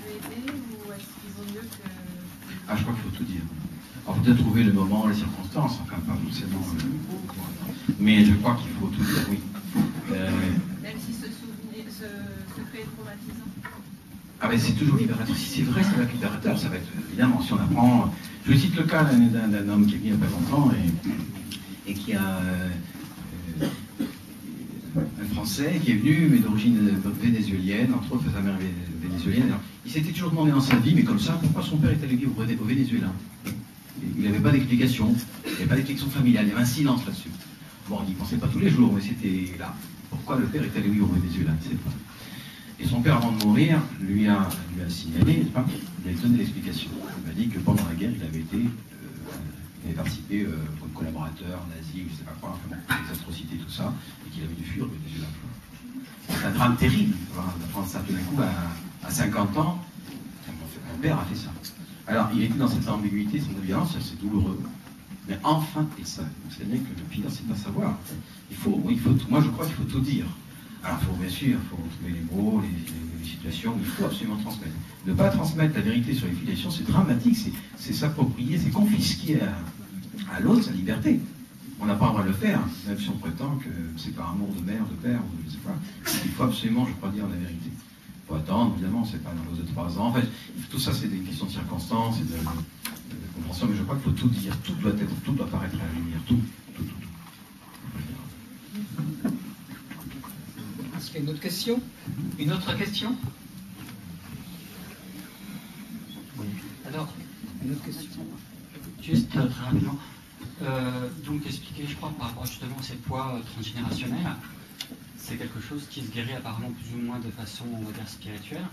aider ou est-ce qu'il vaut mieux que... Ah, je crois qu'il faut tout dire. Alors peut-être trouver le moment, les circonstances, enfin pas forcément. Mais je crois qu'il faut tout dire, oui. Même si ce secret est traumatisant. Ah ben c'est toujours libérateur. Si c'est vrai, ça va être libérateur. Ça va être évidemment, si on apprend. Je cite le cas d'un homme qui est venu il n'y a pas longtemps et qui a un Français qui est venu, mais d'origine vénézuélienne, entre autres sa mère est vénézuélienne. Alors, il s'était toujours demandé dans sa vie, mais comme ça, pourquoi son père est allé vivre au Venezuela. Il n'avait pas d'explication, il n'y avait pas d'explication familiale, il y avait un silence là-dessus. Bon, il n'y pensait pas tous les jours, mais c'était là. Pourquoi le père est allé vivre au Venezuela, il ne sait pas. Et son père, avant de mourir, lui a signalé, il a donné l'explication. Il m'a dit que pendant la guerre, il avait participé comme collaborateur nazi, je ne sais pas quoi, enfin, des atrocités, tout ça, et qu'il avait dû fuir le Venezuela. C'est un drame terrible, d'apprendre ça tout d'un coup à 50 ans. Mon père a fait ça. Alors, il était dans cette ambiguïté, cette violence, c'est douloureux. Mais enfin, il savait. Vous savez que le pire, c'est de ne pas savoir. Moi, je crois qu'il faut tout dire. Alors, bien sûr, il faut trouver les mots, les situations, il faut absolument transmettre. Ne pas transmettre la vérité sur les filiations, c'est dramatique, c'est s'approprier, c'est confisquer à l'autre sa liberté. On n'a pas le droit de le faire, même si on prétend que c'est par amour de mère, de père, ou je ne sais pas. Il faut absolument, je crois, dire la vérité. Il faut attendre, évidemment, c'est pas dans l'os de 3 ans. En fait, tout ça, c'est des questions de circonstances et de compréhension, mais je crois qu'il faut tout dire, tout doit paraître à la lumière, tout. Est-ce qu'il y a une autre question? Une autre question? Oui. Alors, une autre question. Juste très rapidement. Donc expliquer, je crois, par rapport justement à ces poids transgénérationnels, c'est quelque chose qui se guérit apparemment plus ou moins de façon, on va dire, spirituelle,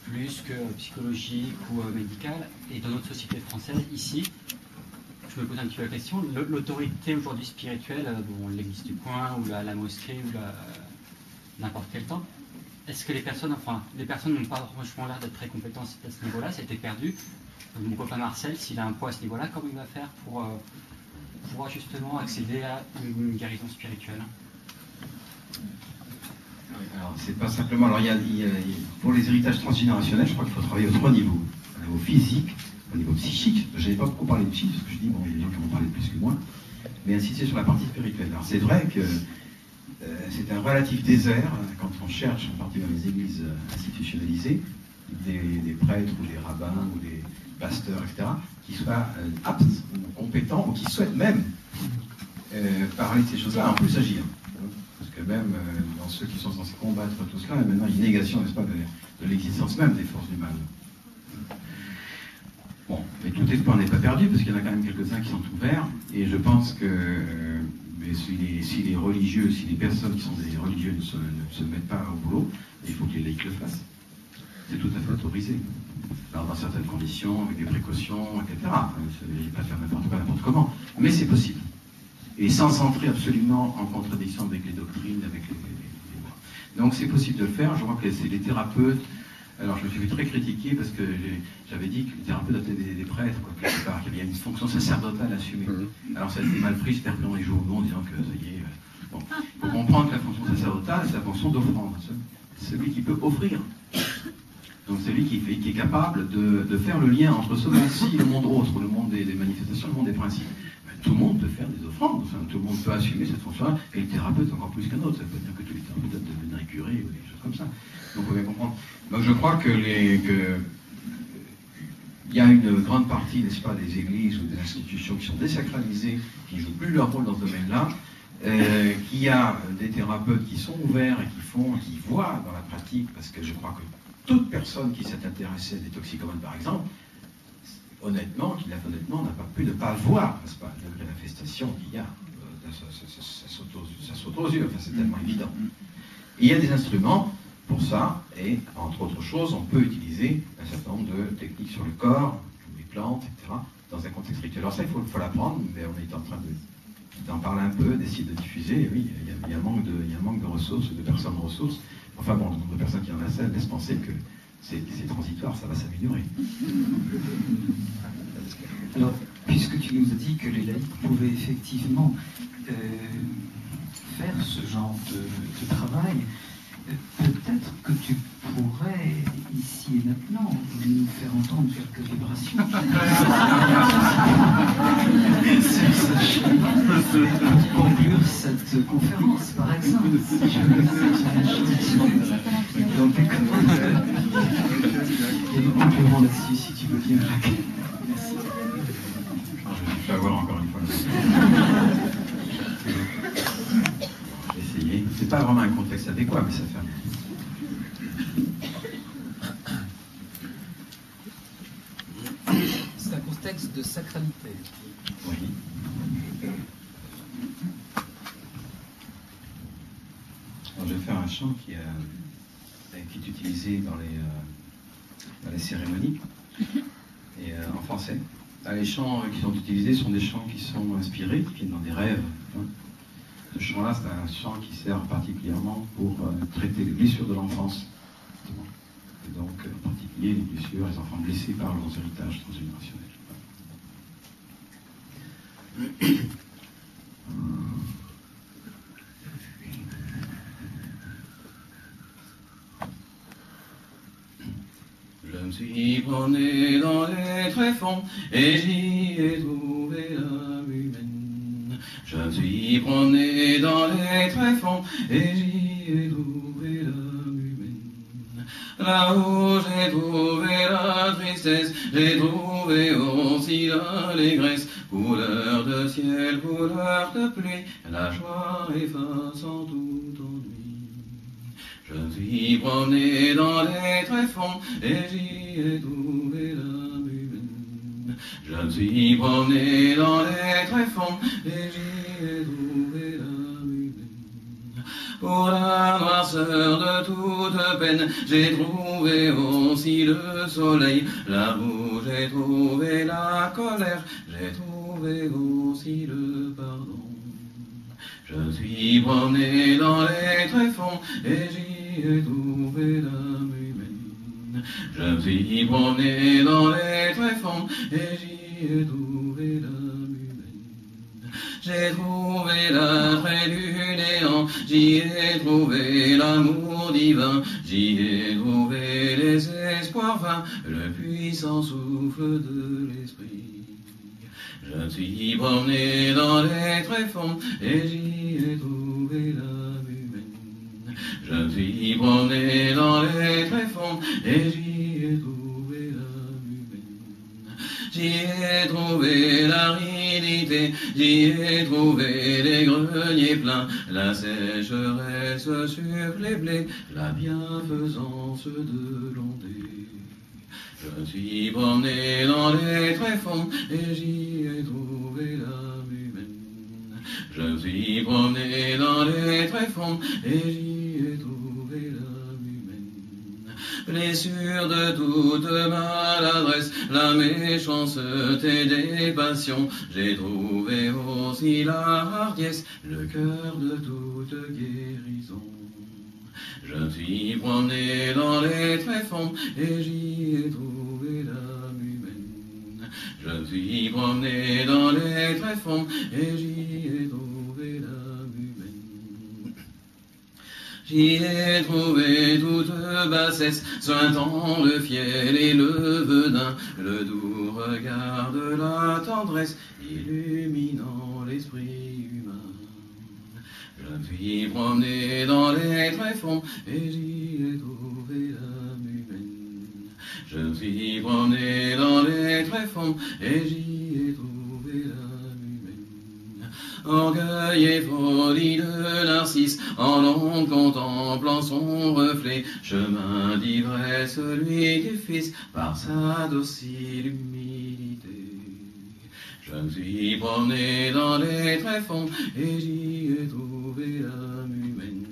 plus que psychologique ou médicale. Et dans notre société française, ici, je me pose un petit peu la question, l'autorité aujourd'hui spirituelle, l'église du coin, ou la mosquée, ou n'importe quel temps, est-ce que les personnes n'ont pas franchement l'air d'être très compétentes à ce niveau-là? Ça a été perdu. Mon copain Marcel, s'il a un poids à ce niveau-là, comment il va faire pour pouvoir justement accéder à une guérison spirituelle? Alors, c'est pas simplement. Alors, pour les héritages transgénérationnels, je crois qu'il faut travailler aux 3 niveaux. Au niveau physique, au niveau psychique. Je n'avais pas beaucoup parlé de psychique, parce que je dis, bon, il y a des gens qui vont parler plus que moi, mais insister sur la partie spirituelle. Alors, c'est vrai que c'est un relatif désert quand on cherche, en particulier dans les églises institutionnalisées, des prêtres ou des rabbins ou des pasteurs, etc., qui soient aptes ou compétents ou qui souhaitent même parler de ces choses-là, en plus agir. Parce que même dans ceux qui sont censés combattre tout cela, il y a maintenant une négation, n'est-ce pas, de l'existence même des forces du mal. tout espoir n'est pas perdu, parce qu'il y en a quand même quelques-uns qui sont ouverts, et je pense que si les religieux, si les personnes qui sont des religieux ne se mettent pas au boulot, il faut que les laïcs le fassent. C'est tout à fait autorisé. Alors dans certaines conditions, avec des précautions, etc. Il ne faut pas faire n'importe quoi, n'importe comment. Mais c'est possible. Et sans entrer absolument en contradiction avec les doctrines, avec les lois. Donc c'est possible de le faire. Je crois que c'est les thérapeutes. Alors je me suis fait très critiquer parce que j'avais dit que les thérapeutes étaient des prêtres, quoi, quelque part, qu'il y avait une fonction sacerdotale assumée. Alors ça a été mal pris, c'est-à-dire qu'on les joue au nom en disant que ça y est. Bon. Il faut comprendre que la fonction sacerdotale, c'est la fonction d'offrande. Celui qui peut offrir. Donc celui qui est capable de faire le lien entre ce monde-ci et le monde autre, le monde des manifestations, le monde des principes. Tout le monde peut faire des offrandes, enfin, tout le monde peut assumer cette fonction-là, et le thérapeute encore plus qu'un autre. Ça veut dire que tous les thérapeutes doivent devenir curés ou des choses comme ça. Donc on va comprendre. Donc je crois que il y a une grande partie, n'est-ce pas, des églises ou des institutions qui sont désacralisées, qui ne jouent plus leur rôle dans ce domaine-là, qu'il y a des thérapeutes qui sont ouverts et qui voient dans la pratique, parce que je crois que toute personne qui s'est intéressée à des toxicomanes, par exemple, honnêtement, n'a pas pu ne pas voir, n'est-ce pas, la manifestation qu'il y a. Ça saute aux yeux, enfin, c'est tellement évident. Et il y a des instruments pour ça, et entre autres choses, on peut utiliser un certain nombre de techniques sur le corps, comme les plantes, etc., dans un contexte rituel. Alors ça, il faut l'apprendre, mais on est en train d'en parler un peu, d'essayer de diffuser. Et oui, il y a un manque de ressources, de personnes ressources. Enfin bon, le nombre de personnes qui en a, ça laisse penser que c'est transitoire, ça va s'améliorer. Alors, puisque tu nous as dit que les laïcs pouvaient effectivement faire ce genre de travail, peut-être que tu pourrais, ici et maintenant, nous faire entendre quelques vibrations pour conclure cette conférence, par exemple. Donc, et nous conclurons là-dessus, si tu veux bien, Jacques. Merci. Je vais avoir encore une fois. Essayer. C'est pas vraiment un contexte adéquat, mais ça fait un... C'est un contexte de sacralité. Oui. Alors, je vais faire un chant qui est utilisé dans les cérémonies, et en français. Les chants qui sont utilisés sont des chants qui sont inspirés, qui viennent dans des rêves. Ce chant-là, c'est un chant qui sert particulièrement pour traiter les blessures de l'enfance. Et donc, en particulier, les blessures, les enfants blessés par leurs héritages transgénérationnels. Je me suis promené dans les tréfonds et j'y ai trouvé l'âme humaine. Je me suis promené dans les tréfonds et j'y ai trouvé l'âme humaine. Là-haut j'ai trouvé la tristesse, j'ai trouvé aussi l'allégresse, couleur de ciel, couleur de pluie, la joie effaçant tout ennui. Je me suis promené dans les tréfonds et j'y ai trouvé l'âme humaine. Je me suis promené dans les tréfonds et j'y ai trouvé l'âme humaine. Pour la noirceur de toute peine, j'ai trouvé aussi le soleil. Là-haut j'ai trouvé la colère, j'ai trouvé aussi le pardon. Je me suis promené dans les tréfonds et j'y ai trouvé l'âme humaine. Je me suis promené dans les tréfonds et j'y ai trouvé l'âme humaine. J'ai trouvé l'attrait du néant, j'y ai trouvé l'amour divin, j'y ai trouvé les espoirs vains, le puissant souffle de l'esprit. Je me suis promené dans les tréfonds et j'y ai trouvé l'âme humaine. Je me suis promené dans les tréfonds et j'y ai trouvé l'âme humaine. J'y ai trouvé l'aridité, j'y ai trouvé les greniers pleins, la sécheresse sur les blés, la bienfaisance de l'ondée. Je me suis promené dans les tréfonds et j'y ai trouvé l'âme humaine. Je me suis promené dans les tréfonds et j'y ai trouvé l'âme humaine. Blessure de toute maladresse, la méchanceté des passions, j'ai trouvé aussi la hardiesse, le cœur de toute guérison. Je me suis promené dans les tréfonds et j'y ai trouvé l'âme humaine. Je me suis promené dans les tréfonds et j'y ai trouvé l'âme humaine. J'y ai trouvé toute bassesse, suintant le fiel et le venin, le doux regard de la tendresse, illuminant l'esprit humain. Je me suis promené dans les tréfonds et j'y ai trouvé l'âme humaine. Je me suis promené dans les tréfonds et j'y ai trouvé l'âme humaine. Orgueil et folie de Narcisse, en en contemplant son reflet, chemin d'ivresse lui du Fils, par sa docile humilité. Je me suis promené dans les tréfonds et j'y ai trouvé l'âme humaine.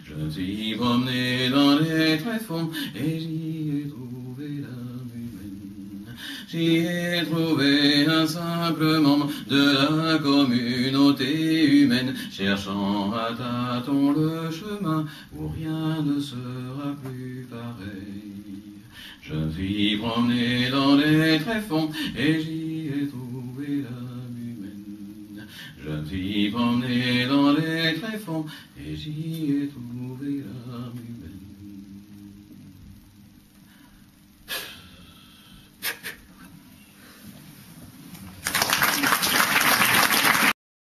Je me suis promené dans les tréfonds et j'y ai trouvé l'âme humaine. J'y ai trouvé un simple membre de la communauté humaine, cherchant à tâtons le chemin où rien ne sera plus pareil. Je me suis promené dans les tréfonds et j'y ai trouvé l'âme humaine. Je me suis promené dans les tréfonds et j'y ai trouvé